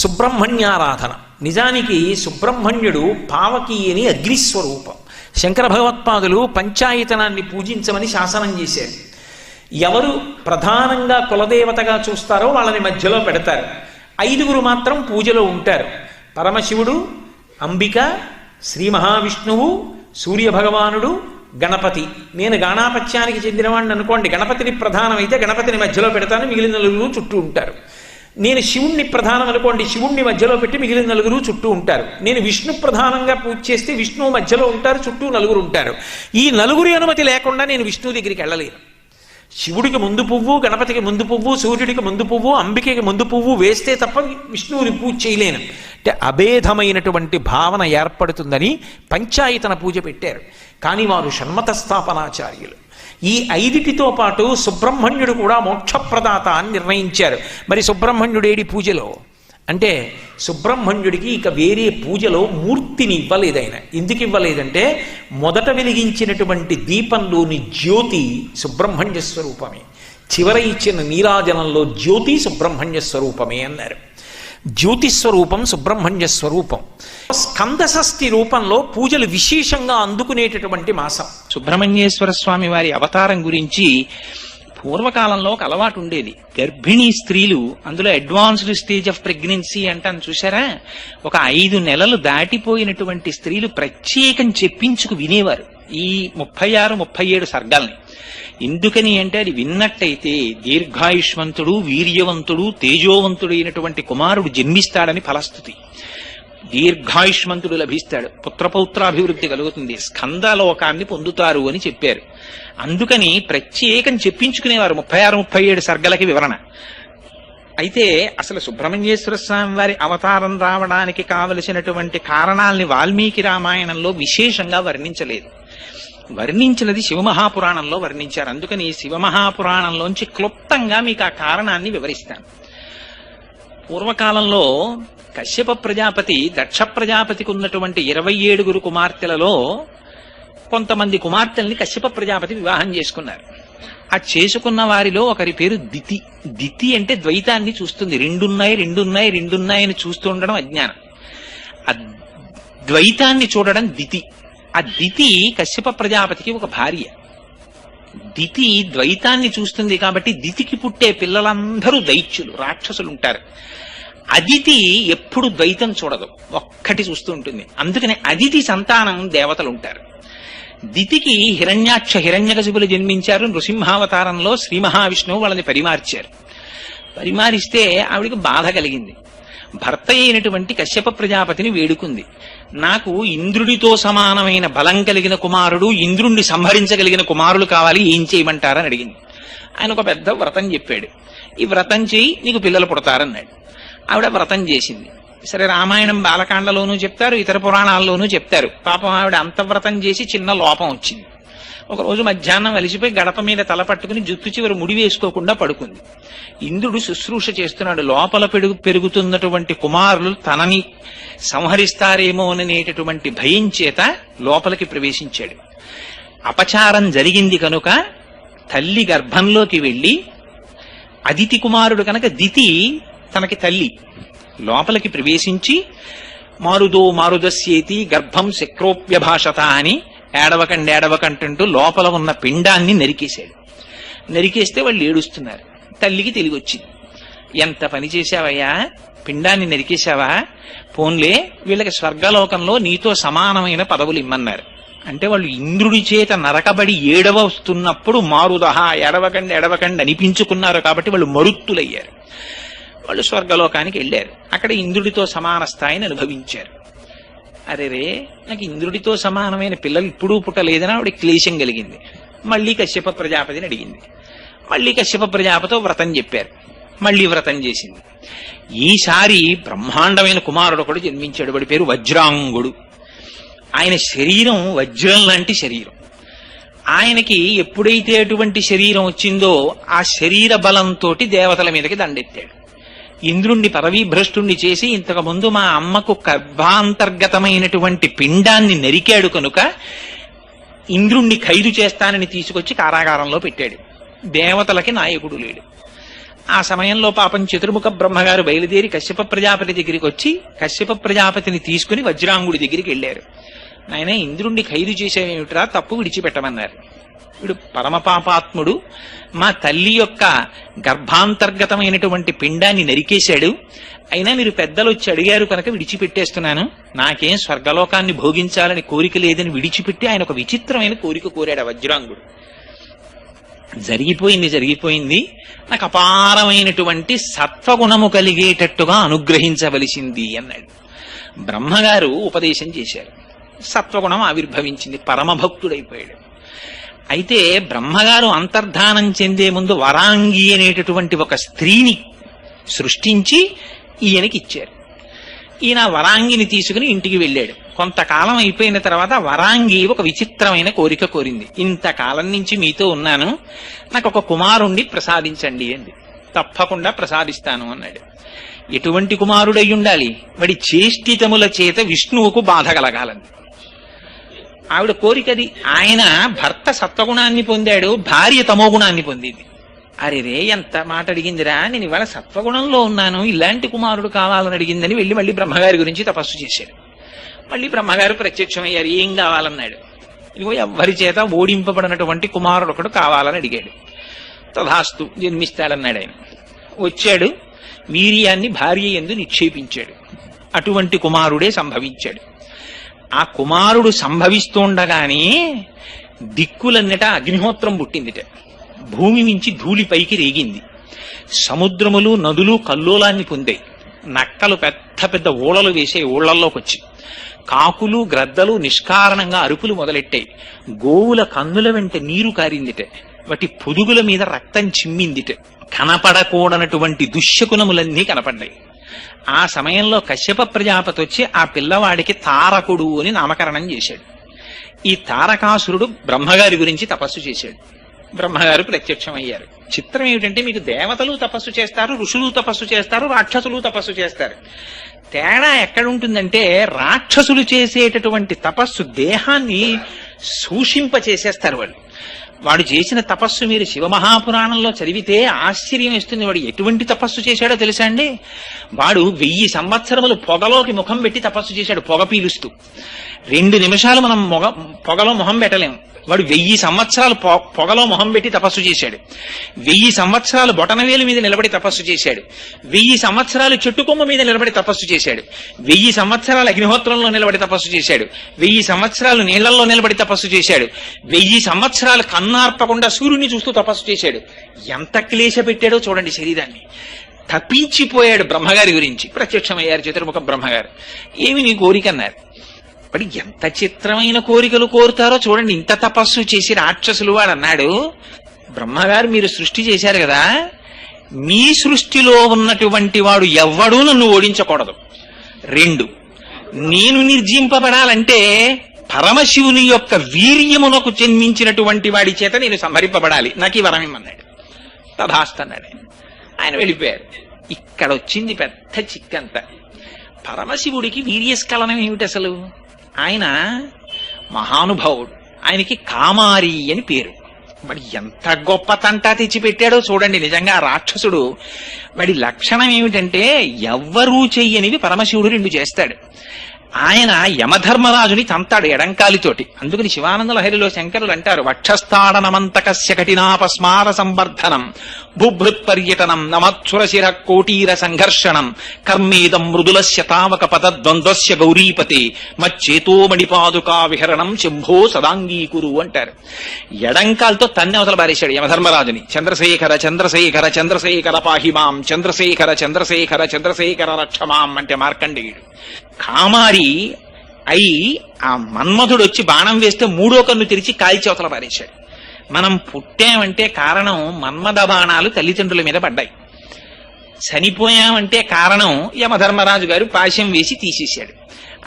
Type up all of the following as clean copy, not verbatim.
సుబ్రహ్మణ్యారాధన. నిజానికి సుబ్రహ్మణ్యుడు పావకి అని అగ్నిస్వరూపం. శంకర భగవత్పాదులు పంచాయతనాన్ని పూజించమని శాసనం చేశారు. ఎవరు ప్రధానంగా కులదేవతగా చూస్తారో వాళ్ళని మధ్యలో పెడతారు. 5గురు మాత్రం పూజలో ఉంటారు. పరమశివుడు, అంబిక, శ్రీ మహావిష్ణువు, సూర్యభగవానుడు, గణపతి. నేను గాణాపత్యానికి చెందినవాడిని అనుకోండి, గణపతిని ప్రధానమైతే గణపతిని మధ్యలో పెడతాను, మిగిలిన నలుగురు చుట్టూ ఉంటారు. నేను శివుణ్ణి ప్రధానం అనుకోండి, శివుణ్ణి మధ్యలో పెట్టి మిగిలిన నలుగురు చుట్టూ ఉంటారు. నేను విష్ణు ప్రధానంగా పూజ చేస్తే విష్ణువు మధ్యలో ఉంటారు, చుట్టూ నలుగురు ఉంటారు. ఈ నలుగురి అనుమతి లేకుండా నేను విష్ణువు దగ్గరికి వెళ్ళలేను. శివుడికి ముందు పువ్వు, గణపతికి ముందు పువ్వు, సూర్యుడికి ముందు పువ్వు, అంబికకి ముందు పువ్వు వేస్తే తప్ప విష్ణువుని పూజ చేయలేను. అంటే అభేదమైనటువంటి భావన ఏర్పడుతుందని పంచాయతన పూజ పెట్టారు. కానీ వారు షణ్మత స్థాపనాచార్యులు. ఈ 5టితో పాటు సుబ్రహ్మణ్యుడు కూడా మోక్షప్రదాత అని నిర్ణయించారు. మరి సుబ్రహ్మణ్యుడేడి పూజలో అంటే సుబ్రహ్మణ్యుడికి ఇక వేరే పూజలో మూర్తిని ఇవ్వలేదు ఆయన. ఎందుకు ఇవ్వలేదంటే మొదట వెలిగించినటువంటి దీపంలోని జ్యోతి సుబ్రహ్మణ్య స్వరూపమే, చివర ఇచ్చిన నీరాజనంలో జ్యోతి సుబ్రహ్మణ్య స్వరూపమే అన్నారు. జ్యోతిస్వరూపం సుబ్రహ్మణ్య స్వరూపం. స్కందషష్ఠి రూపంలో పూజలు విశేషంగా అందుకునేటటువంటి మాసం. సుబ్రహ్మణ్యేశ్వర స్వామి వారి అవతారం గురించి పూర్వకాలంలో ఒక అలవాటు ఉండేది. గర్భిణీ స్త్రీలు, అందులో అడ్వాన్స్డ్ స్టేజ్ ఆఫ్ ప్రెగ్నెన్సీ అంటాను చూసారా, ఒక 5 నెలలు దాటిపోయినటువంటి స్త్రీలు ప్రత్యేకం చెప్పించుకు వినేవారు ఈ 36, 37 సర్గాల్ని. ఎందుకని అంటే అది విన్నట్టయితే దీర్ఘాయుష్మంతుడు, వీర్యవంతుడు, తేజోవంతుడైనటువంటి కుమారుడు జన్మిస్తాడని ఫలస్థుతి. దీర్ఘాయుష్మంతుడు లభిస్తాడు, పుత్రపౌత్రాభివృద్ధి కలుగుతుంది, స్కందలోకాన్ని పొందుతారు అని చెప్పారు. అందుకని ప్రత్యేకం చెప్పించుకునేవారు 36, 37 సర్గలకి వివరణ. అయితే అసలు సుబ్రహ్మణ్యేశ్వర స్వామి వారి అవతారం రావడానికి కావలసినటువంటి కారణాల్ని వాల్మీకి రామాయణంలో విశేషంగా వర్ణించలేదు. వర్ణించినది శివమహాపురాణంలో వర్ణించారు. అందుకని శివమహాపురాణంలోంచి క్లుప్తంగా మీకు ఆ కారణాన్ని వివరిస్తాను. పూర్వకాలంలో కశ్యప ప్రజాపతి దక్ష ప్రజాపతికి ఉన్నటువంటి 27 కుమార్తెలలో కొంతమంది కుమార్తెల్ని కశ్యప ప్రజాపతి వివాహం చేసుకున్నారు. ఆ చేసుకున్న వారిలో ఒకరి పేరు దితి. దితి అంటే ద్వైతాన్ని చూస్తుంది. రెండున్నాయని చూస్తూ ఉండడం అజ్ఞానం. ఆ ద్వైతాన్ని చూడడం దితి. ఆ దితి కశ్యప ప్రజాపతికి ఒక భార్య. దితి ద్వైతాన్ని చూస్తుంది కాబట్టి దితికి పుట్టే పిల్లలందరూ దైత్యులు, రాక్షసులు ఉంటారు. అదితి ఎప్పుడు ద్వైతం చూడదు, ఒక్కటి చూస్తూ ఉంటుంది. అందుకని అదితి సంతానం దేవతలు ఉంటారు. దితికి హిరణ్యకశిపులు జన్మించారు. నృసింహావతారంలో శ్రీ మహావిష్ణువు వాళ్ళని పరిమార్చారు. పరిమారిస్తే ఆవిడికి బాధ కలిగింది. భర్త అయినటువంటి కశ్యప ప్రజాపతిని వేడుకుంది. నాకు ఇంద్రుడితో సమానమైన బలం కలిగిన కుమారుడు, ఇంద్రుణ్ణి సంహరించగలిగిన కుమారులు కావాలి, ఏం చేయమంటారని అడిగింది. ఆయన ఒక పెద్ద వ్రతం చెప్పాడు. ఈ వ్రతం చేయి, నీకు పిల్లలు పుడతారన్నాడు. ఆవిడ వ్రతం చేసింది. సరే, రామాయణం బాలకాండలోనూ చెప్తారు, ఇతర పురాణాల్లోనూ చెప్తారు. పాపం ఆవిడ అంత వ్రతం చేసి చిన్న లోపం వచ్చింది. ఒకరోజు మధ్యాహ్నం అలిసిపోయి గడప మీద తల పట్టుకుని జుత్తు చివరి ముడి వేసుకోకుండా పడుకుంది. ఇంద్రుడు శుశ్రూష చేస్తున్నాడు. లోపల పెరుగుతున్నటువంటి కుమారులు తనని సంహరిస్తారేమో అనేటటువంటి భయం చేత లోపలికి ప్రవేశించాడు. అపచారం జరిగింది కనుక తల్లి గర్భంలోకి వెళ్ళి, అదితి కుమారుడు కనుక దితి తనకి తల్లి, లోపలికి ప్రవేశించి మారుదస్యేతి గర్భం శక్రోప్యభాషత అని ఏడవకంటంటూ లోపల ఉన్న పిండాన్ని నరికేశాడు. నరికేస్తే వాళ్ళు ఏడుస్తున్నారు. తల్లికి తెలివి వచ్చింది. ఎంత పని చేశావయ్యా, పిండాన్ని నరికేశావా, పోన్లే వీళ్ళకి స్వర్గలోకంలో నీతో సమానమైన పదవులు ఇమ్మన్నారు. అంటే వాళ్ళు ఇంద్రుడి చేత నరకబడి ఏడవస్తున్నప్పుడు మారుదహ ఎడవకండి అనిపించుకున్నారు కాబట్టి వాళ్ళు మరుత్తులయ్యారు. వాళ్ళు స్వర్గలోకానికి వెళ్ళారు. అక్కడ ఇంద్రుడితో సమాన స్థాయిని అనుభవించారు. అరేరే, నాకు ఇంద్రుడితో సమానమైన పిల్లలు ఇప్పుడు పుట్టలేదని ఆవిడ క్లేశం కలిగింది. మళ్ళీ కశ్యప ప్రజాపతిని అడిగింది. మళ్ళీ కశ్యప ప్రజాపతితో వ్రతం చెప్పారు. మళ్ళీ వ్రతం చేసింది. ఈసారి బ్రహ్మాండమైన కుమారుడు ఒకడు జన్మించాడు. వాడి పేరు వజ్రాంగుడు. ఆయన శరీరం వజ్రం లాంటి శరీరం. ఆయనకి ఎప్పుడైతే అటువంటి శరీరం వచ్చిందో ఆ శరీర బలంతో దేవతల మీదకి దండెత్తాడు. ఇంద్రుణ్ణి పదవీభ్రష్టుణ్ణి చేసి ఇంతకుముందు మా అమ్మకు గర్భాంతర్గతమైనటువంటి పిండాన్ని నరికాడు కనుక ఇంద్రుణ్ణి ఖైదు చేస్తానని తీసుకొచ్చి కారాగారంలో పెట్టాడు. దేవతలకి నాయకుడు లేడు. ఆ సమయంలో పాపం చతుర్ముఖ బ్రహ్మగారు బయలుదేరి కశ్యప ప్రజాపతి దగ్గరికి వచ్చి కశ్యప ప్రజాపతిని తీసుకుని వజ్రాంగుడి దగ్గరికి వెళ్ళారు. ఆయన ఇంద్రుణ్ణి ఖైదు చేసేమిట్రా, తప్పు విడిచిపెట్టమన్నారు. వీడు పరమపాపాత్ముడు, మా తల్లి యొక్క గర్భాంతర్గతమైనటువంటి పిండాన్ని నరికేశాడు, అయినా మీరు పెద్దలు వచ్చి అడిగారు కనుక విడిచిపెట్టేస్తున్నాను, నాకేం స్వర్గలోకాన్ని భోగించాలని కోరిక లేదని విడిచిపెట్టి ఆయన ఒక విచిత్రమైన కోరిక కోరాడు ఆ వజ్రాంగుడు. జరిగిపోయింది, నాకు అపారమైనటువంటి సత్వగుణము కలిగేటట్టుగా అనుగ్రహించవలసింది అన్నాడు. బ్రహ్మగారు ఉపదేశం చేశారు, సత్వగుణం ఆవిర్భవించింది, పరమభక్తుడైపోయాడు. అయితే బ్రహ్మగారు అంతర్ధానం చెందే ముందు వరాంగి అనేటటువంటి ఒక స్త్రీని సృష్టించి ఈయనకి ఇచ్చారు. ఈయన వరాంగిని తీసుకుని ఇంటికి వెళ్ళాడు. కొంతకాలం అయిపోయిన తర్వాత వరాంగి ఒక విచిత్రమైన కోరిక కోరింది. ఇంతకాలం నుంచి మీతో ఉన్నాను, నాకు ఒక కుమారుణ్ణి ప్రసాదించండి అంది. తప్పకుండా ప్రసాదిస్తాను అన్నాడు. ఎటువంటి కుమారుడై ఉండాలి? వాడి చేష్టితముల చేత విష్ణువుకు బాధ కలగాలంది ఆవిడ కోరికది. ఆయన భర్త సత్వగుణాన్ని పొందాడు, భార్య తమోగుణాన్ని పొందింది. అరేరే ఎంత మాట అడిగిందిరా, నేను ఇవాళ సత్వగుణంలో ఉన్నాను, ఇలాంటి కుమారుడు కావాలని అడిగిందని వెళ్ళి మళ్ళీ బ్రహ్మగారి గురించి తపస్సు చేశాడు. మళ్ళీ బ్రహ్మగారు ప్రత్యక్షమయ్యారు. ఏం కావాలన్నాడు. ఇదిగో ఎవ్వరి చేత ఓడింపబడినటువంటి కుమారుడు ఒకడు కావాలని అడిగాడు. తథాస్తు జన్మిస్తాడన్నాడు ఆయన. వచ్చాడు, వీర్యాన్ని భార్య యందు నిక్షేపించాడు. అటువంటి కుమారుడే సంభవించాడు. ఆ కుమారుడు సంభవిస్తుండగానే దిక్కులన్నట అగ్నిహోత్రం పుట్టిందిట. భూమి నుంచి ధూళి పైకి రేగింది. సముద్రములు నదులు కల్లోలాన్ని పొందాయి. నక్కలు పెద్ద పెద్ద ఊళలు వేసే ఊళ్లల్లోకి వచ్చి, కాకులు గ్రద్దలు నిష్కారణంగా అరుపులు మొదలెట్టాయి. గోవుల కన్నుల వెంట నీరు కారిందిట. వాటి పొదుగుల మీద రక్తం చిమ్మిందిట. కనపడకూడనటువంటి దుశ్శకునములన్నీ కనపడ్డాయి. ఆ సమయంలో కశ్యప ప్రజాపతి వచ్చి ఆ పిల్లవాడికి తారకుడు అని నామకరణం చేశాడు. ఈ తారకాసురుడు బ్రహ్మగారి గురించి తపస్సు చేశాడు. బ్రహ్మగారు ప్రత్యక్షమయ్యారు. చిత్రం ఏమిటంటే, మీకు దేవతలు తపస్సు చేస్తారు, ఋషులు తపస్సు చేస్తారు, రాక్షసులు తపస్సు చేస్తారు. తేడా ఎక్కడుంటుందంటే, రాక్షసులు చేసేటటువంటి తపస్సు దేహాన్ని సూషింపచేసేస్తారు వాళ్ళు. వాడు చేసిన తపస్సు మీరు శివమహాపురాణంలో చదివితే ఆశ్చర్యం వేస్తుంది. వాడు ఎటువంటి తపస్సు చేశాడో తెలుసా అండి? వాడు 1000 సంవత్సరములు పొగలోకి ముఖం పెట్టి తపస్సు చేశాడు, పొగ పీలుస్తూ. 2 నిమిషాలు మనం పొగలో మొహం పెట్టలేము. వాడు 1000 సంవత్సరాలు పొగలో మొహం పెట్టి తపస్సు చేశాడు. 1000 సంవత్సరాలు బొటనవేలు మీద నిలబడి తపస్సు చేశాడు. 1000 సంవత్సరాలు చెట్టుకొమ్మ మీద నిలబడి తపస్సు చేశాడు. 1000 సంవత్సరాలు అగ్నిహోత్రంలో నిలబడి తపస్సు చేశాడు. 1000 సంవత్సరాలు నీళ్లలో నిలబడి తపస్సు చేశాడు. 1000 సంవత్సరాలు కన్నార్పకుండా సూర్యుని చూస్తూ తపస్సు చేశాడు. ఎంత క్లేశ పెట్టాడో చూడండి శరీరాన్ని. తప్పించిపోయాడు. బ్రహ్మగారి గురించి ప్రత్యక్షమయ్యారు చతుర్ముఖ బ్రహ్మగారు. ఏమి నీ కోరిక అన్నారు. మరి ఎంత చిత్రమైన కోరికలు కోరుతారో చూడండి. ఇంత తపస్సు చేసి రాక్షసులు వాడు అన్నాడు, బ్రహ్మగారు మీరు సృష్టి చేశారు కదా, మీ సృష్టిలో ఉన్నటువంటి వాడు ఎవ్వడూ నన్ను ఓడించకూడదు. 2, నేను నిర్జింపబడాలంటే పరమశివుని యొక్క వీర్యమునకు జన్మించినటువంటి వాడి చేత నేను సంహరింపబడాలి, నాకు ఈ వరం ఇమ్మన్నాడు. తథాస్తన్నాడు. ఆయన వెళ్ళిపోయారు. ఇక్కడ వచ్చింది పెద్ద చిక్కంత. పరమశివుడికి వీర్యస్ఖలనం ఏమిటి అసలు? ఆయన మహానుభావుడు, ఆయనకి కామారి అని పేరు. మరి ఎంత గొప్ప తంటా తెచ్చిపెట్టాడో చూడండి. నిజంగా రాక్షసుడు వాడి లక్షణం ఏమిటంటే, ఎవ్వరూ చెయ్యనివి పరమశివుడు 2 చేస్తాడు. ఆయన యమధర్మరాజుని తంతాడు ఎడంకాలితోటి. అందుకని శివానంద లహరిలో శంకరులు అంటారు, వక్షస్థాడనమంతకస్య కఠినాపస్మార సంవర్ధనం బుభృత్ పర్యటనం నమత్సురశిర కోటీర సంఘర్షణం కర్మేదం మృదులస్య తావక పదద్వంద్వస్య గౌరీపతే మచ్చేతోమణిపాదుకా విహరణం శంభో సదాంగీకురు అంటారు. ఎడంకాలతో తన్ని అవతల బారేశాడు యమధర్మరాజుని. చంద్రశేఖర చంద్రశేఖర చంద్రశేఖర పాహిమాం చంద్రశేఖర చంద్రశేఖర చంద్రశేఖర రక్షమాం అంటే మార్కండేయుడు. కామారి అయి ఆ మన్మధుడు వచ్చి బాణం వేస్తే 3వ కన్ను తెరిచి కాల్చి అవతల పారేశాడు. మనం పుట్టామంటే కారణం మన్మథ బాణాలు తల్లిదండ్రుల మీద పడ్డాయి. చనిపోయామంటే కారణం యమధర్మరాజు గారు పాశం వేసి తీసేశాడు.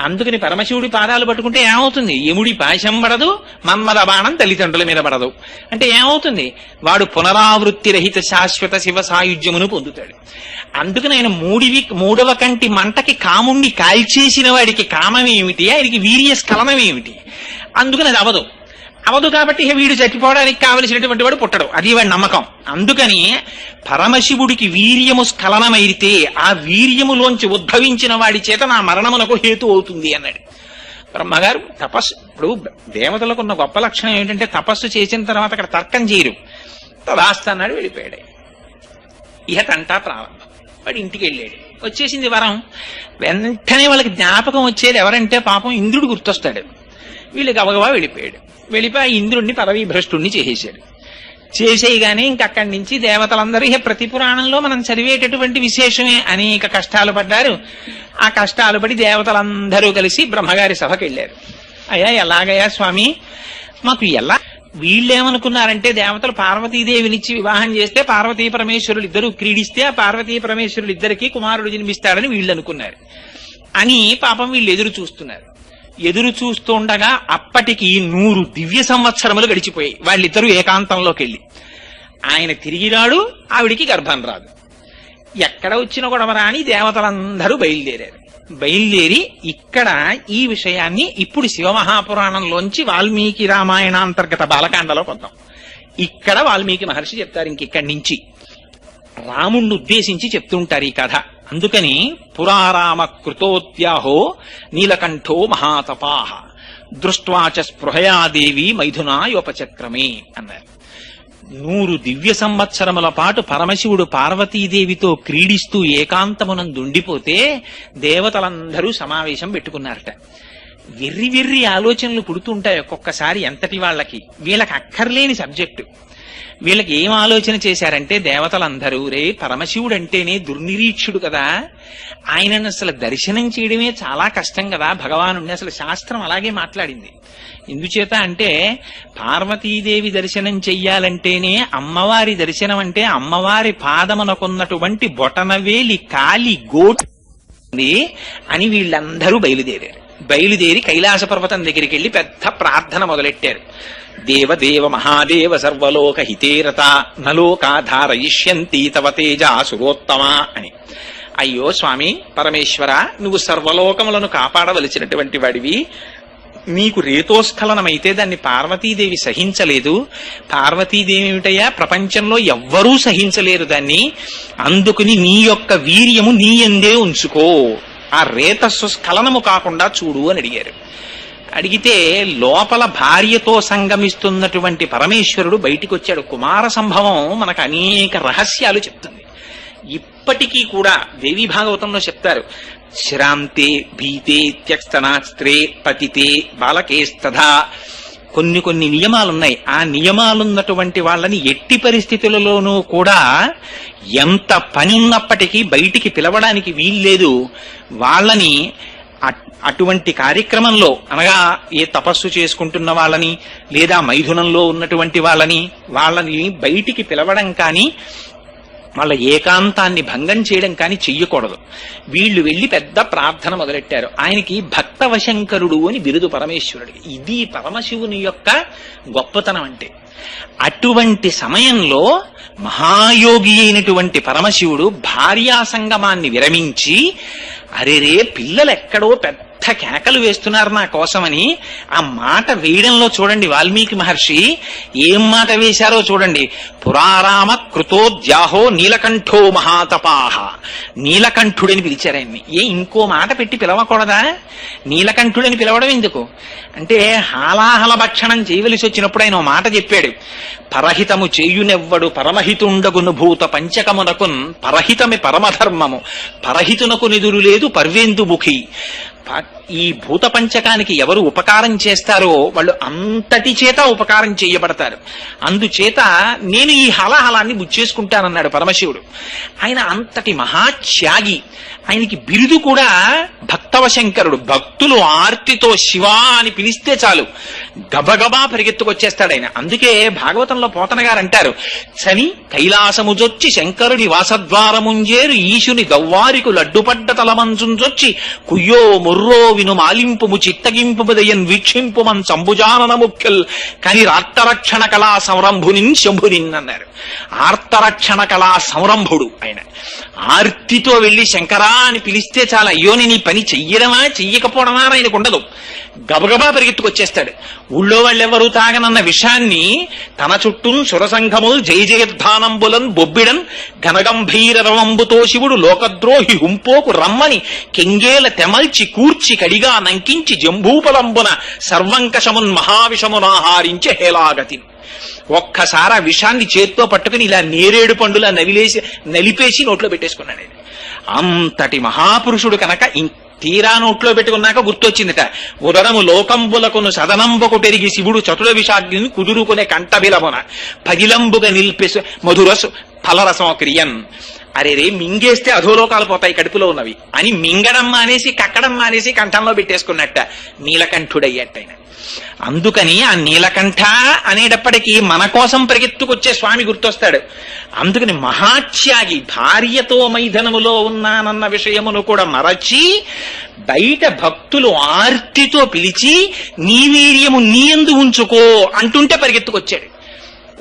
అందుకని పరమశివుడి పాదాలు పట్టుకుంటే ఏమవుతుంది? యముడి పాశం పడదు, మన్మథ బాణం తల్లిదండ్రుల మీద పడదు. అంటే ఏమవుతుంది? వాడు పునరావృత్తి రహిత శాశ్వత శివ సాయుధ్యమును పొందుతాడు. అందుకని ఆయన 3వ కంటి మంటకి కాముణ్ణి కాల్చేసిన వాడికి కామం ఏమిటి? ఆయనకి వీర్యస్ఖలనం ఏమిటి? అందుకని అది అవదు. అవదు కాబట్టి వీడు చచ్చిపోవడానికి కావలసినటువంటి వాడు పుట్టడు, అది వాడి నమ్మకం. అందుకని పరమశివుడికి వీర్యము స్ఖలనమైతే ఆ వీర్యములోంచి ఉద్భవించిన వాడి చేత నా మరణమునకు హేతు అవుతుంది అన్నాడు. బ్రహ్మగారు తపస్సు, ఇప్పుడు దేవతలకు ఉన్న గొప్ప లక్షణం ఏంటంటే తపస్సు చేసిన తర్వాత అక్కడ తర్కం చేయరు, తదాస్తన్నాడు, వెళ్ళిపోయాడు. ఇహ తంటా ప్రారంభం. వాడు ఇంటికి వెళ్ళాడు, వచ్చేసింది వరం. వెంటనే వాళ్ళకి జ్ఞాపకం వచ్చేది ఎవరంటే పాపం ఇంద్రుడు గుర్తొస్తాడు. వీళ్ళు గబగబా వెళ్ళిపోయాడు. వెళ్ళిపోయి ఇంద్రుడిని పదవీ భ్రష్టుణ్ణి చేసేశాడు. చేసేయగానే ఇంకక్కడి నుంచి దేవతలందరూ ప్రతి పురాణంలో మనం చదివేటటువంటి విశేషమే, అనేక కష్టాలు పడ్డారు. ఆ కష్టాలు పడి దేవతలందరూ కలిసి బ్రహ్మగారి సభకి వెళ్ళారు. అయ్యా ఎలాగయ్యా స్వామి, మాకు ఎలా? వీళ్ళేమనుకున్నారంటే దేవతలు పార్వతీదేవినిచ్చి వివాహం చేస్తే పార్వతీ పరమేశ్వరులు ఇద్దరు క్రీడిస్తే ఆ పార్వతీ పరమేశ్వరులు ఇద్దరికి కుమారుడు జన్మిస్తాడని వీళ్ళు అనుకున్నారు అని పాపం వీళ్ళు ఎదురు చూస్తున్నారు. ఎదురు చూస్తుండగా అప్పటికి 100 దివ్య సంవత్సరములు గడిచిపోయాయి. వాళ్ళిద్దరూ ఏకాంతంలోకి వెళ్ళి ఆయన తిరిగి రాడు, ఆవిడికి గర్భం రాదు. ఎక్కడ వచ్చిన గొడవరా అని దేవతలందరూ బయలుదేరారు. బయలుదేరి ఇక్కడ ఈ విషయాన్ని ఇప్పుడు శివమహాపురాణంలోంచి వాల్మీకి రామాయణాంతర్గత బాలకాండలో కొద్దాం. ఇక్కడ వాల్మీకి మహర్షి చెప్తారు. ఇంకిక్కడి నుంచి రాముణ్ణి ఉద్దేశించి చెప్తుంటారు ఈ కథ. అందుకని పురారామ కృతోత్యాహో నీలకంఠో మహాతపాహ దృష్ట్వాచ స్పృహయాదేవి మైథునాయోపచక్రమే అన్నారు. 100 దివ్య సంవత్సరముల పాటు పరమశివుడు పార్వతీదేవితో క్రీడిస్తూ ఏకాంతమునందుండిపోతే దేవతలందరూ సమావేశం పెట్టుకున్నారట. వెర్రి వెర్రి ఆలోచనలు పుడుతుంటాయి ఒక్కొక్కసారి ఎంతటి వాళ్ళకి. వీళ్ళకి అక్కర్లేని సబ్జెక్టు. వీళ్ళకి ఏం ఆలోచన చేశారంటే దేవతలందరూ, రే పరమశివుడు అంటేనే దుర్నిరీక్షుడు కదా, ఆయనను అసలు దర్శనం చేయడమే చాలా కష్టం కదా భగవానుడిని. అసలు శాస్త్రం అలాగే మాట్లాడింది. ఎందుచేత అంటే పార్వతీదేవి దర్శనం చెయ్యాలంటేనే అమ్మవారి దర్శనం అంటే అమ్మవారి పాదమునకున్నటువంటి బొటనవేలి కాలి గోటు అని వీళ్ళందరూ బయలుదేరారు. బయలుదేరి కైలాస పర్వతం దగ్గరికి వెళ్లి పెద్ద ప్రార్థన మొదలెట్టారు. దేవదేవ మహాదేవ సర్వలోక హితేరత నలోకాధారయిష్యంతి తవ తేజ సురోత్తమా అని. అయ్యో స్వామి పరమేశ్వర, నువ్వు సర్వలోకములను కాపాడవలసినటువంటి వాడివి. నీకు రేతోస్ఖలనమైతే దాన్ని పార్వతీదేవి సహించలేదు. పార్వతీదేవి ఏమిటయ్యా, ప్రపంచంలో ఎవ్వరూ సహించలేరు దాన్ని. అందుకుని నీ యొక్క వీర్యము నీ యందే ఉంచుకో, ఆ రేతస్సు స్ఖలనము కాకుండా చూడు అని అడిగారు. అడిగితే లోపల భార్యతో సంగమిస్తున్నటువంటి పరమేశ్వరుడు బయటికి వచ్చాడు. కుమార సంభవం మనకు అనేక రహస్యాలు చెప్తుంది. ఇప్పటికీ కూడా దేవీ భాగవతంలో చెప్తారు, శ్రాంతే భీతే త్యక్స్తనాస్త్రే పతితే బాలకేస్తథా. కొన్ని నియమాలున్నాయి. ఆ నియమాలున్నటువంటి వాళ్ళని ఎట్టి పరిస్థితులలోనూ కూడా ఎంత పని ఉన్నప్పటికీ బయటికి పిలవడానికి వీల్లేదు. వాళ్ళని అటువంటి కార్యక్రమంలో అనగా ఏ తపస్సు చేసుకుంటున్న వాళ్ళని లేదా మైథునంలో ఉన్నటువంటి వాళ్ళని బయటికి పిలవడం కానీ వాళ్ళ ఏకాంతాన్ని భంగం చేయడం కానీ చెయ్యకూడదు. వీళ్ళు వెళ్లి పెద్ద ప్రార్థన మొదలెట్టారు. ఆయనకి భక్తవశంకరుడు అని బిరుదు పరమేశ్వరుడికి. ఇది పరమశివుని యొక్క గొప్పతనం అంటే. అటువంటి సమయంలో మహాయోగి అయినటువంటి పరమశివుడు భార్యా సంగమాన్ని విరమించి, అరేరే పిల్లలు ఎక్కడో పెద్ద కేకలు వేస్తున్నారు నా కోసమని ఆ మాట వేయడంలో చూడండి వాల్మీకి మహర్షి ఏం మాట వేశారో చూడండి. పురారామ కృతోద్యాహో నీలకంఠో మహాతపాహ. నీలకంఠుడని పిలిచారు ఆయన్ని. ఇంకో మాట పెట్టి పిలవకూడదా? నీలకంఠుడని పిలవడం ఎందుకు అంటే హాలాహల భక్షణం చేయవలసి వచ్చినప్పుడు ఆయన మాట చెప్పాడు. పరహితము చేయునెవ్వడు పరమహితుండగును భూత పంచకమునకున్ పరహితమి పరమధర్మము పరహితునకు నిదురు లేదు పర్వేందుముఖి. ఈ భూత పంచకానికి ఎవరు ఉపకారం చేస్తారో వాళ్ళు అంతటి చేత ఉపకారం చేయబడతారు. అందుచేత నేను ఈ హలాహలాన్ని బుచ్చేసుకుంటానన్నాడు పరమశివుడు. ఆయన అంతటి మహాత్యాగి. ఆయనకి బిరుదు కూడా భక్తవశంకరుడు. భక్తులు ఆర్తితో శివా అని పిలిస్తే చాలు గబగబా పరిగెత్తుకొచ్చేస్తాడు ఆయన. అందుకే భాగవతంలో పోతన గారు అంటారు, చని కైలాసముజొచ్చి శంకరుడి వాసద్వారముంజేరు ఈశుని దవ్వారికు లడ్డుపడ్డ తలమంచుంజొచ్చి కుయ్యో మొర్రో విను మాలింపుము చిత్తగింపుదయన్ వీక్షింపుమన్ సంభుజానన ముఖ్యల్ కని ఆర్తరక్షణ కళా సంరంభునిన్ శంభునిన్ అన్నారు. ఆర్తరక్షణ కళా సంరంభుడు ఆయన. ఆర్తితో వెళ్లి శంకరా అని పిలిస్తే చాలా, అయ్యో నేను ఈ పని చెయ్యడమా చెయ్యకపోవడమా అని ఆయనకు ఉండదు. గబగబా పరిగెత్తుకొచ్చేస్తాడు. ఊళ్ళో వాళ్ళెవరూ తాగనన్న విషయాన్ని తన చుట్టూ సురసంఘముల్ జయ జయద్ధానంబులన్ బొబ్బిడన్ ఘనగంభీర రవంబుతో శివుడు లోకద్రోహి హుంపోకు రమ్మని కెంగేల తెమల్చి కూర్చి కడిగా నంకించి జంబూపలంబున సర్వంకషమున్ మహావిషమునాహారించి హేలాగతి. ఒక్కసారి ఆ విషాన్ని చేత్తో పట్టుకుని ఇలా నేరేడు పండులా నలిపేసి నోట్లో పెట్టేసుకున్నాడు. అంతటి మహాపురుషుడు కనుక తీరా నోట్లో పెట్టుకున్నాక గుర్తొచ్చిందిట. ఉదరము లోకంబులకును సదనంబొకుటెరిగి శివుడు చతుర విషాగ్ని కుదురుకునే కంఠబిలమున పగిలంబుగా నిల్పేసు మధురసు ఫలరసం క్రియన్. అరే రే మింగేస్తే అధోలోకాలు పోతాయి కడుపులో ఉన్నవి అని మింగడం మానేసి కక్కడం మానేసి కంఠంలో పెట్టేసుకున్నట్ట నీలకంఠుడయ్యట్టయిన. అందుకని ఆ నీలకంఠ అనేటప్పటికీ మన కోసం పరిగెత్తుకొచ్చే స్వామి గుర్తొస్తాడు. అందుకని మహాత్యాగి భార్యతో మైథనములో ఉన్నానన్న విషయమును కూడా మరచి బయట భక్తులు ఆర్తితో పిలిచి నీ వీర్యము నీ యందు ఉంచుకో అంటుంటే పరిగెత్తుకొచ్చాడు.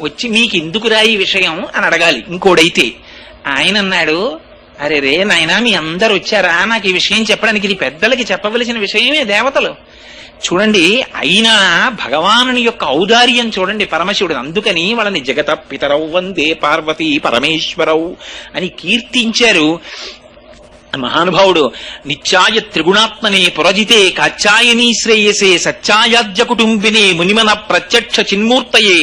వచ్చి నీకెందుకురా ఈ విషయం అని అడగాలి ఇంకోడైతే. ఆయన అన్నాడు, అరే రే నాయనా మీ అందరు వచ్చారా, నాకు ఈ విషయం చెప్పడానికి ఇది పెద్దలకి చెప్పవలసిన విషయమే. దేవతలు చూడండి, అయినా భగవానుని యొక్క ఔదార్యం చూడండి పరమశివుడు. అందుకని వాళ్ళని జగత పితరౌ వందే పార్వతీ పరమేశ్వరౌ అని కీర్తించారు. మహానుభావుడు నిత్యాయ త్రిగుణాత్మనే పురజితే కాచాయనీ శ్రేయసే సత్యాయాజ్య కుటుంబినే మునిమన ప్రత్యక్ష చిన్మూర్తయే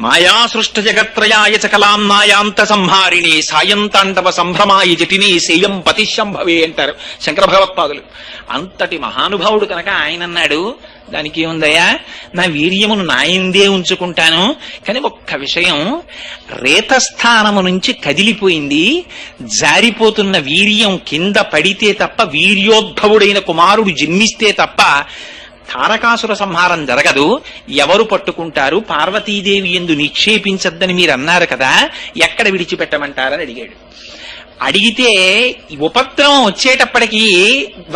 మాయా సృష్ట జగత్రయాయ చకలాం నాయాంత సంహారిణే సాయంతాండవ సంభ్రమాయ జటినే సేయం పతిశంభవే అంటారు శంకర భగవత్పాదులు. అంతటి మహానుభావుడు కనుక ఆయన అన్నాడు, దానికి ఏముందయ్యా, నా వీర్యమును నాయందే ఉంచుకుంటాను. కానీ ఒక్క విషయం, రేతస్థానము నుంచి కదిలిపోయింది. జారిపోతున్న వీర్యం కింద పడితే తప్ప, వీర్యోద్భవుడైన కుమారుడు జన్మిస్తే తప్ప తారకాసుర సంహారం జరగదు. ఎవరు పట్టుకుంటారు? పార్వతీదేవి యందు నిక్షేపించద్దని మీరు అన్నారు కదా, ఎక్కడ విడిచిపెట్టమంటారని అడిగాడు. అడిగితే ఉపద్రవం వచ్చేటప్పటికీ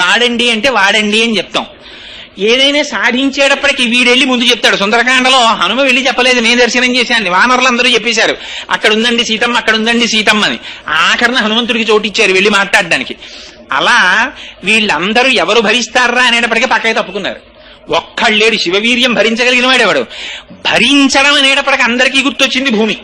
వాడండి అంటే వాడండి అని చెప్తాం. ఏదైనా సాధించేటప్పటికి వీడెళ్ళి ముందు చెప్తాడు. సుందరకాండలో హనుమ వెళ్ళి చెప్పలేదు, నేను దర్శనం చేశాను, వానరులందరూ చెప్పేశారు అక్కడ ఉందండి సీతమ్మ, అక్కడ ఉందండి సీతమ్మ అని. ఆఖరణ హనుమంతుడికి చోటిచ్చారు వెళ్ళి మాట్లాడడానికి. అలా వీళ్ళందరూ ఎవరు భరిస్తారా అనేటప్పటికీ పక్కకి తప్పుకున్నారు. ఒక్కళ్ళేడు శివవీర్యం భరించగలిగిన వాడేవాడు. భరించడం అనేటప్పటికీ అందరికీ గుర్తొచ్చింది భూమి.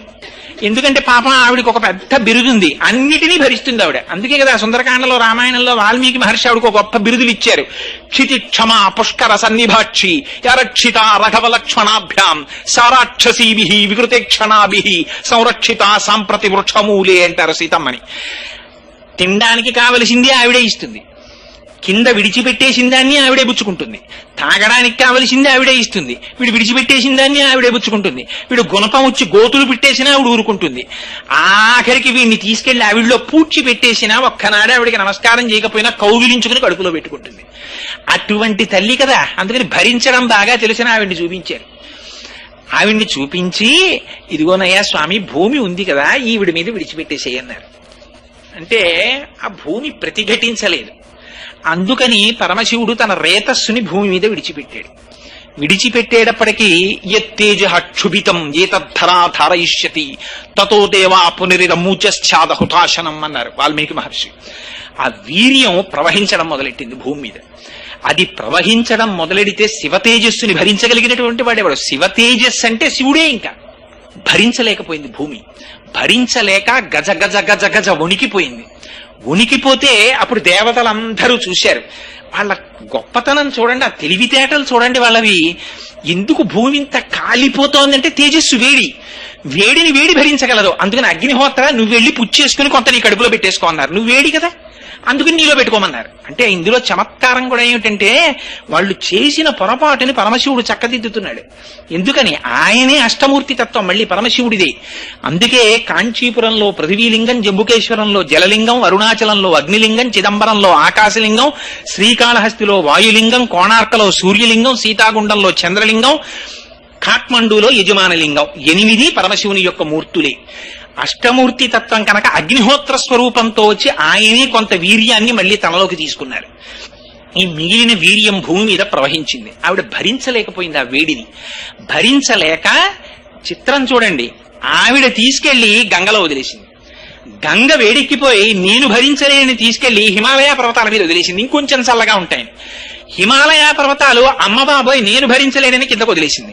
ఎందుకంటే పాపం ఆవిడికి ఒక పెద్ద బిరుదుంది, అన్నిటినీ భరిస్తుంది ఆవిడ. అందుకే కదా సుందరకాండలో రామాయణంలో వాల్మీకి మహర్షి ఆవిడకు ఒక గొప్ప బిరుదులు ఇచ్చారు. క్షితి క్షమా పుష్కర సన్నిభాక్షి యరక్షిత రఘవ లక్ష్మణాభ్యాం సారాక్షసీభి వికృతేక్షణాభి సంరక్షిత సాంప్రతి వృక్షమూలే అంటారు సీతమ్మని. తినడానికి కావలసింది ఆవిడే ఇస్తుంది, కింద విడిచిపెట్టేసిన దాన్ని ఆవిడే పుచ్చుకుంటుంది, తాగడానికి కావలసింది ఆవిడే ఇస్తుంది, వీడు విడిచిపెట్టేసిన దాన్ని ఆవిడే పుచ్చుకుంటుంది, వీడు గుణపం వచ్చి గోతులు పెట్టేసినా ఆవిడ ఊరుకుంటుంది, ఆఖరికి వీడిని తీసుకెళ్లి ఆవిడలో పూడ్చి పెట్టేసినా ఒక్కనాడే ఆవిడికి నమస్కారం చేయకపోయినా కౌగిలించుకుని కడుపులో పెట్టుకుంటుంది. అటువంటి తల్లి కదా, అందుకని భరించడం బాగా తెలిసిన ఆవిడ్ని చూపించారు. ఆవిడ్ని చూపించి ఇదిగోనయ్యా స్వామి భూమి ఉంది కదా, ఈవిడి మీద విడిచిపెట్టేసేయన్నారు. అంటే ఆ భూమి ప్రతిఘటించలేదు. అందుకని పరమశివుడు తన రేతస్సుని భూమి మీద విడిచిపెట్టాడు. విడిచిపెట్టేటప్పటికీ యత్తేజ క్షుభితం ఏతద్ధరా ధారయిష్యతి తతో దేవా పునరిరమూచశ్చాద హుతాశనం అన్నారు వాల్మీకి మహర్షి. ఆ వీర్యం ప్రవహించడం మొదలెట్టింది భూమి మీద. అది ప్రవహించడం మొదలెడితే శివతేజస్సుని భరించగలిగినటువంటి వాడేవాడు. శివతేజస్సు అంటే శివుడే. ఇంకా భరించలేకపోయింది భూమి. భరించలేక గజ గజ గజ గజ వణికిపోయింది. ఉనికిపోతే అప్పుడు దేవతలందరూ చూశారు. వాళ్ళ గొప్పతనం చూడండి, ఆ తెలివితేటలు చూడండి వాళ్ళవి. ఎందుకు భూమి ఇంత కాలిపోతోందంటే తేజస్సు వేడిని వేడి భరించగలదు. అందుకని అగ్నిహోత్ర నువ్వు వెళ్ళి పుచ్చేసుకుని కొంత నీ కడుపులో పెట్టుకో అన్నారు. నువ్వు వేడి కదా, అందుకని నీలో పెట్టుకోమన్నారు. అంటే ఇందులో చమత్కారం కూడా ఏమిటంటే వాళ్ళు చేసిన పొరపాటుని పరమశివుడు చక్కదిద్దుతున్నాడు. ఎందుకని ఆయనే అష్టమూర్తి తత్వం మళ్ళీ పరమశివుడిదే. అందుకే కాంచీపురంలో పృథివీలింగం, జంబుకేశ్వరంలో జలలింగం, అరుణాచలంలో అగ్నిలింగం, చిదంబరంలో ఆకాశలింగం, శ్రీకాళహస్తిలో వాయులింగం, కోణార్కలో సూర్యలింగం, సీతాగుండంలో చంద్రలింగం, కాఠ్మండూలో యజమానలింగం. 8 పరమశివుని యొక్క మూర్తులే. అష్టమూర్తి తత్వం కనుక అగ్నిహోత్ర స్వరూపంతో వచ్చి ఆయనే కొంత వీర్యాన్ని మళ్ళీ తనలోకి తీసుకున్నారు. ఈ మిగిలిన వీర్యం భూమి మీద ప్రవహించింది. ఆవిడ భరించలేకపోయింది ఆ వేడిని. భరించలేక చిత్రం చూడండి, ఆవిడ తీసుకెళ్లి గంగలో వదిలేసింది. గంగ వేడెక్కిపోయి నేను భరించలేని తీసుకెళ్లి హిమాలయ పర్వతాల మీద వదిలేసింది, ఇంకొంచెం చల్లగా ఉంటాయని. హిమాలయ పర్వతాలు అమ్మ బాబోయ్ నేను భరించలేనని కిందకు వదిలేసింది.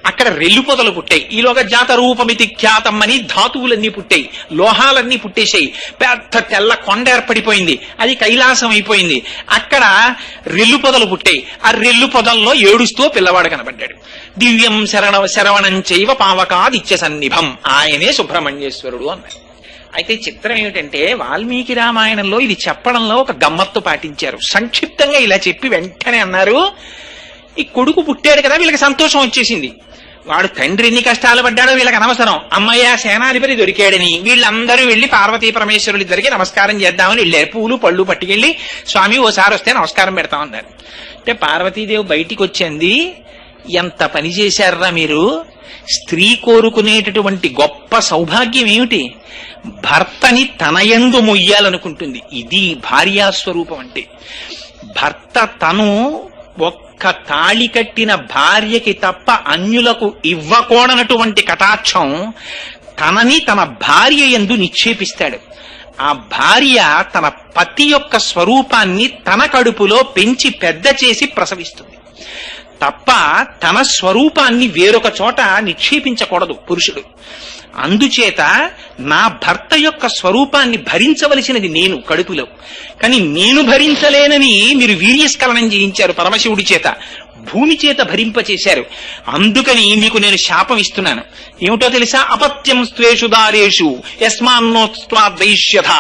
అక్కడ రెల్లు పొదలు పుట్టాయి. ఈలోగా జాత రూపమితి ఖ్యాతం అని ధాతువులన్నీ పుట్టాయి, లోహాలన్నీ పుట్టేశాయి. పెద్ద తెల్ల కొండ ఏర్పడిపోయింది, అది కైలాసం అయిపోయింది. అక్కడ రెల్లు పొదలు పుట్టాయి. ఆ రెల్లు పొదల్లో ఏడుస్తూ పిల్లవాడు కనబడ్డాడు. దివ్యం శరవణం చైవ పావకాదిత్య సన్నిభం, ఆయనే సుబ్రహ్మణ్యేశ్వరుడు అన్నారు. అయితే చిత్రం ఏమిటంటే వాల్మీకి రామాయణంలో ఇది చెప్పడంలో ఒక గమ్మత్తు పాటించారు. సంక్షిప్తంగా ఇలా చెప్పి వెంటనే అన్నారు, ఈ కొడుకు పుట్టాడు కదా వీళ్ళకి సంతోషం వచ్చేసింది. వాడు తండ్రి ఎన్ని కష్టాలు పడ్డాడో వీళ్ళకి అనవసరం, అమ్మయ్య సేనాధిపతి దొరికాడని వీళ్ళందరూ వెళ్లి పార్వతీ పరమేశ్వరులిద్దరికి నమస్కారం చేద్దామని వెళ్ళారు. పూలు పళ్ళు పట్టుకెళ్లి స్వామి ఓసారి వస్తే నమస్కారం పెడతామన్నారు. అంటే పార్వతీదేవి బయటికి వచ్చింది, ఎంత పని చేశారా మీరు, స్త్రీ కోరుకునేటటువంటి గొప్ప సౌభాగ్యం ఏమిటి, భర్తని తనయందు మొయ్యాలనుకుంటుంది. ఇది భార్యాస్వరూపం అంటే. భర్త తను ఒక్క తాళి కట్టిన భార్యకి తప్ప అన్యులకు ఇవ్వకూడనటువంటి కటాక్షం తనని తన భార్య యందు నిక్షేపిస్తాడు. ఆ భార్య తన పతి యొక్క స్వరూపాన్ని తన కడుపులో పెంచి పెద్ద చేసి ప్రసవిస్తుంది తప్ప తన స్వరూపాన్ని వేరొక చోట నిక్షేపించకూడదు పురుషుడు. అందుచేత నా భర్త యొక్క స్వరూపాన్ని భరించవలసినది నేను కడుపులో, కానీ నేను భరించలేనని మీరు వీర్యస్ఖలనం చేయించారు పరమశివుడి చేత, భూమి చేత భరింపచేశారు. అందుకని మీకు నేను శాపం ఇస్తున్నాను. ఏమిటో తెలుసా, అపత్యం స్త్వేషు దారేషు యస్మాన్నోత్వాద్వైష్యథ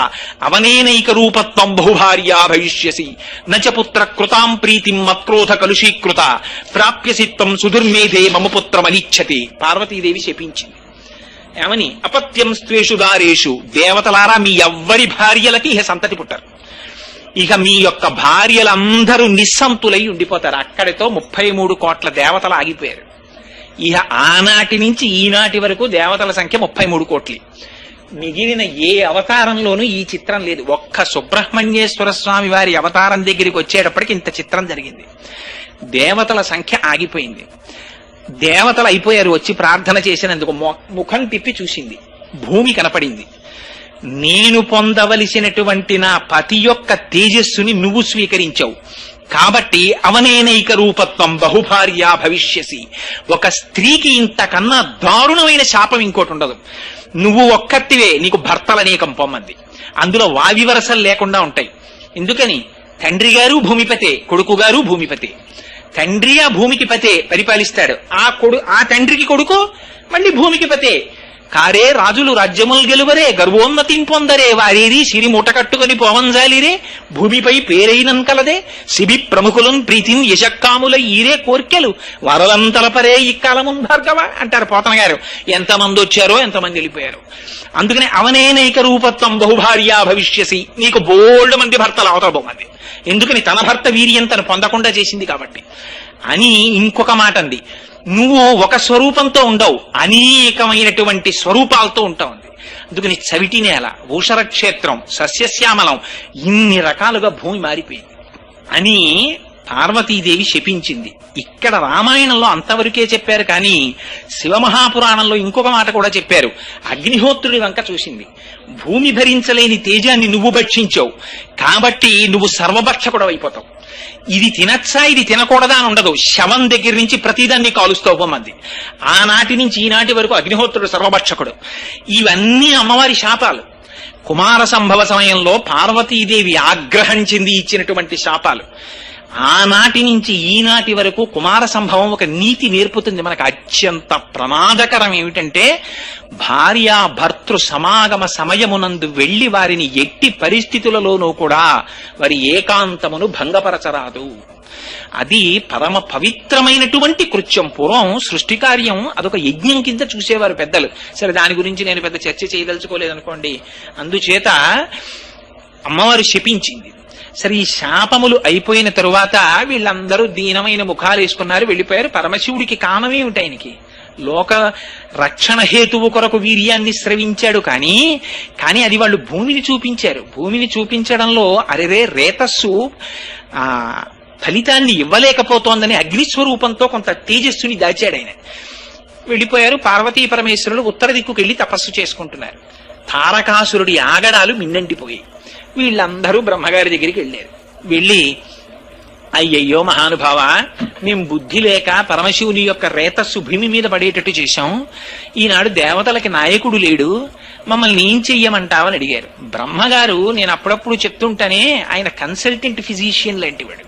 అవనేనైక రూపత్వం బహుభార్యా భవిష్యసి నచ పుత్ర కృతాం ప్రీతిం మత్క్రోధ కలుషీకృత ప్రాప్యసి త్వం సుదుర్మేధే మమ పుత్రమనిచ్చతి. పార్వతీదేవి శపించింది. ఏమని, అపత్యం స్త్వేషు దారేషు, దేవతలారా మీ ఎవ్వరి భార్యలకి ఇహ సంతతి పుట్టారు, ఇక మీ యొక్క భార్యలందరూ నిస్సంతులై ఉండిపోతారు. అక్కడితో 33 కోట్ల దేవతలు ఆగిపోయారు. ఇహ ఆనాటి నుంచి ఈనాటి వరకు దేవతల సంఖ్య 33 కోట్లు. మిగిలిన ఏ అవతారంలోనూ ఈ చిత్రం లేదు. ఒక్క సుబ్రహ్మణ్యేశ్వర స్వామి వారి అవతారం దగ్గరికి వచ్చేటప్పటికి ఇంత చిత్రం జరిగింది. దేవతల సంఖ్య ఆగిపోయింది. దేవతలు అయిపోయారు. వచ్చి ప్రార్థన చేసినందుకు ముఖం తిప్పి చూసింది, భూమి కనపడింది. నేను పొందవలసినటువంటి నా పతి యొక్క తేజస్సుని నువ్వు స్వీకరించావు కాబట్టి అవనేనైక రూపత్వం బహుభార్యా భవిష్యసి. ఒక స్త్రీకి ఇంతకన్నా దారుణమైన శాపం ఇంకోటి ఉండదు. నువ్వు ఒక్కటివే, నీకు భర్తలనేకం పొమ్మంది. అందులో వావివరసలు లేకుండా ఉంటాయి. ఎందుకని, తండ్రి గారు భూమిపతే, కొడుకు గారు భూమిపతే. తండ్రి ఆ భూమికి పతే పరిపాలిస్తాడు, ఆ తండ్రికి కొడుకు మళ్ళీ భూమికి పతే. కారే రాజులు రాజ్యములు గెలువరే గర్వోన్నతిం పొందరే వారేది సిరి మూట కట్టుకుని పోవంజాలిరే భూమిపై పేరైనం కలదే శిబి ప్రముఖులను ప్రీతిని యశక్కాముల ఈరే కోర్కెలు వరలంతలపరే ఇక్కాలమున్ భార్గవ అంటారు పోతన గారు. ఎంతమంది వచ్చారో ఎంతమంది వెళ్ళిపోయారు. అందుకని అవనేనైక రూపత్వం బహుభార్యా భవిష్యసి, నీకు బోల్డ్ మంది భర్తలు అవతల బొమ్మంది. ఎందుకని, తన భర్త వీర్యం తను పొందకుండా చేసింది కాబట్టి అని. ఇంకొక మాట అంది, నువ్వు ఒక స్వరూపంతో ఉండవు, అనేకమైనటువంటి స్వరూపాలతో ఉంటావు. అందుకని చవిటి నేల, ఊషర క్షేత్రం, సస్యశ్యామలం, ఇన్ని రకాలుగా భూమి మారిపోయింది అని పార్వతీదేవి శపించింది. ఇక్కడ రామాయణంలో అంతవరకే చెప్పారు, కానీ శివమహాపురాణంలో ఇంకొక మాట కూడా చెప్పారు. అగ్నిహోత్రుడి వంక చూసింది, భూమి భరించలేని తేజాన్ని నువ్వు భక్షించావు కాబట్టి నువ్వు సర్వభక్షకుడు అయిపోతావు. ఇది తినచ్చా ఇది తినకూడదా అని ఉండదు, శవం దగ్గర నుంచి ప్రతిదాన్ని కాలుస్తావు మంది. ఆనాటి నుంచి ఈనాటి వరకు అగ్నిహోత్రుడు సర్వభక్షకుడు. ఇవన్నీ అమ్మవారి శాపాలు. కుమార సంభవ సమయంలో పార్వతీదేవి ఆగ్రహం చెంది ఇచ్చినటువంటి శాపాలు. ఆనాటి నుంచి ఈనాటి వరకు కుమార సంభవం ఒక నీతి నేర్పుతుంది మనకు. అత్యంత ప్రమాదకరం ఏమిటంటే, భార్యా భర్తృ సమాగమ సమయమునందు వెళ్లి వారిని ఎట్టి పరిస్థితులలోనూ కూడా వారి ఏకాంతమును భంగపరచరాదు. అది పరమ పవిత్రమైనటువంటి కృత్యం. పూర్వం సృష్టి కార్యం అదొక యజ్ఞం కింద చూసేవారు పెద్దలు. సరే, దాని గురించి నేను పెద్ద చర్చ చేయదలుచుకోలేదనుకోండి. అందుచేత అమ్మవారు శపించింది. సరే, ఈ శాపములు అయిపోయిన తరువాత వీళ్ళందరూ దీనమైన ముఖాలు వేసుకున్నారు, వెళ్ళిపోయారు. పరమశివుడికి కారణమేమిటి? ఆయనకి లోక రక్షణ హేతువు కొరకు వీర్యాన్ని స్రవించాడు, కానీ అది వాళ్ళు భూమిని చూపించారు. భూమిని చూపించడంలో అరెరే రేతస్సు ఫలితాన్ని ఇవ్వలేకపోతోందని అగ్నిస్వరూపంతో కొంత తేజస్సుని దాచాడు ఆయన. వెళ్ళిపోయారు. పార్వతీ పరమేశ్వరులు ఉత్తర దిక్కుకెళ్లి తపస్సు చేసుకుంటున్నారు. తారకాసురుడి ఆగడాలు మిన్నంటిపోయాయి. వీళ్ళందరూ బ్రహ్మగారి దగ్గరికి వెళ్ళారు. వెళ్ళి, అయ్యయ్యో మహానుభావ, మేము బుద్ధి లేక పరమశివుని యొక్క రేతస్సు భూమి మీద పడేటట్టు చేశాం. ఈనాడు దేవతలకి నాయకుడు లేడు, మమ్మల్ని ఏం చెయ్యమంటావని అడిగారు. బ్రహ్మగారు, నేను అప్పుడప్పుడు చెప్తుంటానే, ఆయన కన్సల్టెంట్ ఫిజీషియన్ లాంటి వాడు.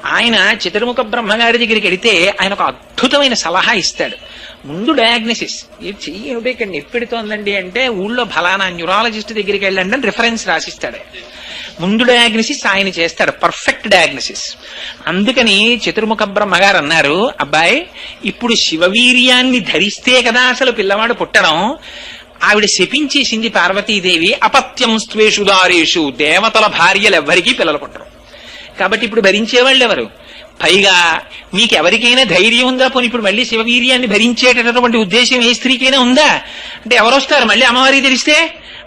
ఆయన చతుర్ముఖ బ్రహ్మగారి దగ్గరికి వెడితే ఆయన ఒక అద్భుతమైన సలహా ఇస్తాడు. ముందు డయాగ్నోసిస్, ఇది చెయ్యి ఏమిటో ఇక్కడ నొప్పెడుతోందండి అంటే ఊళ్ళో ఫలానా న్యూరాలజిస్ట్ దగ్గరికి వెళ్ళండి అని రిఫరెన్స్ రాసిస్తాడు. ముందు డయాగ్నోసిస్ ఆయన చేస్తాడు, పర్ఫెక్ట్ డయాగ్నోసిస్. అందుకని చతుర్ముఖ బ్రహ్మగారు అన్నారు, అబ్బాయి ఇప్పుడు శివవీర్యాన్ని ధరిస్తే కదా అసలు పిల్లవాడు పుట్టడం. ఆవిడ శపించేసింది పార్వతీదేవి, అపత్యం స్వేషు దారేషు, దేవతల భార్యలు ఎవ్వరికీ పిల్లలు పుట్టరు. కాబట్టి ఇప్పుడు భరించేవాళ్ళు ఎవరు? పైగా మీకెవరికైనా ధైర్యం ఉందా? పోనీ ఇప్పుడు మళ్ళీ శివవీర్యాన్ని భరించేటటువంటి ఉద్దేశం ఏ స్త్రీకైనా ఉందా అంటే ఎవరొస్తారు మళ్ళీ అమ్మవారికి తెలిస్తే?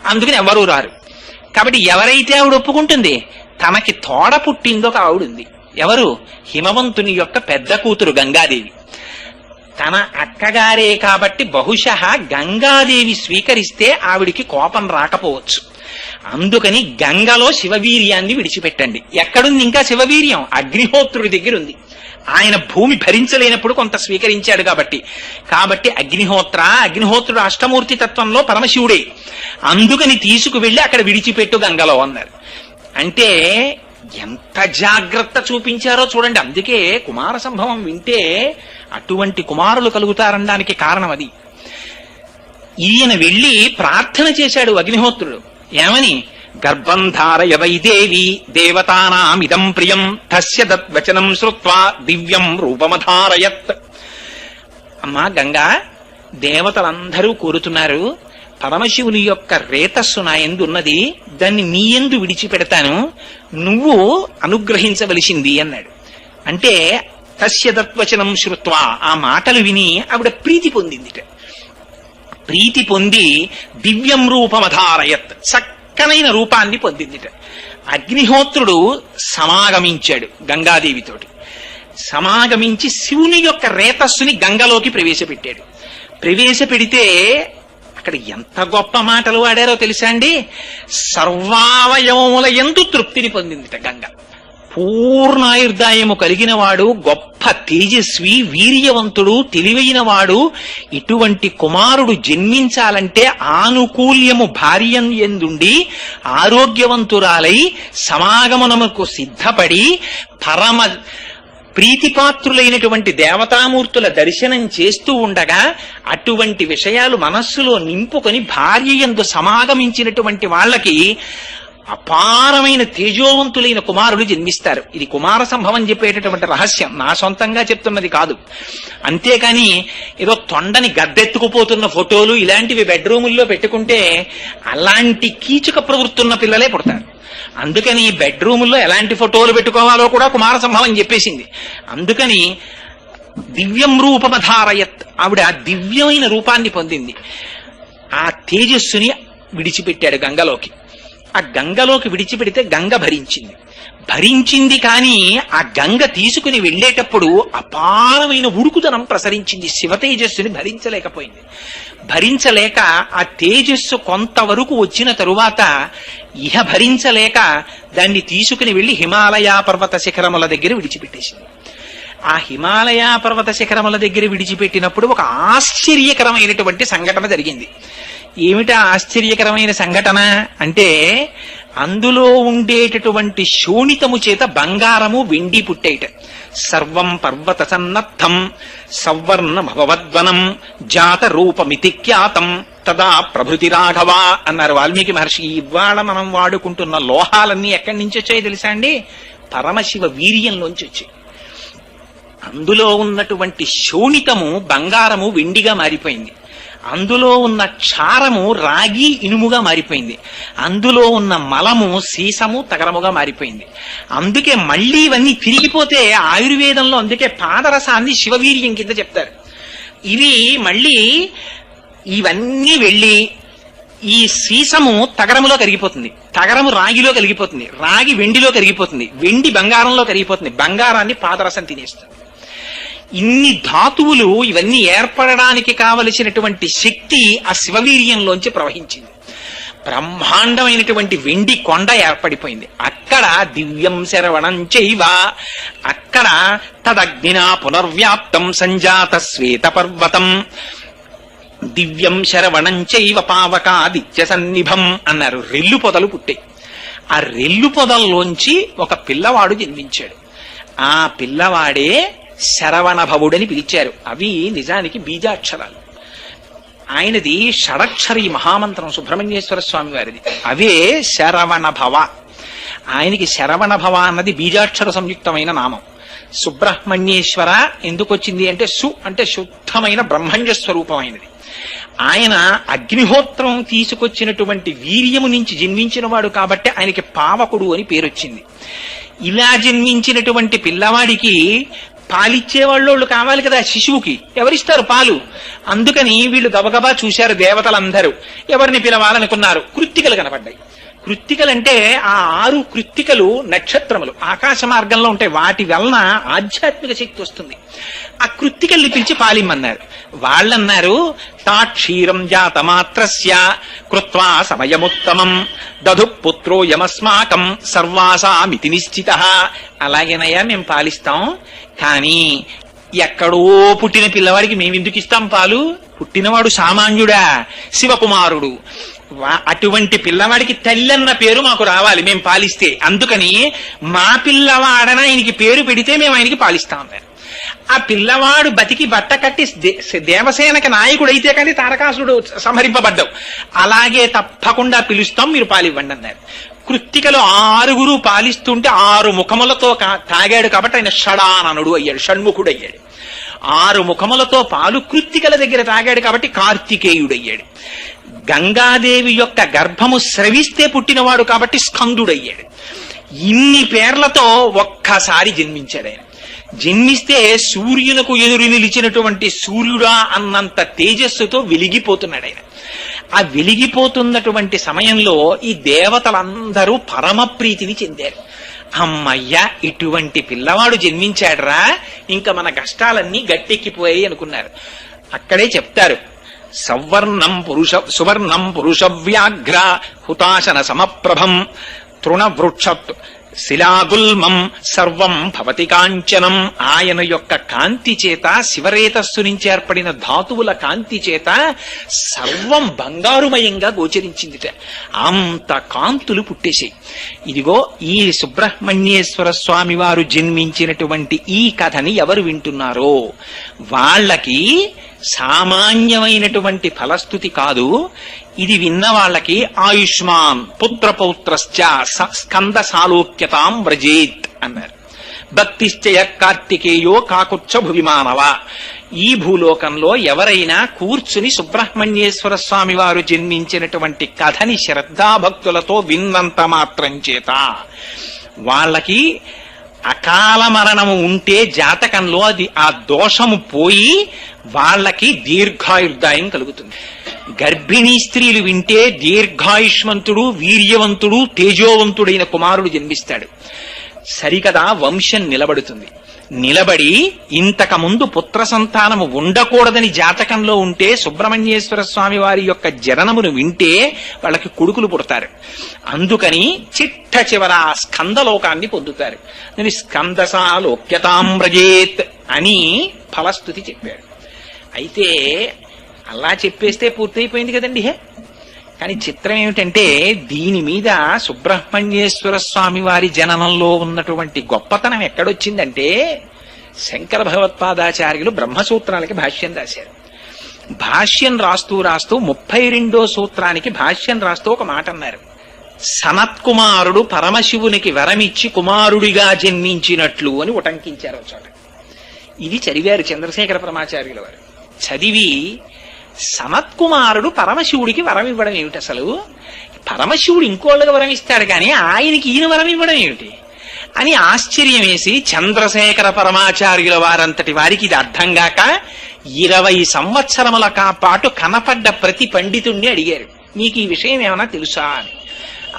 అందుకని ఎవరూ రారు. కాబట్టి ఎవరైతే ఆవిడ ఒప్పుకుంటుంది, తనకి తోడ పుట్టిందో ఒక ఆవిడుంది. ఎవరు? హిమవంతుని యొక్క పెద్ద కూతురు గంగాదేవి. తన అక్కగారే కాబట్టి బహుశః గంగాదేవి స్వీకరిస్తే ఆవిడికి కోపం రాకపోవచ్చు. అందుకని గంగలో శివవీర్యాన్ని విడిచిపెట్టండి. ఎక్కడుంది ఇంకా శివవీర్యం? అగ్నిహోత్రుడి దగ్గర ఉంది. ఆయన భూమి భరించలేనప్పుడు కొంత స్వీకరించాడు కాబట్టి అగ్నిహోత్రుడు అష్టమూర్తి తత్వంలో పరమశివుడే. అందుకని తీసుకువెళ్లి అక్కడ విడిచిపెట్టు గంగలో అన్నారు. అంటే ఎంత జాగ్రత్త చూపించారో చూడండి. అందుకే కుమార సంభవం వింటే అటువంటి కుమారులు కలుగుతారనడానికి కారణం అది. ఈయన వెళ్లి ప్రార్థన చేశాడు అగ్నిహోత్రుడు. ఏమని? గర్భం ధారయ వైదేవి దేవతానామిదం ప్రియం తస్య దద్వచనం శ్రుత్వా దివ్యం రూపమధారయత్. అమ్మా గంగా, దేవతలందరూ కోరుతున్నారు, పరమశివుని యొక్క రేతస్సు నా యందు ఉన్నది, దాన్ని నీ యందు విడిచిపెడతాను, నువ్వు అనుగ్రహించవలసింది అన్నాడు. అంటే తస్య దద్వచనం శ్రుత్వా, ఆ మాటలు విని ఆవిడ ప్రీతి పొందిందిట. ప్రీతి పొంది దివ్యం రూపమధారయత్, చక్కనైన రూపాన్ని పొందిందిట. అగ్నిహోత్రుడు సమాగమించాడు గంగాదేవితోటి. సమాగమించి శివుని యొక్క రేతస్సుని గంగలోకి ప్రవేశపెట్టాడు. ప్రవేశపెడితే అక్కడ ఎంత గొప్ప మాటలు వాడారో తెలుసా అండి? సర్వావయవముల యందు తృప్తిని పొందిందిట గంగ. పూర్ణాయుర్దాయము కలిగిన వాడు, గొప్ప తేజస్వి, వీర్యవంతుడు, తెలివైన వాడు, ఇటువంటి కుమారుడు జన్మించాలంటే ఆనుకూల్యము భార్య యందుండి ఆరోగ్యవంతురాలై సమాగమనముకు సిద్ధపడి పరమ ప్రీతిపాత్రులైనటువంటి దేవతామూర్తుల దర్శనం చేస్తూ ఉండగా అటువంటి విషయాలు మనస్సులో నింపుకొని భార్య యందు సమాగమించినటువంటి వాళ్ళకి అపారమైన తేజోవంతులైన కుమారులు జన్మిస్తారు. ఇది కుమార సంభవం చెప్పేటటువంటి రహస్యం, నా సొంతంగా చెప్తున్నది కాదు. అంతేకాని ఏదో తొండని గద్దెత్తుకుపోతున్న ఫోటోలు ఇలాంటివి బెడ్రూముల్లో పెట్టుకుంటే అలాంటి కీచుక ప్రవృత్తున్న పిల్లలే పుడతారు. అందుకని బెడ్రూముల్లో ఎలాంటి ఫోటోలు పెట్టుకోవాలో కూడా కుమార సంభవం చెప్పేసింది. అందుకని దివ్యం రూపమధారయత్, ఆవిడ దివ్యమైన రూపాన్ని పొందింది. ఆ తేజస్సుని విడిచిపెట్టాడు గంగలోకి. ఆ గంగలోకి విడిచిపెడితే గంగ భరించింది కానీ ఆ గంగ తీసుకుని వెళ్లేటప్పుడు అపారమైన ఉడుకుదనం ప్రసరించింది. శివ తేజస్సుని భరించలేక ఆ తేజస్సు కొంతవరకు వచ్చిన తరువాత భరించలేక దాన్ని తీసుకుని వెళ్లి హిమాలయ పర్వత శిఖరముల దగ్గర విడిచిపెట్టేసింది. ఆ హిమాలయ పర్వత శిఖరముల దగ్గర విడిచిపెట్టినప్పుడు ఒక ఆశ్చర్యకరమైనటువంటి సంఘటన జరిగింది. ఏమిటా ఆశ్చర్యకరమైన సంఘటన అంటే, అందులో ఉండేటటువంటి శోణితము చేత బంగారము వెండి పుట్టేట. సర్వం పర్వత సన్నద్ధం సవర్ణమభవద్వనం జాత రూపమితి ఖ్యాతం తదా ప్రభృతి రాఘవ అన్నారు వాల్మీకి మహర్షి. ఇవాళ మనం వాడుకుంటున్న లోహాలన్నీ ఎక్కడి నుంచి వచ్చాయో తెలుసా అండి? పరమశివ వీర్యంలోంచి వచ్చాయి. అందులో ఉన్నటువంటి శోణితము బంగారము వెండిగా మారిపోయింది. అందులో ఉన్న క్షారము రాగి ఇనుముగా మారిపోయింది. అందులో ఉన్న మలము సీసము తగరముగా మారిపోయింది. అందుకే మళ్ళీ ఇవన్నీ తిరిగిపోతే ఆయుర్వేదంలో అందుకే పాదరసాన్ని శివవీర్యం కింద చెప్తారు. ఇవి మళ్ళీ ఇవన్నీ వెళ్ళి ఈ సీసము తగరములో కరిగిపోతుంది, తగరము రాగిలో కరిగిపోతుంది, రాగి వెండిలో కరిగిపోతుంది, వెండి బంగారంలో కరిగిపోతుంది, బంగారాన్ని పాదరసం తినేస్తుంది. ఇన్ని ధాతువులు ఇవన్నీ ఏర్పడడానికి కావలసినటువంటి శక్తి ఆ శివవీర్యంలోంచి ప్రవహించింది. బ్రహ్మాండమైనటువంటి వెండి కొండ ఏర్పడిపోయింది. అక్కడ దివ్యం శరవణం చైవ, అక్కడ తదగ్నినా పునర్వ్యాప్తం సంజాత శ్వేత పర్వతం దివ్యం శరవణం చైవ పావకాదిత్య సన్నిభం అన్నారు. రెల్లు పొదలు పుట్టాయి. ఆ రెల్లు పొదల్లోంచి ఒక పిల్లవాడు జన్మించాడు. ఆ పిల్లవాడే శరవణ భవుడని పిలిచారు. అవి నిజానికి బీజాక్షరాలు. ఆయనది షడక్షరి మహామంత్రం సుబ్రహ్మణ్యేశ్వర స్వామి వారిది. అవే శరవణ భవ. ఆయనకి శరవణ భవ అన్నది బీజాక్షర సంయుక్తమైన నామం. సుబ్రహ్మణ్యేశ్వర ఎందుకు వచ్చింది అంటే అంటే శుద్ధమైన బ్రహ్మణ్య స్వరూపమైనది. ఆయన అగ్నిహోత్రం తీసుకొచ్చినటువంటి వీర్యము నుంచి జన్మించిన వాడు కాబట్టి ఆయనకి పావకుడు అని పేరొచ్చింది. ఇలా జన్మించినటువంటి పిల్లవాడికి పాలిచ్చేవాళ్ళు కావాలి కదా శిశువుకి, ఎవరిస్తారు పాలు? అందుకని వీళ్ళు గబగబా చూశారు దేవతలందరూ. ఎవరిని పిలవాలనుకున్నారు? కృత్తికలు కనపడ్డాయి. కృత్తికలంటే ఆ 6 కృత్తికలు నక్షత్రములు ఆకాశ మార్గంలో ఉంటాయి. వాటి వలన ఆధ్యాత్మిక శక్తి వస్తుంది. ఆ కృత్తికల్ని పిలిచి పాలిమ్మన్నారు. వాళ్ళన్నారు, తాక్షీరం జాతమాత్రస్య కృత్వా సమయముత్తమం దధు పుత్రో యమస్మాకం సర్వాసామితి నిశ్చిత. అలాగేనయ్యా మేము పాలిస్తాం, కానీ ఎక్కడో పుట్టిన పిల్లవాడికి మేమెందుకు ఇస్తాం పాలు? పుట్టినవాడు సామాన్యుడా, శివకుమారుడు. అటువంటి పిల్లవాడికి తల్లి అన్న పేరు మాకు రావాలి మేము పాలిస్తే. అందుకని మా పిల్లవాడన ఆయనకి పేరు పెడితే మేము ఆయనకి పాలిస్తాం. ఆ పిల్లవాడు బతికి బట్ట కట్టి దేవసేనకి నాయకుడైతే కానీ తారకాసుడు సంహరింపబడ్డావు. అలాగే తప్పకుండా పిలుస్తాం, మీరు పాలివ్వండి అన్నారు. కృత్తికలు 6 పాలిస్తుంటే 6 ముఖములతో తాగాడు కాబట్టి ఆయన షడాననుడు అయ్యాడు, షణ్ముఖుడు అయ్యాడు. 6 ముఖములతో పాలు కృత్తికల దగ్గర తాగాడు కాబట్టి కార్తికేయుడయ్యాడు. గంగాదేవి యొక్క గర్భము స్రవిస్తే పుట్టినవాడు కాబట్టి స్కందుడయ్యాడు. ఇన్ని పేర్లతో ఒక్కసారి జన్మించాడు ఆయన. జన్మిస్తే సూర్యునకు ఎదురు నిలిచినటువంటి సూర్యుడా అన్నంత తేజస్సుతో వెలిగిపోతున్నాడు ఆయన. ఆ వెలిగిపోతున్నటువంటి సమయంలో ఈ దేవతలందరూ పరమ ప్రీతిని చెందారు. అమ్మయ్యా, ఇటువంటి పిల్లవాడు జన్మించాడరా, ఇంకా మన కష్టాలన్నీ గట్టెక్కిపోయాయి అనుకున్నారు. అక్కడే చెప్తారు, సువర్ణం పురుష వ్యాఘ్ర హుతాశన సమప్రభం తృణవృక్ష శిలాగుల్మం సర్వం భవతి కాంచనం. ఆయన యొక్క కాంతి చేత, శివరేతస్సు నుంచి ఏర్పడిన ధాతువుల కాంతి చేత సర్వం బంగారుమయంగా గోచరించిందిట. అంత కాంతులు పుట్టేశాయి. ఇదిగో ఈ సుబ్రహ్మణ్యేశ్వర స్వామి వారు జన్మించినటువంటి ఈ కథని ఎవరు వింటున్నారో వాళ్ళకి సామాన్యమైనటువంటి ఫలస్థుతి కాదు, ఇది విన్న వాళ్ళకి ఆయుష్మాన్ పుత్రపౌత్రశ్చ స్కంద సాలోక్యతాం వ్రజేత్ అన్నారు. భక్తిశ్చయ కార్తికేయో కాకుచ్చ భువిమానవ. ఈ భూలోకంలో ఎవరైనా కూర్చుని సుబ్రహ్మణ్యేశ్వర స్వామి వారు జన్మించినటువంటి కథని శ్రద్ధాభక్తులతో విన్నంత మాత్రం చేత వాళ్ళకి అకాల మరణము ఉంటే జాతకంలో అది ఆ దోషము పోయి వాళ్ళకి దీర్ఘాయుర్దాయం కలుగుతుంది. గర్భిణీ స్త్రీలు వింటే దీర్ఘాయుష్మంతుడు, వీర్యవంతుడు, తేజోవంతుడైన కుమారుడు జన్మిస్తాడు. సరికదా వంశం నిలబడుతుంది. నిలబడి ఇంతకు ముందు పుత్ర సంతానము ఉండకూడదని జాతకంలో ఉంటే సుబ్రహ్మణ్యేశ్వర స్వామి వారి యొక్క జననమును వింటే వాళ్ళకి కొడుకులు పుడతారు. అందుకని చిట్ట చివర స్కందలోకాన్ని పొందుతారు. నేను స్కందసాలోక్యతాం వ్రజేత్ అని ఫలస్థుతి చెప్పాడు. అయితే అలా చెప్పేస్తే పూర్తయిపోయింది కదండి. కానీ చిత్రం ఏమిటంటే దీని మీద సుబ్రహ్మణ్యేశ్వర స్వామి వారి జననంలో ఉన్నటువంటి గొప్పతనం ఎక్కడొచ్చిందంటే శంకర భగవత్పాదాచార్యులు బ్రహ్మసూత్రాలకి భాష్యం రాశారు. భాష్యం రాస్తూ 32వ సూత్రానికి భాష్యం రాస్తూ ఒక మాట అన్నారు. సనత్కుమారుడు పరమశివునికి వరమిచ్చి కుమారుడిగా జన్మించినట్లు అని ఉటంకించారు ఒక చోట. ఇది చదివారు చంద్రశేఖర పరమాచార్యుల వారు. చదివి సనత్కుమారుడు పరమశివుడికి వరం ఇవ్వడం ఏమిటి? అసలు పరమశివుడు ఇంకోళ్ళకి వరం ఇస్తాడు కానీ ఆయనకి ఈయన వరం ఇవ్వడం ఏమిటి అని ఆశ్చర్యం వేసి చంద్రశేఖర పరమాచార్యుల వారంతటి వారికి ఇది అర్థం కాక 20 సంవత్సరముల పాటు కనపడ్డ ప్రతి పండితుణ్ణి అడిగారు. మీకు ఈ విషయం ఏమైనా తెలుసా అని.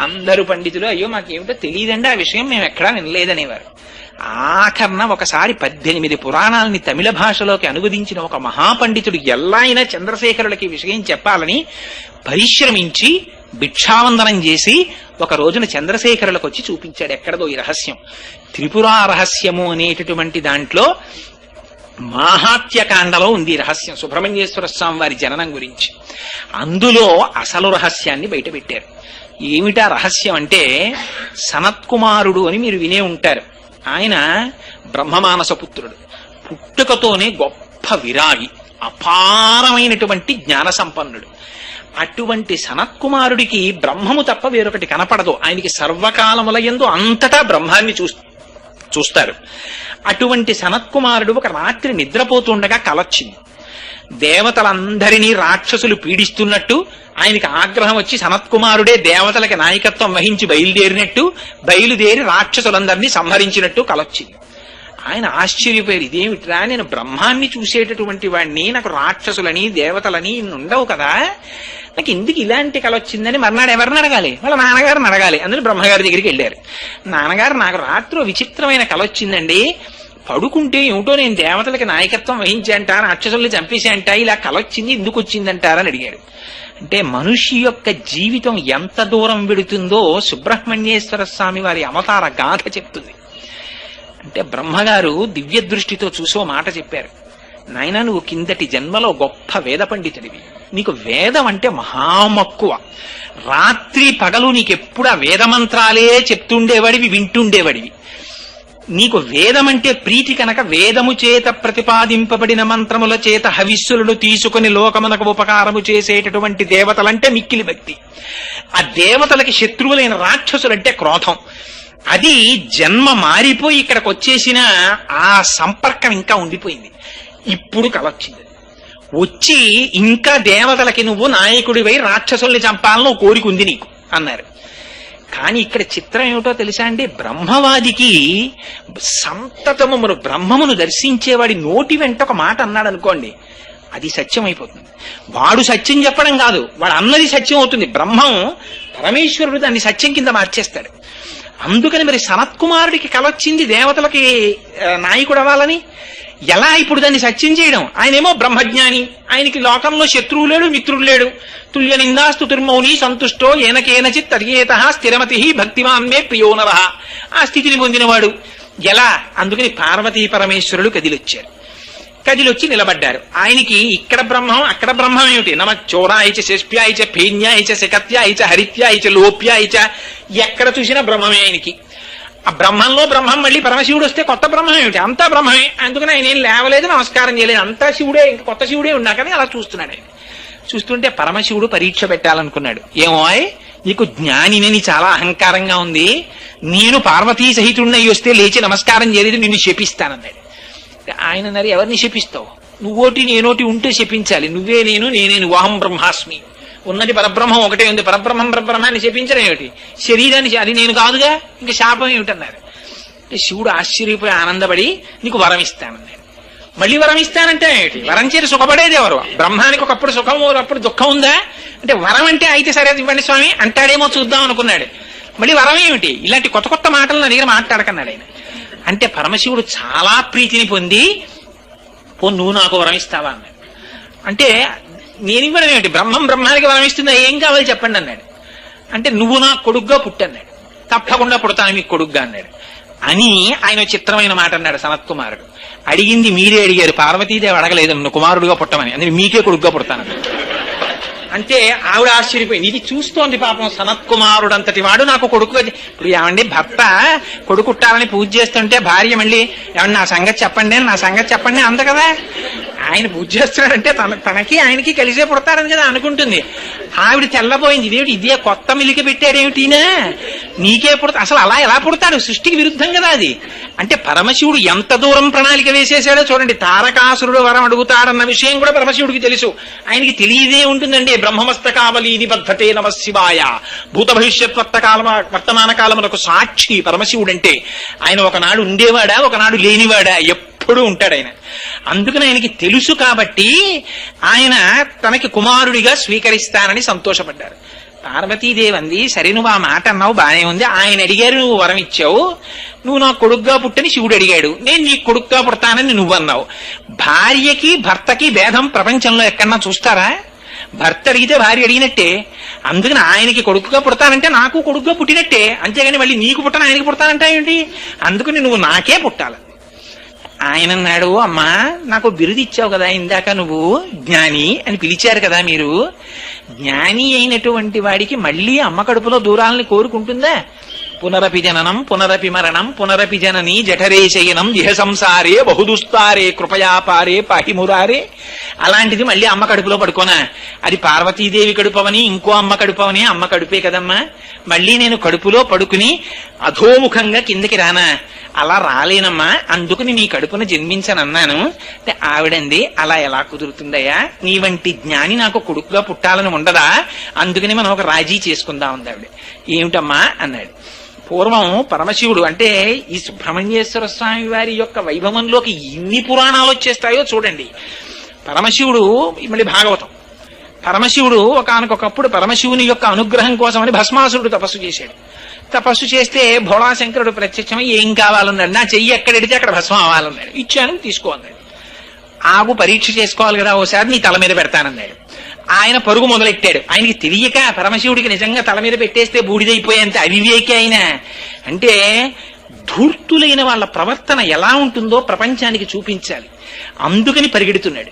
అందరూ పండితులు అయ్యో మాకేమిటో తెలియదండి, ఆ విషయం మేము ఎక్కడా వినలేదనేవారు. ఆఖరణ ఒకసారి 18 పురాణాలని తమిళ భాషలోకి అనువదించిన ఒక మహాపండితుడు ఎలా అయినా చంద్రశేఖరులకి విషయం చెప్పాలని పరిశ్రమించి భిక్షావందనం చేసి ఒక రోజున చంద్రశేఖరులకు వచ్చి చూపించాడు ఎక్కడదో ఈ రహస్యం. త్రిపురా రహస్యము అనేటటువంటి దాంట్లో మాహాత్యకాండలో ఉంది రహస్యం, సుబ్రహ్మణ్యేశ్వర స్వామి వారి జననం గురించి. అందులో అసలు రహస్యాన్ని బయటపెట్టారు. ఏమిటా రహస్యం అంటే, సనత్కుమారుడు అని మీరు వినే ఉంటారు. ఆయన బ్రహ్మమానస పుత్రుడు, పుట్టుకతోనే గొప్ప విరాగి, అపారమైనటువంటి జ్ఞాన సంపన్నుడు. అటువంటి సనత్కుమారుడికి బ్రహ్మము తప్ప వేరొకటి కనపడదు. ఆయనకి సర్వకాలముల యందు అంతటా బ్రహ్మాన్ని చూస్తారు. అటువంటి సనత్కుమారుడు ఒక రాత్రి నిద్రపోతుండగా కలొచ్చింది. దేవతలందరినీ రాక్షసులు పీడిస్తున్నట్టు ఆయనకి ఆగ్రహం వచ్చి సనత్కుమారుడే దేవతలకి నాయకత్వం వహించి బయలుదేరి రాక్షసులందరినీ సంహరించినట్టు కలొచ్చింది. ఆయన ఆశ్చర్యపోయారు, ఇదేమిట్రా, నేను బ్రహ్మాన్ని చూసేటటువంటి వాడిని, నాకు రాక్షసులని దేవతలని ఉండవు కదా, నాకు ఎందుకు ఇలాంటి కళ వచ్చిందని మర్నాడు ఎవరిని అడగాలి? వాళ్ళ నాన్నగారిని అడగాలి. అందులో బ్రహ్మగారి దగ్గరికి వెళ్ళారు. నాన్నగారు, నాకు రాత్రి విచిత్రమైన కళ వచ్చిందండి, పడుకుంటే ఏమిటో నేను దేవతలకి నాయకత్వం వహించాంట, రాక్షసుల్ని చంపేశాంట, ఇలా కళ వచ్చింది, ఎందుకు వచ్చిందంటారని అడిగాడు. అంటే మనిషి యొక్క జీవితం ఎంత దూరం వెడుతుందో సుబ్రహ్మణ్యేశ్వర స్వామి వారి అవతార గాథ చెప్తుంది. అంటే బ్రహ్మగారు దివ్య దృష్టితో చూసో మాట చెప్పారు, నాయన నువ్వు కిందటి జన్మలో గొప్ప వేద పండితుడివి, నీకు వేదం అంటే మహామక్కువ, రాత్రి పగలు నీకెప్పుడు ఆ వేదమంత్రాలే చెప్తుండేవాడివి, వింటుండేవాడివి. నీకు వేదమంటే ప్రీతి కనుక వేదము చేత ప్రతిపాదింపబడిన మంత్రముల చేత హవిస్సులను తీసుకుని లోకమునకు ఉపకారము చేసేటటువంటి దేవతలంటే మిక్కిలి భక్తి. ఆ దేవతలకి శత్రువులైన రాక్షసులంటే క్రోధం. అది జన్మ మారిపోయి ఇక్కడికి వచ్చేసిన ఆ సంపర్కం ఇంకా ఉండిపోయింది. ఇప్పుడు కలొచ్చింది, వచ్చి ఇంకా దేవతలకి నువ్వు నాయకుడివై రాక్షసుల్ని చంపాలని కోరిక ఉంది నీకు అన్నారు. కానీ ఇక్కడ చిత్రం ఏమిటో తెలుసా అండి, బ్రహ్మవాదికి సంతతము బ్రహ్మమును దర్శించేవాడి నోటి వెంట ఒక మాట అన్నాడు అనుకోండి, అది సత్యం అయిపోతుంది. వాడు సత్యం చెప్పడం కాదు, వాడు అన్నది సత్యం అవుతుంది. బ్రహ్మం పరమేశ్వరుడు దాన్ని సత్యం కింద మార్చేస్తాడు. అందుకని మరి సనత్కుమారుడికి కలొచ్చింది దేవతలకి నాయకుడు అవ్వాలని. ఎలా ఇప్పుడు దాన్ని సత్యం చేయడం? ఆయనేమో బ్రహ్మజ్ఞాని, ఆయనకి లోకంలో శత్రువు లేడు, మిత్రుడు లేడు. తుల్య నిందాస్తుతిర్మౌని సంతుష్టో ఏనకేనచిత్ తర్యేత స్థిరమతి భక్తిమాన్ మే ప్రియోనర. ఆ స్థితిని పొందినవాడు ఎలా? అందుకని పార్వతీ పరమేశ్వరులు కదిలొచ్చి నిలబడ్డారు. ఆయనకి ఇక్కడ బ్రహ్మం అక్కడ బ్రహ్మం ఏమిటి? నమ చోరాయిచ శేష్ప్యాయిచ ఫేన్యాయిచ శకత్యాయిచ హరిత్యాయిచ లోప్యాయిచ, ఎక్కడ చూసినా బ్రహ్మమే ఆయనకి. ఆ బ్రహ్మంలో బ్రహ్మం మళ్ళీ పరమశివుడు వస్తే కొత్త బ్రహ్మం ఏమిటి? అంతా బ్రహ్మమే. అందుకని ఆయన ఏం లేవలేదు, నమస్కారం చేయలేదు, అంతా శివుడే, ఇంకా కొత్త శివుడే ఉన్నా కానీ అలా చూస్తున్నాడు. ఆయన చూస్తుంటే పరమశివుడు పరీక్ష పెట్టాలనుకున్నాడు. ఏమో నీకు జ్ఞానిని చాలా అహంకారంగా ఉంది, నేను పార్వతీ సహితుడినై వస్తే లేచి నమస్కారం చేయలేదు, నిన్ను శపిస్తానన్నాడు. ఆయన అన్నారు, ఎవరిని శపిస్తావు? నువ్వోటి నేనోటి ఉంటే శపించాలి, నువ్వే నేను, నేనే నువ్వహం బ్రహ్మాస్మి, ఉన్నది పరబ్రహ్మం ఒకటే ఉంది, పరబ్రహ్మం పరబ్రహ్మాన్ని శపించడం ఏమిటి? శరీరాన్ని అది నేను కాదుగా, ఇంకా శాపం ఏమిటన్నారు. శివుడు ఆశ్చర్యపోయి ఆనందపడి నీకు వరం ఇస్తానన్నాడు. మళ్ళీ వరం ఇస్తానంటే ఏమిటి? వరం చేసి సుఖపడేది ఎవరు? బ్రహ్మానికి ఒకప్పుడు సుఖం, ఒకప్పుడు దుఃఖం ఉందా అంటే, వరం అంటే అయితే సరే ఇవ్వండి స్వామి అంటాడేమో చూద్దాం అనుకున్నాడు. మళ్ళీ వరం ఏమిటి? ఇలాంటి కొత్త కొత్త మాటలను అడిగిన మాట్లాడకన్నాడు ఆయన. అంటే పరమశివుడు చాలా ప్రీతిని పొంది, నువ్వు నాకు వరం ఇస్తావా అన్నాడు. అంటే నేను ఇవ్వడం ఏమిటి? బ్రహ్మానికి వరం ఇస్తుందా, ఏం కావాలి చెప్పండి అన్నాడు. అంటే నువ్వు నా కొడుగ్గా పుట్టన్నాడు. తప్పకుండా పుడతాను మీకు కొడుగ్గా అన్నాడు. అని ఆయన చిత్రమైన మాట అన్నాడు సనత్కుమారుడు. అడిగింది మీరే అడిగారు, పార్వతీదేవి అడగలేదు నన్ను కుమారుడుగా పుట్టమని, అందుకే మీకే కొడుగ్గా పుడతాను. అంటే ఆవిడ ఆశ్చర్యపోయింది. ఇది చూస్తోంది పాపం సనత్కుమారుడు అంతటి వాడు నాకు కొడుకు. ఇప్పుడు ఏమండి, భర్త కొడుకుట్టాలని పూజ చేస్తుంటే భార్య మళ్ళీ ఏమన్నా నా సంగతి చెప్పండి అంత కదా. ఆయన పూజ చేస్తున్నాడంటే తనకి ఆయనకి కలిసే పుడతారని కదా అనుకుంటుంది. ఆవిడ తెల్లబోయింది, ఇదేమిటి ఇదే కొత్త మిలికి పెట్టాడేమిటినా, నీకే పుడతా, అసలు అలా ఎలా పుడతాడు? సృష్టికి విరుద్ధం కదా అది. అంటే పరమశివుడు ఎంత దూరం ప్రణాళిక వేసేసాడో చూడండి. తారకాసురుడు వరం అడుగుతాడన్న విషయం కూడా పరమశివుడికి తెలుసు. ఆయనకి తెలియదే ఉంటుందండి. బ్రహ్మమస్తకావలి నిబద్ధతే నమ శివాయ, భూత భవిష్యత్ వర్తమాన కాలములకు సాక్షి పరమశివుడు అంటే. ఆయన ఒకనాడు ఉండేవాడా, ఒకనాడు లేనివాడా? ఎప్పుడూ ఉంటాడు ఆయన. అందుకని ఆయనకి తెలుసు కాబట్టి ఆయన తనకి కుమారుడిగా స్వీకరిస్తానని సంతోషపడ్డారు. పార్వతీదేవి అంది, సరే నువ్వు ఆ మాట అన్నావు బానే ఉంది, ఆయన అడిగారు నువ్వు వరం ఇచ్చావు, నువ్వు నాకు కొడుగ్గా పుట్టని శివుడు అడిగాడు, నేను నీకు కొడుగ్గా పుడతానని నువ్వు అన్నావు. భార్యకి భర్తకి భేదం ప్రపంచంలో ఎక్కడన్నా చూస్తారా? భర్త అడిగితే భార్య అడిగినట్టే. అందుకని ఆయనకి కొడుకుగా పుడతానంటే నాకు కొడుకుగా పుట్టినట్టే, అంతేగాని మళ్ళీ నీకు పుట్టను ఆయనకి పుడతానంటా ఏంటి? అందుకని నువ్వు నాకే పుట్టాలి. ఆయన అన్నాడు, అమ్మా నాకు బిరుదు ఇచ్చావు కదా ఇందాక, నువ్వు జ్ఞాని అని పిలిచారు కదా మీరు, జ్ఞాని అయినటువంటి వాడికి మళ్ళీ అమ్మ కడుపులో దూరాలని కోరుకుంటుందా? పునరపి జననం పునరపి మరణం పునరపి జనని జఠరే శయనం ఇహ సంసారే బహుదుస్తారే కృపయాపారే పాహిమురారే. అలాంటిది మళ్ళీ అమ్మ కడుపులో పడుకోనా? అది పార్వతీదేవి కడుపవని ఇంకో అమ్మ కడుపవని, అమ్మ కడుపే కదమ్మా. మళ్ళీ నేను కడుపులో పడుకుని అధోముఖంగా కిందకి రానా? అలా రాలేనమ్మా, అందుకని నీ కడుపున జన్మించనన్నాను. ఆవిడంది, అలా ఎలా కుదురుతుందయ్యా, నీ వంటి జ్ఞాని నాకు కొడుకుగా పుట్టాలని ఉండదా? అందుకని మనం ఒక రాజీ చేసుకుందాం ఉంది ఆవిడ. ఏమిటమ్మా అన్నాడు. పూర్వం పరమశివుడు అంటే ఈ సుబ్రహ్మణ్యేశ్వర స్వామి వారి యొక్క వైభవంలోకి ఎన్ని పురాణాలు వచ్చేస్తాయో చూడండి. పరమశివుడు, మళ్ళీ భాగవతం, పరమశివుడు ఒకానొకప్పుడు పరమశివుని యొక్క అనుగ్రహం కోసమని భస్మాసురుడు తపస్సు చేశాడు. తపస్సు చేస్తే భోళాశంకరుడు ప్రత్యక్షమై ఏం కావాలన్నాడు. నా చెయ్యి ఎక్కడెడితే అక్కడ భస్మం అవ్వాలన్నాడు. ఇచ్చాను, తీసుకో అన్నాడు. ఆగు, పరీక్ష చేసుకోవాలి కదా, ఓసారి నీ తల మీద పెడతానన్నాడు. ఆయన పరుగు మొదలెట్టాడు. ఆయనకి తెలియక పరమశివుడికి నిజంగా తల మీద పెట్టేస్తే బూడిదైపోయేంత అవివేకి ఆయన. అంటే ధూర్తులైన వాళ్ళ ప్రవర్తన ఎలా ఉంటుందో ప్రపంచానికి చూపించాలి, అందుకని పరిగెడుతున్నాడు.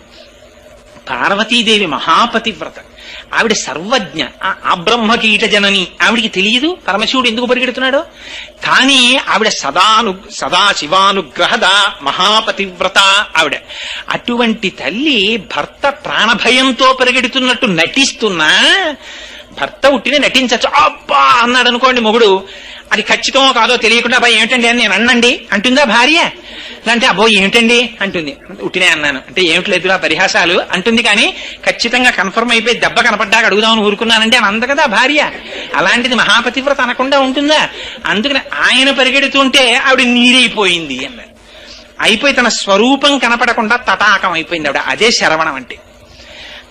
పార్వతీదేవి మహాపతివ్రత, ఆవిడ సర్వజ్ఞ, ఆ బ్రహ్మకీట జనని. ఆవిడికి తెలియదు పరమశివుడు ఎందుకు పరిగెడుతున్నాడో. కానీ ఆవిడ సదాశివానుగ్రహద మహాపతివ్రత ఆవిడ. అటువంటి తల్లి భర్త ప్రాణభయంతో పరిగెడుతున్నట్టు నటిస్తున్నా, భర్త ఉట్టిని నటించచ్చు. అబ్బా అన్నాడు అనుకోండి మొగుడు, అది ఖచ్చితమో కాదో తెలియకుండా అబ్బాయి ఏమిటండి అని నేను అన్నండి అంటుందా భార్య? అంటే అబ్బో ఏమిటండి అంటుంది. ఉట్టినే అన్నాను అంటే ఏమిటి లేదురా పరిహాసాలు అంటుంది. కానీ ఖచ్చితంగా కన్ఫర్మ్ అయిపోయి దెబ్బ కనపడ్డాక అడుగుదామని ఊరుకున్నానంటే అని అంద కదా భార్య. అలాంటిది మహాపతివ్రత అనకుండా ఉంటుందా? అందుకని ఆయన పరిగెడుతుంటే ఆవిడ నీరైపోయింది అన్నారు. అయిపోయి తన స్వరూపం కనపడకుండా తటాకం అయిపోయింది ఆవిడ. అదే శరవణం అంటే.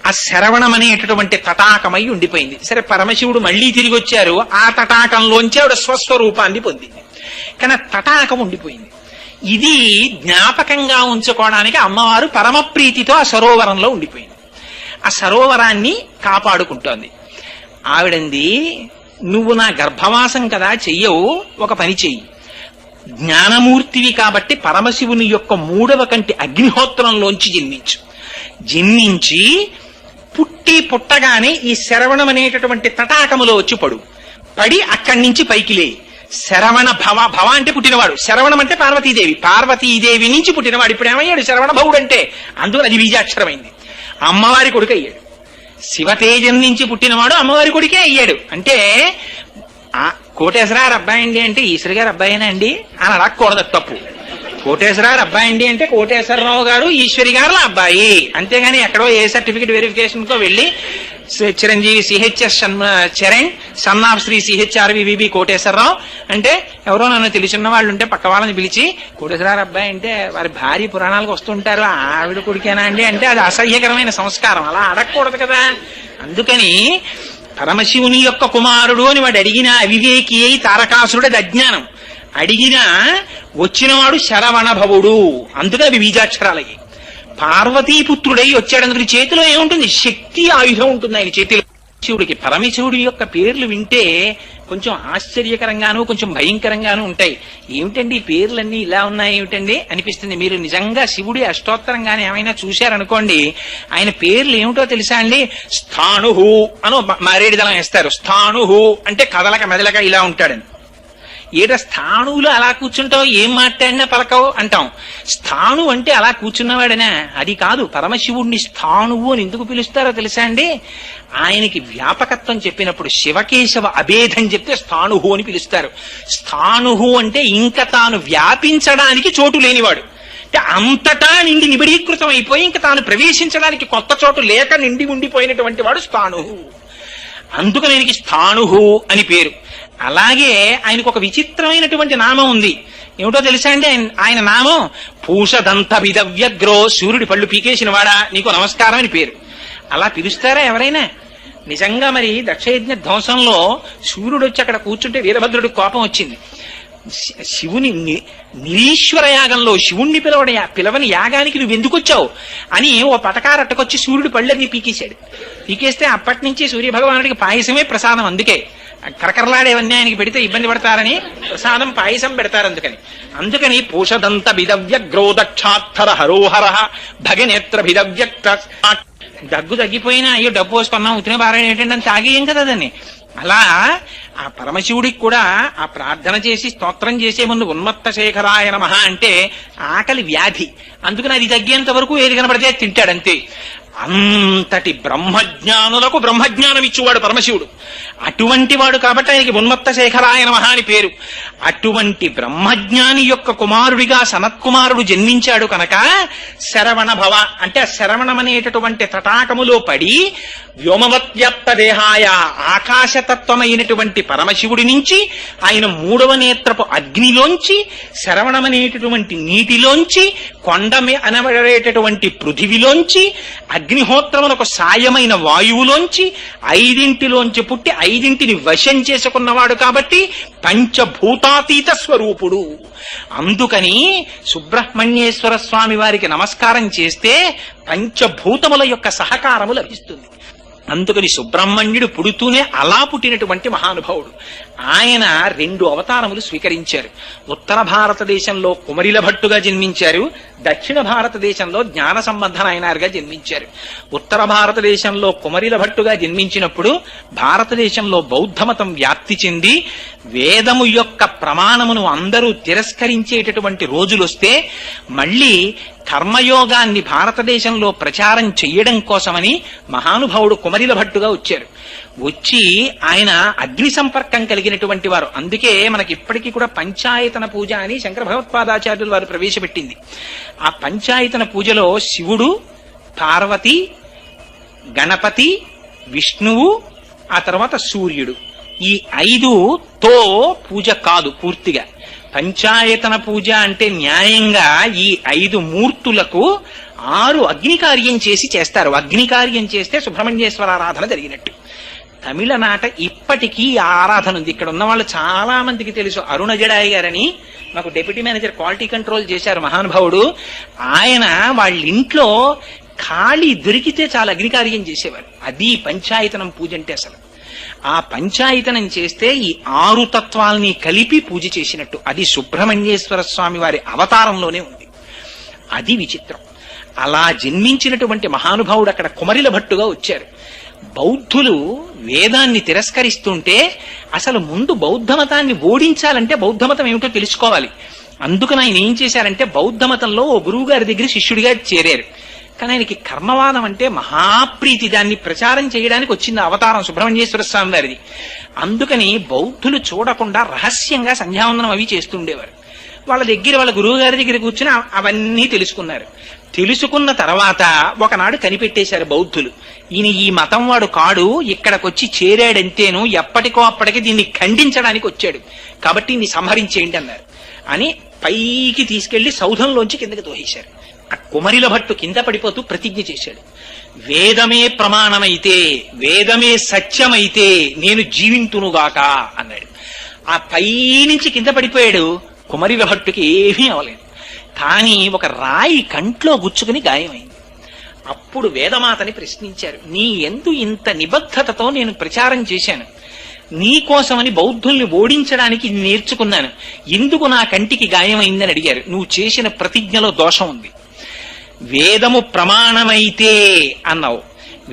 ఆ శరవణం అనేటటువంటి తటాకమై ఉండిపోయింది. సరే, పరమశివుడు మళ్లీ తిరిగి వచ్చారు. ఆ తటాకంలోంచి ఆవిడ స్వస్వరూపాన్ని పొందింది. కానీ ఆ తటాకం ఉండిపోయింది. ఇది జ్ఞాపకంగా ఉంచుకోవడానికి అమ్మవారు పరమప్రీతితో ఆ సరోవరంలో ఉండిపోయింది. ఆ సరోవరాన్ని కాపాడుకుంటోంది. ఆవిడంది, నువ్వు నా గర్భవాసం కదా చెయ్యవు, ఒక పని చెయ్యి. జ్ఞానమూర్తివి కాబట్టి పరమశివుని యొక్క 3వ కంటి అగ్నిహోత్రంలోంచి జన్మించి పుట్టగానే ఈ శరవణం అనేటటువంటి తటాకములో వచ్చి పడి అక్కడి నుంచి పైకి లే. శరవణ భవ, భవ అంటే పుట్టినవాడు, శరవణం అంటే పార్వతీదేవి నుంచి పుట్టినవాడు. ఇప్పుడు ఏమయ్యాడు? శరవణ భవుడు అంటే. అందుకని అది బీజాక్షరమైంది. అమ్మవారి కొడుకు అయ్యాడు. శివతేజం నుంచి పుట్టినవాడు అమ్మవారి కొడుకే అయ్యాడు. అంటే కోటేశ్వరరావు అబ్బాయి అండి అంటే ఈశ్వరి గారు అబ్బాయినా అండి అని అడగకూడదు, తప్పు. కోటేశ్వరరావు అబ్బాయి అండి అంటే కోటేశ్వరరావు గారు ఈశ్వరి గారు అబ్బాయి, అంతేగాని ఎక్కడో ఏ సర్టిఫికెట్ వెరిఫికేషన్ కో వెళ్ళి Chiranjeevi CHS Charan son of Shri CHRVV Koteswararao అంటే ఎవరో నన్ను తెలిసిన వాళ్ళు ఉంటే పక్క వాళ్ళని పిలిచి కోటేశ్వరరావు అబ్బాయి అంటే వారి భార్య పురాణాలకు వస్తుంటారు, ఆవిడ కొడుకేనా అండి అంటే అది అసహ్యకరమైన సంస్కారం, అలా అడగకూడదు కదా. అందుకని పరమశివుని యొక్క కుమారుడు అని వాడు అడిగిన అవివేకి అయి తారకాసురుడు, అది అజ్ఞానం. అడిగినా వచ్చినవాడు శరవణ భవుడు, అందుకని అవి బీజాక్షరాలయ్యి. పార్వతీపుత్రుడై వచ్చాడు. అందుకని చేతిలో ఏముంటుంది? శక్తి ఆయుధం ఉంటుంది ఆయన చేతిలో. శివుడికి పరమశివుడి యొక్క పేర్లు వింటే కొంచెం ఆశ్చర్యకరంగాను కొంచెం భయంకరంగాను ఉంటాయి. ఏమిటండి ఈ పేర్లన్నీ ఇలా ఉన్నాయి ఏమిటండి అనిపిస్తుంది. మీరు నిజంగా శివుడి అష్టోత్తరంగానే ఏమైనా చూశారనుకోండి, ఆయన పేర్లు ఏమిటో తెలుసా అండి? స్థాణుహు అని మారేడు దళం వేస్తారు. స్థాణుహు అంటే కదలక మెదలక ఇలా ఉంటాడని. ఏట స్థాణువులు అలా కూర్చుంటావు, ఏం మాట్లాడినా పలకవు అంటాం. స్థాణు అంటే అలా కూర్చున్నవాడనా? అది కాదు. పరమశివుడిని స్థాణువు అని ఎందుకు పిలుస్తారో తెలుసా అండి? ఆయనకి వ్యాపకత్వం చెప్పినప్పుడు శివకేశవ అభేదం చెప్తే స్థాణుహు అని పిలుస్తారు. స్థాణుహు అంటే ఇంకా తాను వ్యాపించడానికి చోటు లేనివాడు, అంటే అంతటా నిండి నిబిడీకృతం అయిపోయి ఇంకా తాను ప్రవేశించడానికి కొత్త చోటు లేక నిండి ఉండిపోయినటువంటి వాడు స్థాణుహు. అందుకని ఆయనకి స్థాణుహు అని పేరు. అలాగే ఆయనకు ఒక విచిత్రమైనటువంటి నామం ఉంది. ఏమిటో తెలుసా అండి ఆయన నామం? పూషదంత విదవ్యగ్రో, సూర్యుడి పళ్ళు పీకేసిన వాడా నీకు నమస్కారం అని పేరు. అలా పిలుస్తారా ఎవరైనా? నిజంగా మరి దక్షయజ్ఞ ధ్వంసంలో సూర్యుడు వచ్చి అక్కడ కూర్చుంటే వీరభద్రుడికి కోపం వచ్చింది. శివుని నిరీశ్వర యాగంలో శివుణ్ణి పిలవని యాగానికి నువ్వు ఎందుకు వచ్చావు అని ఓ పటకారట్టకొచ్చి సూర్యుడి పళ్ళని పీకేశాడు. పీకేస్తే అప్పటి నుంచి సూర్య భగవానుడికి పాయసమే ప్రసాదం. అందుకే కరకరలాడేవన్నీ ఆయనకి పెడితే ఇబ్బంది పడతారని ప్రసాదం పాయసం పెడతారు. అందుకని పూషదంత భిదవ్యగ్రోదక్షాత్తర హరోహర భగనేత్ర భిదవ్యక్త. దగ్గు తగ్గిపోయినా అయ్యో డబ్బు పోసుకున్నాం ఉత్తిన బారాయణ ఏంటంటే అని తాగేయం కదా దాన్ని. అలా ఆ పరమశివుడికి కూడా ఆ ప్రార్థన చేసి స్తోత్రం చేసే ముందు ఉన్మత్త శేఖరాయ నమః అంటే ఆకలి వ్యాధి, అందుకని అది తగ్గేంత వరకు ఏది కనబడితే తింటాడంతే. అంతటి బ్రహ్మజ్ఞానులకు బ్రహ్మజ్ఞానం ఇచ్చేవాడు పరమశివుడు. అటువంటి వాడు కాబట్టి ఆయనకి ఉన్మత్త శేఖరాయ నమః అని పేరు. అటువంటి బ్రహ్మజ్ఞాని యొక్క కుమారుడిగా సనత్కుమారుడు జన్మించాడు కనుక శరవణ భవ అంటే శరవణం అనేటటువంటి తటాకములో పడి వ్యోమవత్వ్యాప్త దేహాయ ఆకాశతత్వమైనటువంటి పరమశివుడి నుంచి ఆయన మూడవ నేత్రపు అగ్నిలోంచి శరవణమనేటటువంటి నీటిలోంచి కొండమే అనబడేటటువంటి పృథివిలోంచి అగ్నిహోత్రములకు సాయమైన వాయువులోంచి ఐదింటిలోంచి పుట్టి ఐదింటిని వశం చేసుకున్నవాడు కాబట్టి పంచభూతాతీత స్వరూపుడు. అందుకని సుబ్రహ్మణ్యేశ్వర స్వామి వారికి నమస్కారం చేస్తే పంచభూతముల యొక్క సహకారము లభిస్తుంది. అందుకని సుబ్రహ్మణ్యుడు పుడుతూనే అలా పుట్టినటువంటి మహానుభావుడు. ఆయన 2 అవతారములు స్వీకరించారు. ఉత్తర భారతదేశంలో కుమరిల భట్టుగా జన్మించారు, దక్షిణ భారతదేశంలో జ్ఞాన సంబంధ నాయనారుగా జన్మించారు. ఉత్తర భారతదేశంలో కుమరిల భట్టుగా జన్మించినప్పుడు భారతదేశంలో బౌద్ధమతం వ్యాప్తి చెంది వేదము యొక్క ప్రమాణమును అందరూ తిరస్కరించేటటువంటి రోజులొస్తే మళ్ళీ కర్మయోగాన్ని భారతదేశంలో ప్రచారం చెయ్యడం కోసమని మహానుభావుడు కుమరిల భట్టుగా వచ్చారు. వచ్చి ఆయన అగ్ని సంపర్కం కలిగినటువంటి వారు. అందుకే మనకి ఇప్పటికీ కూడా పంచాయతన పూజ అని శంకర భగవత్పాదాచార్యులు వారు ప్రవేశపెట్టింది. ఆ పంచాయతన పూజలో శివుడు, పార్వతి, గణపతి, విష్ణువు, ఆ తర్వాత సూర్యుడు, ఈ 5తో పూజ కాదు పూర్తిగా. పంచాయతన పూజ అంటే న్యాయంగా ఈ 5 మూర్తులకు 6 అగ్నికార్యం చేస్తారు. అగ్నికార్యం చేస్తే సుబ్రహ్మణ్యేశ్వర ఆరాధన జరిగినట్టు. తమిళనాట ఇప్పటికీ ఆ ఆరాధన ఉంది. ఇక్కడ ఉన్న వాళ్ళు చాలా మందికి తెలుసు. అరుణ జడాయి గారని మాకు డెప్యూటీ మేనేజర్ క్వాలిటీ కంట్రోల్ చేశారు మహానుభావుడు. ఆయన వాళ్ళ ఇంట్లో ఖాళీ దొరికితే చాలా అగ్నికార్యం చేసేవారు. అది పంచాయతనం పూజ అంటే. అసలు ఆ పంచాయతనం చేస్తే ఈ 6 తత్వాల్ని కలిపి పూజ చేసినట్టు. అది సుబ్రహ్మణ్యేశ్వర స్వామి వారి అవతారంలోనే ఉంది. అది విచిత్రం. అలా జన్మించినటువంటి మహానుభావుడు అక్కడ కుమరిల భట్టుగా వచ్చారు. బౌద్ధులు వేదాన్ని తిరస్కరిస్తుంటే అసలు ముందు బౌద్ధమతాన్ని ఓడించాలంటే బౌద్ధమతం ఏమిటో తెలుసుకోవాలి. అందుకని ఆయన ఏం చేశారంటే బౌద్ధమతంలో ఓ గురువు గారి దగ్గర శిష్యుడిగా చేరారు. కానీ ఆయనకి కర్మవాదం అంటే మహాప్రీతి. దాన్ని ప్రచారం చేయడానికి వచ్చింది అవతారం సుబ్రహ్మణ్యేశ్వర స్వామి వారిది. అందుకని బౌద్ధులు చూడకుండా రహస్యంగా సంధ్యావందనం అవి చేస్తుండేవారు. వాళ్ళ గురువు గారి దగ్గర కూర్చుని అవన్నీ తెలుసుకున్నారు. తెలుసుకున్న తర్వాత ఒకనాడు కనిపెట్టేశారు బౌద్ధులు, ఈయన ఈ మతం వాడు కాడు, ఇక్కడికొచ్చి చేరాడంతేను ఎప్పటికో అప్పటికి దీన్ని ఖండించడానికి వచ్చాడు, కాబట్టి దీన్ని సంహరించేయండి అన్నారు. అని పైకి తీసుకెళ్లి సౌధంలోంచి కిందకి తోసేశారు. ఆ కుమరిల భట్టు కింద పడిపోతూ ప్రతిజ్ఞ చేశాడు, వేదమే ప్రమాణమైతే, వేదమే సత్యమైతే నేను జీవింతునుగాక అన్నాడు. ఆ పైనుంచి కింద పడిపోయాడు. కుమరిల భట్టుకి ఏమీ అవలేదు. కానీ ఒక రాయి కంట్లో గుచ్చుకుని గాయమైంది. అప్పుడు వేదమాతని ప్రశ్నించారు, నీ యందు ఇంత నిబద్ధతతో నేను ప్రచారం చేశాను, నీకోసమని బౌద్ధుల్ని ఓడించడానికి నేర్చుకున్నాను, ఎందుకు నా కంటికి గాయమైందని అడిగారు. నువ్వు చేసిన ప్రతిజ్ఞలో దోషం ఉంది. వేదము ప్రమాణమైతే అన్నావు,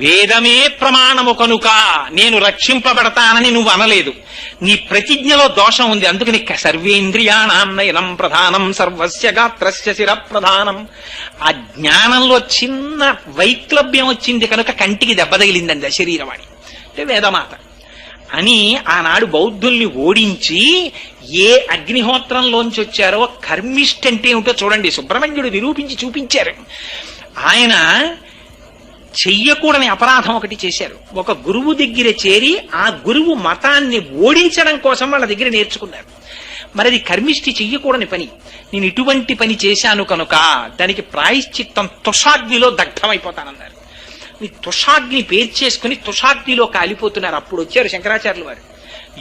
వేదమే ప్రమాణము కనుక నేను రక్షింపబడతానని నువ్వు అనలేదు. నీ ప్రతిజ్ఞలో దోషం ఉంది. అందుకని సర్వేంద్రియాణం నయనం ప్రధానం సర్వస్య గాత్రస్య శిర ప్రధానం. ఆ జ్ఞానంలో చిన్న వైక్లభ్యం వచ్చింది కనుక కంటికి దెబ్బ తగిలిందండి శరీరవాణి అంటే వేదమాత అని. ఆనాడు బౌద్ధుల్ని ఓడించి ఏ అగ్నిహోత్రంలోంచి వచ్చారో కర్మిష్ట అంటే ఏమిటో చూడండి సుబ్రహ్మణ్యుడు నిరూపించి చూపించారు. ఆయన చెయ్యకూడని అపరాధం ఒకటి చేశారు. ఒక గురువు దగ్గర చేరి ఆ గురువు మతాన్ని ఓడించడం కోసం వాళ్ళ దగ్గర నేర్చుకున్నారు. మరి అది కర్మిష్టి చెయ్యకూడని పని. నేను ఇటువంటి పని చేశాను కనుక దానికి ప్రాయశ్చిత్తం తుషాగ్నిలో దగ్ధమైపోతానన్నారు. ఈ తుషాగ్ని పేర్చేసుకుని తుషాగ్నిలో కాలిపోతున్నారు. అప్పుడు వచ్చారు శంకరాచార్యులు వారు.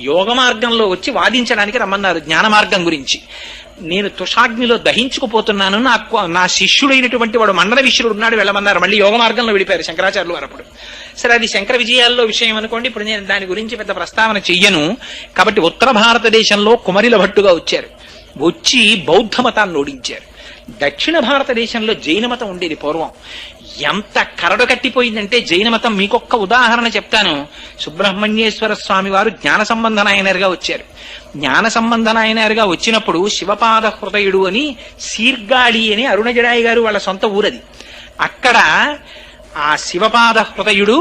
యోగ మార్గంలో వచ్చి వాదించడానికి రమ్మన్నారు జ్ఞాన మార్గం గురించి. నేను తుషాగ్నిలో దహించుకుపోతున్నాను, నా శిష్యుడైనటువంటి వాడు మండల విశ్రుడు ఉన్నాడు, వెళ్ళమన్నారు. మళ్ళీ యోగ మార్గంలో విడిపారు శంకరాచార్యులు వారు. అప్పుడు సరే, అది శంకర విజయాల్లో విషయం అనుకోండి. ఇప్పుడు నేను దాని గురించి పెద్ద ప్రస్తావన చెయ్యను. కాబట్టి ఉత్తర భారతదేశంలో కుమరిల భట్టుగా వచ్చారు. వచ్చి బౌద్ధ మతాన్ని ఓడించారు. దక్షిణ భారతదేశంలో జైన మతం ఉండేది పూర్వం. ఎంత కరడు కట్టిపోయిందంటే జైన మతం, మీకొక్క ఉదాహరణ చెప్తాను. సుబ్రహ్మణ్యేశ్వర స్వామి వారు జ్ఞాన సంబంధ నాయనరుగా వచ్చారు. జ్ఞాన సంబంధ నాయనరుగా వచ్చినప్పుడు శివపాద హృదయుడు అని సీర్గాళి అని అరుణజడాయి గారు వాళ్ళ సొంత ఊరది. అక్కడ ఆ శివపాద హృదయుడు,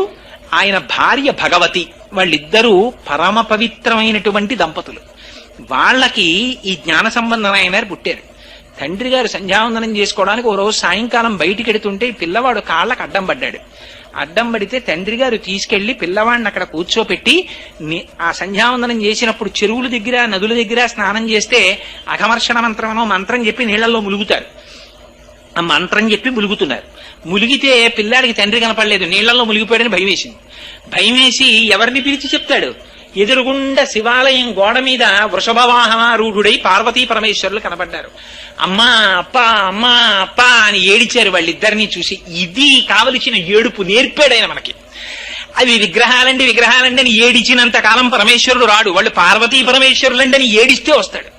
ఆయన భార్య భగవతి, వాళ్ళిద్దరూ పరమ పవిత్రమైనటువంటి దంపతులు. వాళ్ళకి ఈ జ్ఞాన సంబంధ నాయనరు పుట్టారు. తండ్రి గారు సంధ్యావందనం చేసుకోవడానికి ఓ రోజు సాయంకాలం బయటికి ఎడుతుంటే పిల్లవాడు కాళ్ళకు అడ్డం పడ్డాడు. అడ్డం పడితే తండ్రి గారు తీసుకెళ్లి పిల్లవాడిని అక్కడ కూర్చోపెట్టి, ఆ సంధ్యావందనం చేసినప్పుడు చెరువుల దగ్గర నదుల దగ్గర స్నానం చేస్తే అఘమర్షణ మంత్రమనో మంత్రం చెప్పి నీళ్లలో ములుగుతారు. ఆ మంత్రం చెప్పి ములుగుతున్నారు. ములిగితే పిల్లాడికి తండ్రి కనపడలేదు, నీళ్లలో ములిగిపోయాడని భయం వేసింది. భయం వేసి ఎవరిని పిలిచి చెప్తాడు? ఎదురుగుండా శివాలయం గోడ మీద వృషభవాహనారూఢుడై పార్వతీ పరమేశ్వరులు కనపడ్డారు. అమ్మా అప్పా అమ్మా అప్పా అని ఏడిచారు వాళ్ళిద్దరినీ చూసి. ఇది కావలసిన ఏడుపు నేర్పాడైన మనకి. అవి విగ్రహాలండి విగ్రహాలండి అని ఏడిచినంత కాలం పరమేశ్వరుడు రాడు. వాళ్ళు పార్వతీ పరమేశ్వరులండి అని ఏడిస్తే వస్తాడు.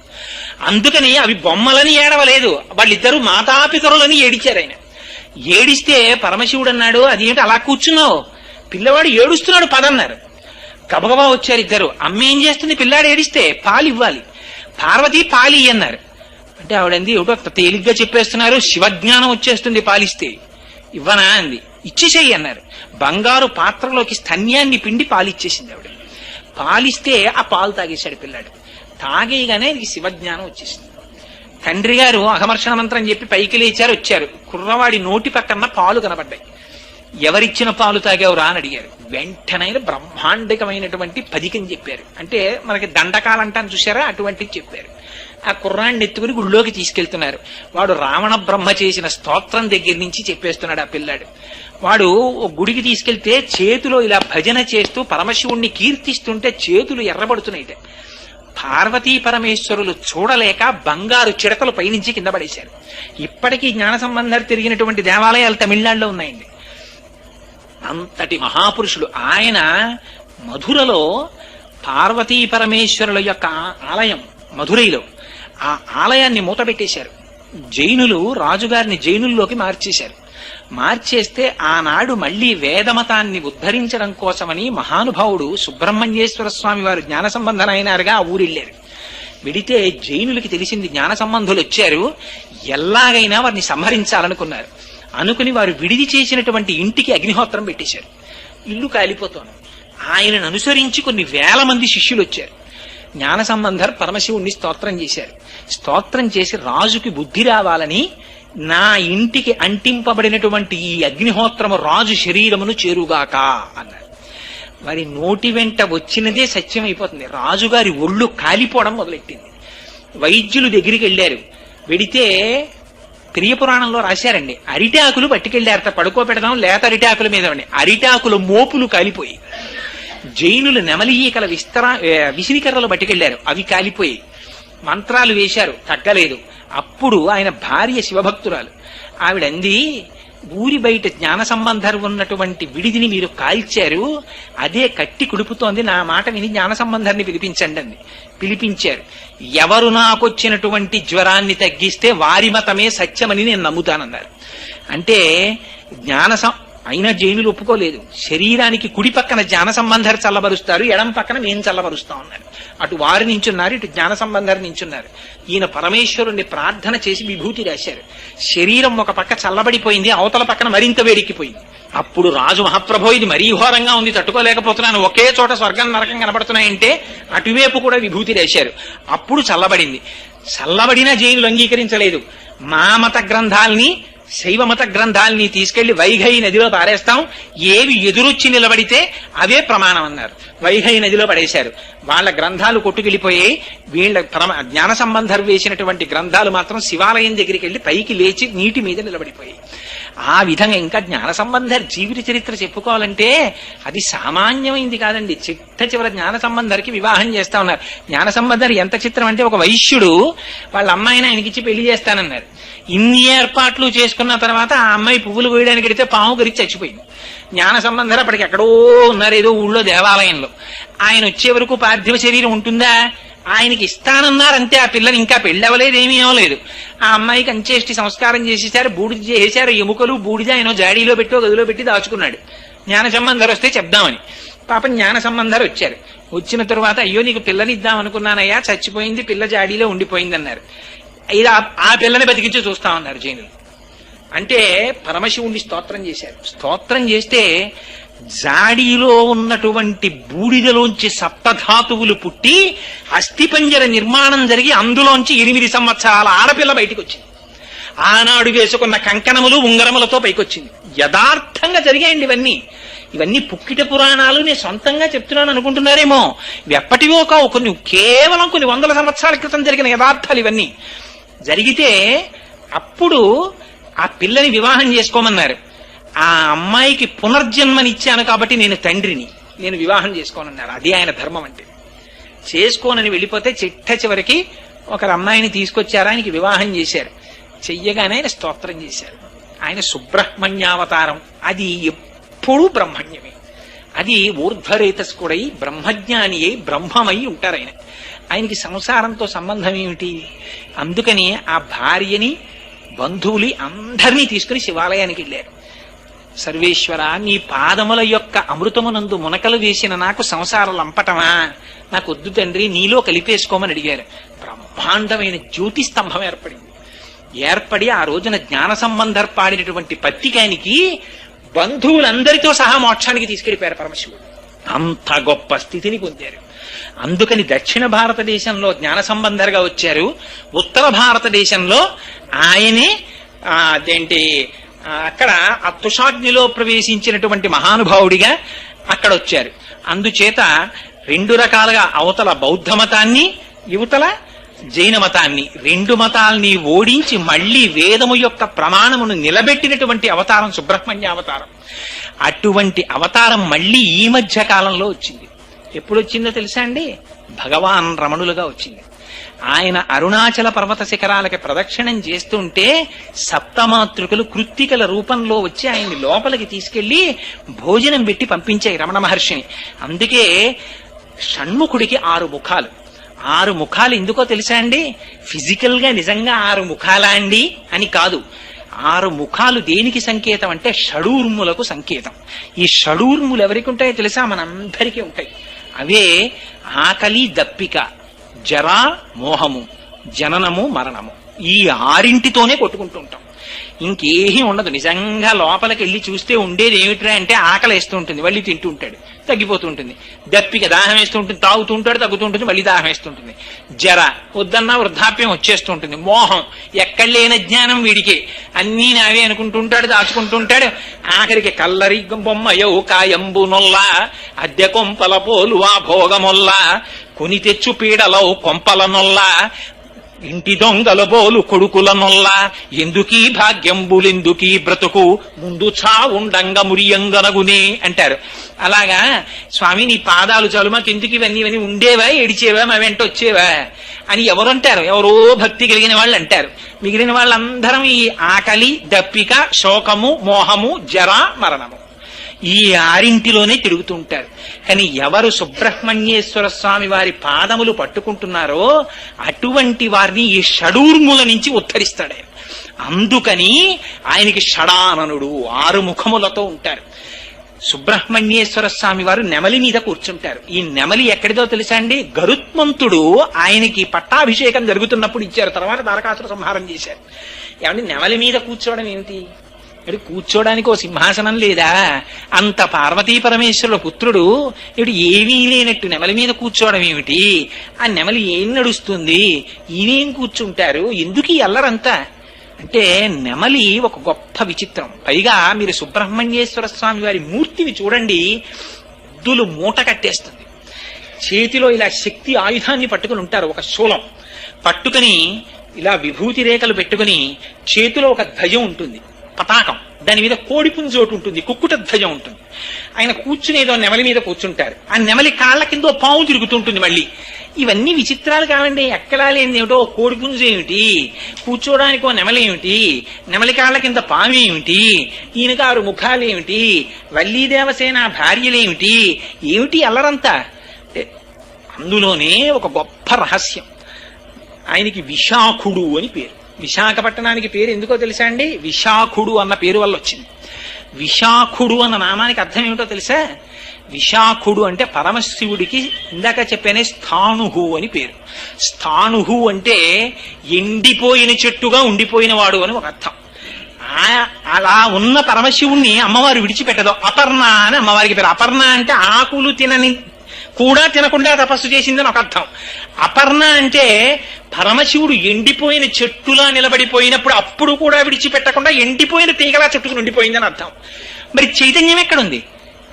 అందుకని అవి బొమ్మలని ఏడవలేదు, వాళ్ళిద్దరూ మాతాపితరులని ఏడిచారు. ఆయన ఏడిస్తే పరమశివుడు అన్నాడు, అదేంటి అలా కూర్చున్నావు, పిల్లవాడు ఏడుస్తున్నాడు పదన్నారు. గబగబా వచ్చారు ఇద్దరు. అమ్మ ఏం చేస్తుంది, పిల్లాడు ఏడిస్తే పాలు ఇవ్వాలి, పార్వతి పాలి అన్నారు. అంటే ఆవిడంది, ఏమిటో తేలిగ్గా చెప్పేస్తున్నారు, శివజ్ఞానం వచ్చేస్తుంది పాలిస్తే. ఇవ్వనా అంది. ఇచ్చేసేయి అన్నారు. బంగారు పాత్రలోకి స్తన్యాన్ని పిండి పాలిచ్చేసింది ఆవిడ. పాలిస్తే ఆ పాలు తాగేశాడు పిల్లాడు. తాగేయగానే ఇది శివజ్ఞానం వచ్చేసింది. తండ్రి గారు అఘమర్షణ మంత్రం చెప్పి పైకి లేచారు, వచ్చారు. కుర్రవాడి నోటి పక్కన పాలు కనబడ్డాయి. ఎవరిచ్చిన పాలు తాగావురా అని అడిగారు. వెంటనే బ్రహ్మాండికమైనటువంటి పదికం చెప్పారు. అంటే మనకి దండకాలంటాను చూసారా, అటువంటివి చెప్పారు. ఆ కుర్రాన్ని ఎత్తుకుని గుళ్ళోకి తీసుకెళ్తున్నారు. వాడు రావణ బ్రహ్మ చేసిన స్తోత్రం దగ్గర నుంచి చెప్పేస్తున్నాడు ఆ పిల్లాడు. వాడు గుడికి తీసుకెళ్తే చేతిలో ఇలా భజన చేస్తూ పరమశివుణ్ణి కీర్తిస్తుంటే చేతులు ఎర్రబడుతున్నాయి. పార్వతీ పరమేశ్వరులు చూడలేక బంగారు చిడతలు పైనుంచి కింద పడేశారు. ఇప్పటికీ జ్ఞాన సంబంధాలు తిరిగినటువంటి దేవాలయాలు తమిళనాడులో ఉన్నాయండి. అంతటి మహాపురుషుడు ఆయన. మధురలో పార్వతీ పరమేశ్వరుల యొక్క ఆలయం మధురైలో, ఆ ఆలయాన్ని మూతపెట్టేశారు. జైనులు రాజుగారిని జైనుల్లోకి మార్చేశారు. మార్చేస్తే ఆనాడు మళ్లీ వేదమతాన్ని ఉద్ధరించడం కోసమని మహానుభావుడు సుబ్రహ్మణ్యేశ్వర స్వామి వారు జ్ఞాన సంబంధనైనారుగా ఆ ఊరెళ్ళారు. వెడితే జైనులకి తెలిసింది జ్ఞాన సంబంధులు వచ్చారు, ఎలాగైనా వారిని సంహరించాలనుకున్నారు. అనుకుని వారు విడిది చేసినటువంటి ఇంటికి అగ్నిహోత్రం పెట్టేశారు. ఇల్లు కాలిపోతోంది. ఆయనను అనుసరించి కొన్ని వేల మంది శిష్యులు వచ్చారు. జ్ఞాన సంబంధర్ పరమశివుణ్ణి స్తోత్రం చేశారు. స్తోత్రం చేసి రాజుకి బుద్ధి రావాలని, నా ఇంటికి అంటింపబడినటువంటి ఈ అగ్నిహోత్రము రాజు శరీరమును చేరుగాక అన్నారు. వారి నోటి వెంట వచ్చినదే సత్యం అయిపోతుంది. రాజుగారి ఒళ్ళు కాలిపోవడం మొదలెట్టింది. వైద్యులు దగ్గరికి వెళ్ళారు. వెడితే ప్రియపురాణంలో రాశారండి, అరిటాకులు పట్టుకెళ్లారట, పడుకోబెడదాం లేత అరిటాకుల మీద. అరిటాకుల మోపులు కాలిపోయి, జైనులు నెమలి ఈకల విసిరికర్రలు పట్టుకెళ్లారు, అవి కాలిపోయి. మంత్రాలు వేశారు, తగ్గలేదు. అప్పుడు ఆయన భార్య శివభక్తురాలు. ఆవిడంది, ఊరి బయట జ్ఞాన సంబంధం ఉన్నటువంటి విడిదిని మీరు కాల్చారు, అదే కట్టి కుడుపుతోంది, నా మాట విని జ్ఞాన సంబంధాన్ని పిలిపించండి అంది. పిలిపించారు. ఎవరు నాకొచ్చినటువంటి జ్వరాన్ని తగ్గిస్తే వారి మతమే సత్యమని నేను నమ్ముతానన్నారు. అంటే అయినా జైనులు ఒప్పుకోలేదు. శరీరానికి కుడి పక్కన జ్ఞాన సంబంధాలు చల్లబరుస్తారు, ఎడం పక్కన మేము చల్లబరుస్తాం అన్నారు. అటు వారు నించున్నారు, ఇటు జ్ఞాన సంబంధాలు నించున్నారు. ఈయన పరమేశ్వరుణ్ణి ప్రార్థన చేసి విభూతి రాశారు. శరీరం ఒక పక్క చల్లబడిపోయింది, అవతల పక్కన మరింత వేడెక్కిపోయింది. అప్పుడు రాజు, మహాప్రభో ఇది మరీ ఘోరంగా ఉంది, తట్టుకోలేకపోతున్నాను, ఒకే చోట స్వర్గం నరకం కనబడుతున్నాయంటే అటువైపు కూడా విభూతి రాశారు. అప్పుడు చల్లబడింది. చల్లబడినా జైనులు అంగీకరించలేదు. మా మత గ్రంథాల్ని శైవమత గ్రంథాలని తీసుకెళ్లి వైఘై నదిలో పారేస్తాం, ఏవి ఎదురొచ్చి నిలబడితే అవే ప్రమాణం అన్నారు. వైఘై నదిలో పడేశారు. వాళ్ళ గ్రంథాలు కొట్టుకెళ్ళిపోయాయి. వీళ్ళ జ్ఞాన సంబంధం వేసినటువంటి గ్రంథాలు మాత్రం శివాలయం దగ్గరికి వెళ్ళి పైకి లేచి నీటి మీద నిలబడిపోయాయి. ఆ విధంగా ఇంకా జ్ఞాన సంబంధర్ జీవిత చరిత్ర చెప్పుకోవాలంటే అది సామాన్యమైంది కాదండి. చిట్ట చివరి జ్ఞాన సంబంధర్కి వివాహం చేస్తా ఉన్నారు. జ్ఞాన సంబంధర్ ఎంత చిత్రం అంటే, ఒక వైశ్యుడు వాళ్ళ అమ్మాయిని ఆయనకిచ్చి పెళ్లి చేస్తానన్నారు. ఇన్ని ఏర్పాట్లు చేసుకున్న తర్వాత ఆ అమ్మాయి పువ్వులు కోయడానికి వెడితే పాము గరిచి చచ్చిపోయింది. జ్ఞాన సంబంధర్ అప్పటికి ఎక్కడో ఉన్నారు, ఏదో ఊళ్ళో దేవాలయంలో. ఆయన వచ్చే వరకు పార్థివ శరీరం ఉంటుందా? ఆయనకి ఇస్తానన్నారంతే. ఆ పిల్లని ఇంకా పెళ్ళవలేదు, ఏమీ అవ్వలేదు. ఆ అమ్మాయికి అంచేష్టి సంస్కారం చేసేసారు, బూడిద చేసేశారు. ఎముకలు బూడిద ఆయన జాడీలో పెట్టి గదిలో పెట్టి దాచుకున్నాడు. జ్ఞాన సంబంధర్ వస్తే చెప్దామని. పాపం జ్ఞాన సంబంధర్ వచ్చారు. వచ్చిన తరువాత, అయ్యో నీకు పిల్లని ఇద్దాం అనుకున్నానయ్యా, చచ్చిపోయింది, పిల్ల జాడీలో ఉండిపోయింది అన్నారు. ఇది ఆ పిల్లని బతికించి చూస్తామన్నారు జైనులు. అంటే పరమశివుణ్ణి స్తోత్రం చేశారు. స్తోత్రం చేస్తే జాడీలో ఉన్నటువంటి బూడిదలోంచి సప్తధాతువులు పుట్టి అస్థిపంజర నిర్మాణం జరిగి అందులోంచి 8 సంవత్సరాల ఆడపిల్ల బయటికి వచ్చింది. ఆనాడు వేసుకున్న కంకణములు ఉంగరములతో పైకొచ్చింది. యథార్థంగా జరిగాయండి ఇవన్నీ. ఇవన్నీ పుక్కిట పురాణాలు నేను సొంతంగా చెప్తున్నాను అనుకుంటున్నారేమో. ఎప్పటివో కావు, కేవలం కొన్ని వందల సంవత్సరాల క్రితం జరిగిన యథార్థాలు ఇవన్నీ. జరిగితే అప్పుడు ఆ పిల్లని వివాహం చేసుకోమన్నారు. ఆ అమ్మాయికి పునర్జన్మనిచ్చాను కాబట్టి నేను తండ్రిని, నేను వివాహం చేసుకోనన్నారు. అది ఆయన ధర్మం అంటే. చేసుకోనని వెళ్ళిపోతే చిట్ట చివరికి ఒకరు అమ్మాయిని తీసుకొచ్చారు, ఆయనకి వివాహం చేశారు. చెయ్యగానే ఆయన స్తోత్రం చేశారు. ఆయన సుబ్రహ్మణ్యావతారం. అది ఎప్పుడూ బ్రహ్మణ్యమే. అది ఊర్ధ్వరేతస్కుడై బ్రహ్మజ్ఞాని అయి బ్రహ్మమై ఉంటారు ఆయన. ఆయనకి సంసారంతో సంబంధం ఏమిటి? అందుకని ఆ భార్యని బంధువులు అందరినీ తీసుకుని శివాలయానికి వెళ్ళారు. సర్వేశ్వర, నీ పాదముల యొక్క అమృతమునందు మునకలు వేసిన నాకు సంసార లంపటమా? నాకు వద్దు తండ్రి, నీలో కలిపేసుకోమని అడిగారు. బ్రహ్మాండమైన జ్యోతి స్తంభం ఏర్పడి ఆ రోజున జ్ఞాన సంబంధర్ పాడినటువంటి పత్రికానికి బంధువులందరితో సహా మోక్షానికి తీసుకెళ్లిపోయారు పరమశివుడు. అంత గొప్ప స్థితిని పొందారు. అందుకని దక్షిణ భారతదేశంలో జ్ఞాన సంబంధర్గా వచ్చారు. ఉత్తర భారతదేశంలో ఆయనే అదేంటి అక్కడ అత్తుషాగ్నిలో ప్రవేశించినటువంటి మహానుభావుడిగా అక్కడ వచ్చారు. అందుచేత 2 రకాలుగా అవతల బౌద్ధ మతాన్ని, యువతల జైన మతాన్ని, 2 మతాల్ని ఓడించి మళ్లీ వేదము యొక్క ప్రమాణమును నిలబెట్టినటువంటి అవతారం సుబ్రహ్మణ్య అవతారం. అటువంటి అవతారం మళ్లీ ఈ మధ్య కాలంలో వచ్చింది. ఎప్పుడు వచ్చిందో తెలుసా అండి? భగవాన్ రమణులుగా వచ్చింది. ఆయన అరుణాచల పర్వత శిఖరాలకి ప్రదక్షిణం చేస్తుంటే సప్తమాతృకలు కృత్తికల రూపంలో వచ్చి ఆయన్ని లోపలికి తీసుకెళ్లి భోజనం పెట్టి పంపించాయి రమణ మహర్షిని. అందుకే షణ్ముఖుడికి 6 ముఖాలు. 6 ముఖాలు ఎందుకో తెలుసా అండి? ఫిజికల్ గా నిజంగా 6 ముఖాలా అండి అని కాదు. 6 ముఖాలు దేనికి సంకేతం అంటే షడూర్ములకు సంకేతం. ఈ షడూర్ములు ఎవరికి ఉంటాయో తెలుసా? మనందరికీ ఉంటాయి. అవే ఆకలి, దప్పిక, జరా, మోహము, జననము, మరణము. ఈ 6 కొట్టుకుంటూ ఉంటాం. ఇంకేమీ ఉండదు. నిజంగా లోపలికి వెళ్ళి చూస్తే ఉండేది ఏమిట్రా అంటే ఆకలి వేస్తూ ఉంటుంది, మళ్ళీ తింటూ ఉంటాడు, తగ్గిపోతూ ఉంటుంది. దప్పిక, దాహం వేస్తూ ఉంటుంది, తాగుతూ ఉంటాడు, తగ్గుతూ ఉంటుంది, మళ్ళీ దాహం వేస్తుంటుంది. జర, వద్దన్నా వృద్ధాప్యం వచ్చేస్తూ ఉంటుంది. మోహం, ఎక్కడ లేని జ్ఞానం వీడికి, అన్నీ నావే అనుకుంటూ ఉంటాడు, దాచుకుంటూ ఉంటాడు. ఆఖరికి కల్లరి బొమ్మయో కాయంబు నొల్ల అద్దె కొంపల పోలు ఆ భోగమొల్ల కొని తెచ్చు పీడలవు కొంపల నొల్ల ఇంటి దొంగల బోలు కొడుకుల నొల్ల ఎందుకీ భాగ్యంబులెందుకీ బ్రతుకు ముందు చావుండంగ మురియంగనగునే అంటారు. అలాగా స్వామి నీ పాదాలు చాలు, మాకెందుకు ఇవన్నీ ఉండేవా, ఏడిచేవా, మా వెంట వచ్చేవా అని ఎవరంటారు? ఎవరో భక్తి కలిగిన వాళ్ళు అంటారు. మిగిలిన వాళ్ళందరం ఈ ఆకలి, దప్పిక, శోకము, మోహము, జర, మరణము ఈ 6 తిరుగుతూ ఉంటారు. కానీ ఎవరు సుబ్రహ్మణ్యేశ్వర స్వామి వారి పాదములు పట్టుకుంటున్నారో అటువంటి వారిని ఈ షడూర్ముల నుంచి ఉద్ధరిస్తాడు ఆయన. అందుకని ఆయనకి షడాననుడు, 6 ముఖములతో ఉంటారు. సుబ్రహ్మణ్యేశ్వర స్వామి వారు నెమలి మీద కూర్చుంటారు. ఈ నెమలి ఎక్కడిదో తెలుసా అండి? గరుత్మంతుడు ఆయనకి పట్టాభిషేకం జరుగుతున్నప్పుడు ఇచ్చారు, తర్వాత తారకాసుర సంహారం చేశారు. ఏమంటే నెమలి మీద కూర్చోవడం ఏమిటి? ఇటు కూర్చోడానికి ఓ సింహాసనం లేదా? అంత పార్వతీ పరమేశ్వరుల పుత్రుడు ఇటు ఏమీ లేనట్టు నెమలి మీద కూర్చోవడం ఏమిటి? ఆ నెమలి ఏం నడుస్తుంది? ఈయనేం కూర్చుంటారు? ఎందుకు ఈ అల్లరంతా? అంటే నెమలి ఒక గొప్ప విచిత్రం. పైగా మీరు సుబ్రహ్మణ్యేశ్వర స్వామి వారి మూర్తిని చూడండి, ఎద్దులు మూట కట్టేస్తుంది. చేతిలో ఇలా శక్తి ఆయుధాన్ని పట్టుకుని ఉంటారు, ఒక శూలం పట్టుకుని ఇలా విభూతి రేఖలు పెట్టుకుని, చేతిలో ఒక ధ్వజం ఉంటుంది, పతాకం, దాని మీద కోడిపుంజు ఒకటి ఉంటుంది, కుక్కుట ధ్వజం ఉంటుంది. ఆయన కూర్చునేదో నెమలి మీద కూర్చుంటారు. ఆ నెమలి కాళ్ళ కింద పాము తిరుగుతుంటుంది. మళ్ళీ ఇవన్నీ విచిత్రాలు కావండి. ఎక్కడా లేని ఏమిటో కోడిపుంజు ఏమిటి, కూర్చోడానికి ఓ నెమలి ఏమిటి, నెమలి కాళ్ళ కింద పాము ఏమిటి, ఈయనకి 6 ముఖాలు ఏమిటి, వల్లీదేవసేన భార్యలేమిటి, ఏమిటి అల్లరంతా. అందులోనే ఒక గొప్ప రహస్యం. ఆయనకి విశాఖుడు అని పేరు. విశాఖపట్టణానికి పేరు ఎందుకో తెలుసా అండి? విశాఖుడు అన్న పేరు వల్ల వచ్చింది. విశాఖుడు అన్న నామానికి అర్థం ఏమిటో తెలుసా? విశాఖుడు అంటే పరమశివుడికి ఇందాక చెప్పానే స్థాణుహు అని పేరు. స్థాణుహు అంటే ఎండిపోయిన చెట్టుగా ఉండిపోయిన వాడు అని ఒక అర్థం. అలా ఉన్న పరమశివుణ్ణి అమ్మవారు విడిచిపెట్టదు. అపర్ణ అని అమ్మవారికి పేరు. అపర్ణ అంటే ఆకులు తినని కూడా తినకుండా తపస్సు చేసిందని ఒక అర్థం. అపర్ణ అంటే పరమశివుడు ఎండిపోయిన చెట్టులా నిలబడిపోయినప్పుడు అప్పుడు కూడా విడిచిపెట్టకుండా ఎండిపోయిన తీగలా చెట్టుకు ఉండిపోయిందని అర్థం. మరి చైతన్యం ఎక్కడుంది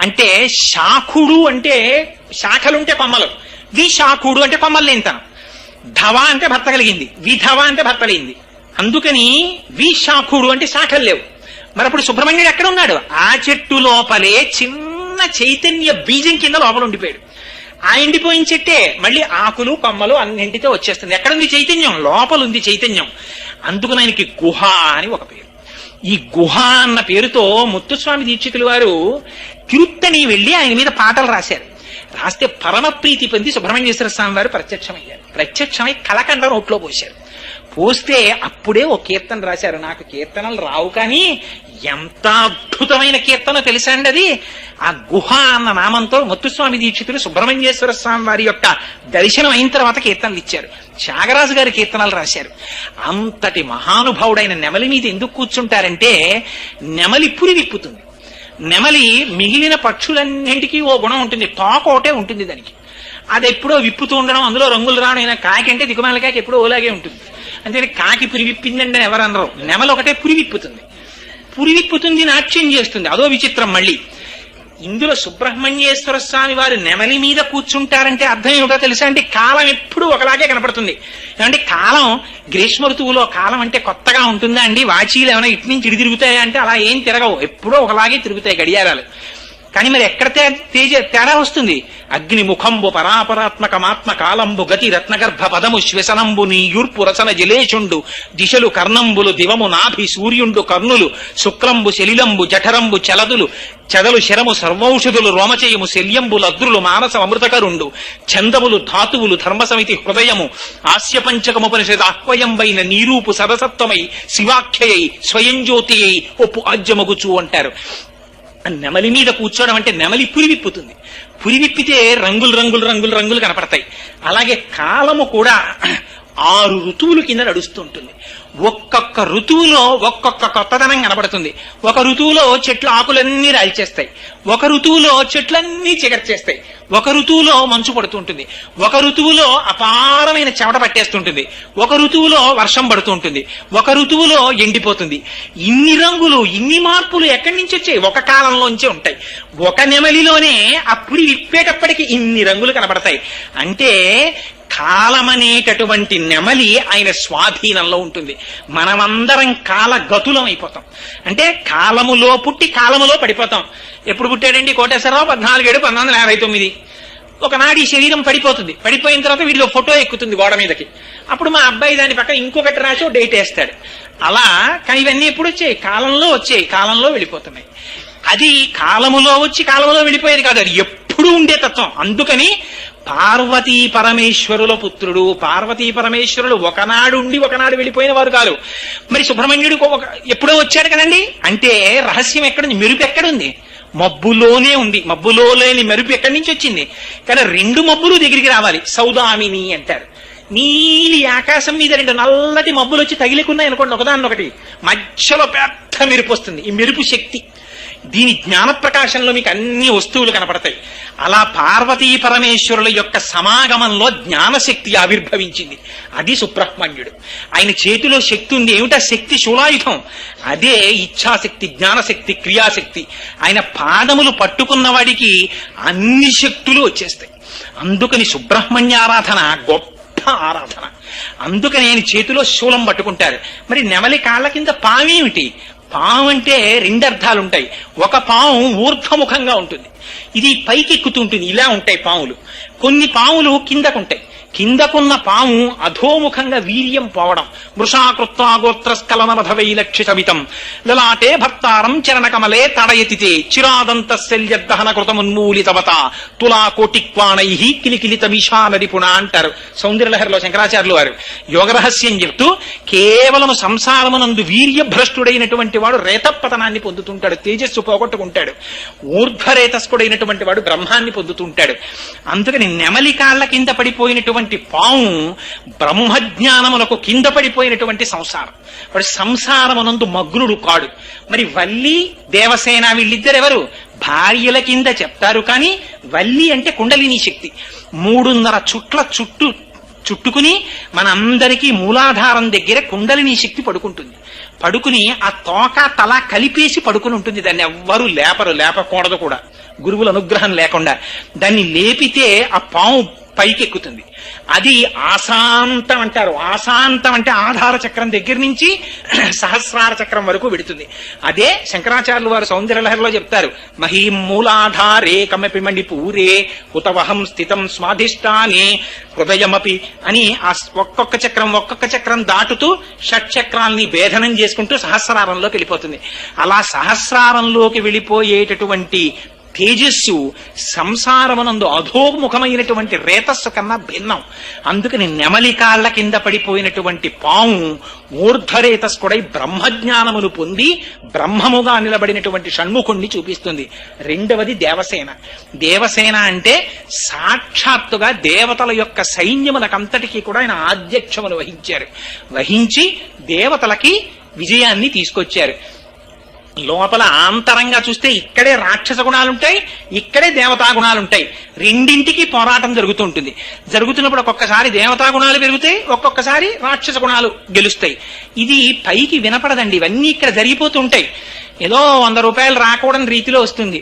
అంటే, శాఖుడు అంటే శాఖలుంటే కొమ్మలు, విశాఖుడు అంటే కొమ్మలు లేనితనం, ధవ అంటే భర్త కలిగింది, విధవ అంటే భర్త లేనిది. అందుకని విశాఖుడు అంటే శాఖలు లేవు. మరి అప్పుడు సుబ్రహ్మణ్యుడు ఎక్కడ ఉన్నాడు? ఆ చెట్టు లోపలే చిన్న చైతన్య బీజం కింద లోపల ఉండిపోయాడు. ఆ ఎండిపోయిన చెట్టే మళ్ళీ ఆకులు కొమ్మలు అన్నింటితో వచ్చేస్తుంది. ఎక్కడుంది చైతన్యం? లోపల ఉంది చైతన్యం. అందుకని ఆయనకి గుహ అని ఒక పేరు. ఈ గుహ అన్న పేరుతో ముత్తుస్వామి దీక్షితులు వారు తిరుత్తని వెళ్లి ఆయన మీద పాటలు రాశారు. రాస్తే పరమ ప్రీతి పొంది సుబ్రహ్మణ్యేశ్వర స్వామి వారు ప్రత్యక్షమయ్యారు. ప్రత్యక్షమై కలకండ నోట్లో పోశారు. పోస్తే అప్పుడే ఓ కీర్తన రాశారు. నాకు కీర్తనలు రావు, కానీ ఎంత అద్భుతమైన కీర్తన తెలుసా అండి అది. ఆ గుహ అన్న నామంతో ముత్తుస్వామి దీక్షితులు సుబ్రహ్మణ్యేశ్వర స్వామి వారి యొక్క దర్శనం అయిన తర్వాత కీర్తనలు ఇచ్చారు. త్యాగరాజు గారి కీర్తనలు రాశారు. అంతటి మహానుభావుడైన నెమలి మీద ఎందుకు కూర్చుంటారంటే, నెమలి పురి విప్పుతుంది. నెమలి మిగిలిన పక్షులన్నింటికీ ఓ గుణం ఉంటుంది, తోక ఒకటే ఉంటుంది దానికి. అది ఎప్పుడో విప్పుతూ ఉండడం, అందులో రంగులు రావడం. కాకి అంటే దిగుమాల కాకి ఎప్పుడో ఓలాగే ఉంటుంది. అంటే కాకి పురి విప్పిందంటే ఎవరన్నారు? నెమలి ఒకటే పురి విప్పుతుంది. పురి విప్పుతుంది, నాట్యం చేస్తుంది. అదో విచిత్రం. మళ్ళీ ఇందులో సుబ్రహ్మణ్యేశ్వర స్వామి వారు నెమలి మీద కూర్చుంటారంటే అర్థం ఏమిటో తెలుసా అంటే, కాలం ఎప్పుడు ఒకలాగే కనపడుతుంది. ఏమంటే కాలం గ్రీష్మ ఋతువులో కాలం అంటే కొత్తగా ఉంటుందా అండి? వాచీలు ఏమైనా ఇటు నుంచి ఇటు తిరుగుతాయా అంటే అలా ఏం తిరగవు, ఎప్పుడో ఒకలాగే తిరుగుతాయి గడియారాలు. కానీ మరి ఎక్కడ తేడా వస్తుంది? అగ్ని ముఖంబు పరాపరాత్మకమాత్మ కాలంబు గతి రత్నగర్భ పదము శ్వసనంబు నీయూర్పు రసన జలేచుండు దిశలు కర్ణంబులు దివము నాభి సూర్యుండు కర్ణులు శుక్లంబు శలిలంబు జఠరంబు చలదులు చెదలు శరము సర్వౌషధులు రోమచేయము శల్యంబులు అద్రులు మానస అమృతకరుండు ఛందములు ధాతువులు ధర్మసమితి హృదయము ఆస్యపంచకముపనిషద్ ఆహ్వయంబైన నీరూపు సరసత్వమై శివాఖ్యయై స్వయం జ్యోతియై ఒప్పు ఆజ్యమగుచు అంటారు. నెమలి మీద కూర్చోవడం అంటే నెమలి పురివిప్పుతుంది. పురివిప్పితే రంగులు రంగులు రంగులు రంగులు కనపడతాయి. అలాగే కాలము కూడా 6 ఋతువులు కింద నడుస్తూ ఉంటుంది. ఒక్కొక్క ఋతువులో ఒక్కొక్క కొత్తదనం కనబడుతుంది. ఒక ఋతువులో చెట్లు ఆకులన్నీ రాల్చేస్తాయి, ఒక ఋతువులో చెట్లన్నీ చిగర్చేస్తాయి, ఒక ఋతువులో మంచు పడుతుంటుంది, ఒక ఋతువులో అపారమైన చెమట పట్టేస్తుంటుంది, ఒక ఋతువులో వర్షం పడుతుంటుంది, ఒక ఋతువులో ఎండిపోతుంది. ఇన్ని రంగులు, ఇన్ని మార్పులు ఎక్కడి నుంచి వచ్చాయి? ఒక కాలంలోంచే ఉంటాయి. ఒక నెమలిలోనే అప్పుడు విప్పేటప్పటికి ఇన్ని రంగులు కనబడతాయి. అంటే కాలమనేటటువంటి నెమలి ఆయన స్వాధీనంలో ఉంటుంది. మనమందరం కాలగతులం అయిపోతాం. అంటే కాలములో పుట్టి కాలములో పడిపోతాం. ఎప్పుడు పుట్టాడండి కోటేశ్వరరావు? 14/7/1959. ఒకనాడు ఈ శరీరం పడిపోతుంది. పడిపోయిన తర్వాత వీడిలో ఫోటో ఎక్కుతుంది గోడ మీదకి. అప్పుడు మా అబ్బాయి దాని పక్కన ఇంకొకటి రాసి డేట్ వేస్తాడు. అలా. కానీ ఇవన్నీ ఎప్పుడు వచ్చాయి? కాలంలో వచ్చాయి, కాలంలో వెళ్ళిపోతున్నాయి. అది కాలములో వచ్చి కాలములో వెళ్ళిపోయేది కాదు, అది ఎప్పుడూ ఉండే తత్వం. అందుకని పార్వతీ పరమేశ్వరుల పుత్రుడు. పార్వతీ పరమేశ్వరులు ఒకనాడు ఉండి ఒకనాడు వెళ్ళిపోయిన వారు కాదు. మరి సుబ్రహ్మణ్యుడు ఎప్పుడో వచ్చాడు కదండి. అంటే రహస్యం ఎక్కడుంది? మెరుపు ఎక్కడుంది? మబ్బులోనే ఉంది. మబ్బులో లేని మెరుపు ఎక్కడి నుంచి వచ్చింది? కానీ 2 మబ్బులు దగ్గరికి రావాలి. సౌదామిని అంటారు. నీలి ఆకాశం మీద 2 నల్లటి మబ్బులు వచ్చి తగిలికున్నాయి అనుకోండి ఒకదాన్నొకటి, మధ్యలో పెద్ద మెరుపు వస్తుంది. ఈ మెరుపు శక్తి. దీని జ్ఞాన ప్రకాశంలో మీకు అన్ని వస్తువులు కనపడతాయి. అలా పార్వతీ పరమేశ్వరుల యొక్క సమాగమంలో జ్ఞానశక్తి ఆవిర్భవించింది. అది సుబ్రహ్మణ్యుడు. ఆయన చేతిలో శక్తి ఉంది. ఏమిటా శక్తి? శూలాయుధం. అదే ఇచ్ఛాశక్తి, జ్ఞానశక్తి, క్రియాశక్తి. ఆయన పాదములు పట్టుకున్న వాడికి అన్ని శక్తులు వచ్చేస్తాయి. అందుకని సుబ్రహ్మణ్యారాధన గొప్ప ఆరాధన. అందుకని ఆయన చేతిలో శూలం పట్టుకుంటారు. మరి నెమలి కాళ్ళ కింద పావేమిటి? పాము అంటే రెండు అర్థాలుంటాయి. ఒక పాము ఊర్ధ్వముఖంగా ఉంటుంది, ఇది పైకి ఎక్కుతూ ఉంటుంది. ఇలా ఉంటాయి పాములు. కొన్ని పాములు కిందకుంటాయి. కిందకున్న పాము అధోముఖంగా వీర్యం పోవడం. వృషాకృత్వాగోత్రస్కలనవధవైలక్షితమితం లలాటే భర్తారం చరణకమలే తడయతితే చిరాదంత శల్యదహన కృతమున్మూలితవత తులా కోటిక్వాణై కిలికిలితమిషానరిపుణ అంటారు సౌందర్యలహరిలో శంకరాచార్యులు వారు. యోగరహస్యం చెప్తూ కేవలం సంసారమునందు వీర్యభ్రష్టుడైనటువంటి వాడు రేతపతనాన్ని పొందుతుంటాడు, తేజస్సు పోగొట్టుకుంటాడు. ఊర్ధ్వరేతస్కుడైనటువంటి వాడు బ్రహ్మాన్ని పొందుతుంటాడు. అందుకని నెమలి కాళ్ళ కింద పడిపోయినటువంటి పాము బ్రహ్మజ్ఞానములకు కింద పడిపోయినటువంటి సంసారం. వాడు సంసారమునందు మగ్నుడు కాడు. మరి వల్లి దేవసేన వీళ్ళిద్దరెవరు? భార్యల కింద చెప్తారు. కానీ వల్లి అంటే కుండలిని శక్తి. 3.5 చుట్ల చుట్టుకుని మనందరికీ మూలాధారం దగ్గర కుండలిని శక్తి పడుకుంటుంది. పడుకుని ఆ తోక తల కలిపేసి పడుకుని ఉంటుంది. దాన్ని ఎవ్వరూ లేపకూడదు కూడా, గురువుల అనుగ్రహం లేకుండా. దాన్ని లేపితే ఆ పాము పైకెక్కుతుంది. అది ఆశాంతం అంటారు. ఆశాంతం అంటే ఆధార చక్రం దగ్గర నుంచి సహస్రార చక్రం వరకు పెడుతుంది. అదే శంకరాచార్యులు వారు సౌందర్యలహరిలో చెప్తారు. మహీం మూలాధారే కమపి మణిపూరే హుతవహం స్థితం స్వాధిష్టానే హృదయమపి అని ఆ ఒక్కొక్క చక్రం దాటుతూ షట్చక్రాల్ని భేదనం చేసుకుంటూ సహస్రారంలోకి వెళ్ళిపోతుంది. అలా సహస్రారంలోకి వెళ్ళిపోయేటటువంటి తేజస్సు సంసారమునందు అధోముఖమైనటువంటి రేతస్సు కన్నా భిన్నం. అందుకని నెమలి కాళ్ల కింద పడిపోయినటువంటి పాము ఊర్ధ్వరేతస్కుడై బ్రహ్మజ్ఞానమును పొంది బ్రహ్మముగా నిలబడినటువంటి షణ్ముఖుణ్ణి చూపిస్తుంది. రెండవది దేవసేన. దేవసేన అంటే సాక్షాత్తుగా దేవతల యొక్క సైన్యములకంతటికీ కూడా ఆయన ఆధ్యక్షమును వహించి దేవతలకి విజయాన్ని తీసుకొచ్చారు. లోపల ఆంతరంగా చూస్తే ఇక్కడే రాక్షస గుణాలుంటాయి, ఇక్కడే దేవతా గుణాలుంటాయి. రెండింటికి పోరాటం జరుగుతూ ఉంటుంది. జరుగుతున్నప్పుడు ఒక్కొక్కసారి దేవతా గుణాలు పెరుగుతాయి, ఒక్కొక్కసారి రాక్షస గుణాలు గెలుస్తాయి. ఇది పైకి వినపడదండి. ఇవన్నీ ఇక్కడ జరిగిపోతూ ఉంటాయి. ఏదో 100 రూపాయలు రాకూడని రీతిలో వస్తుంది.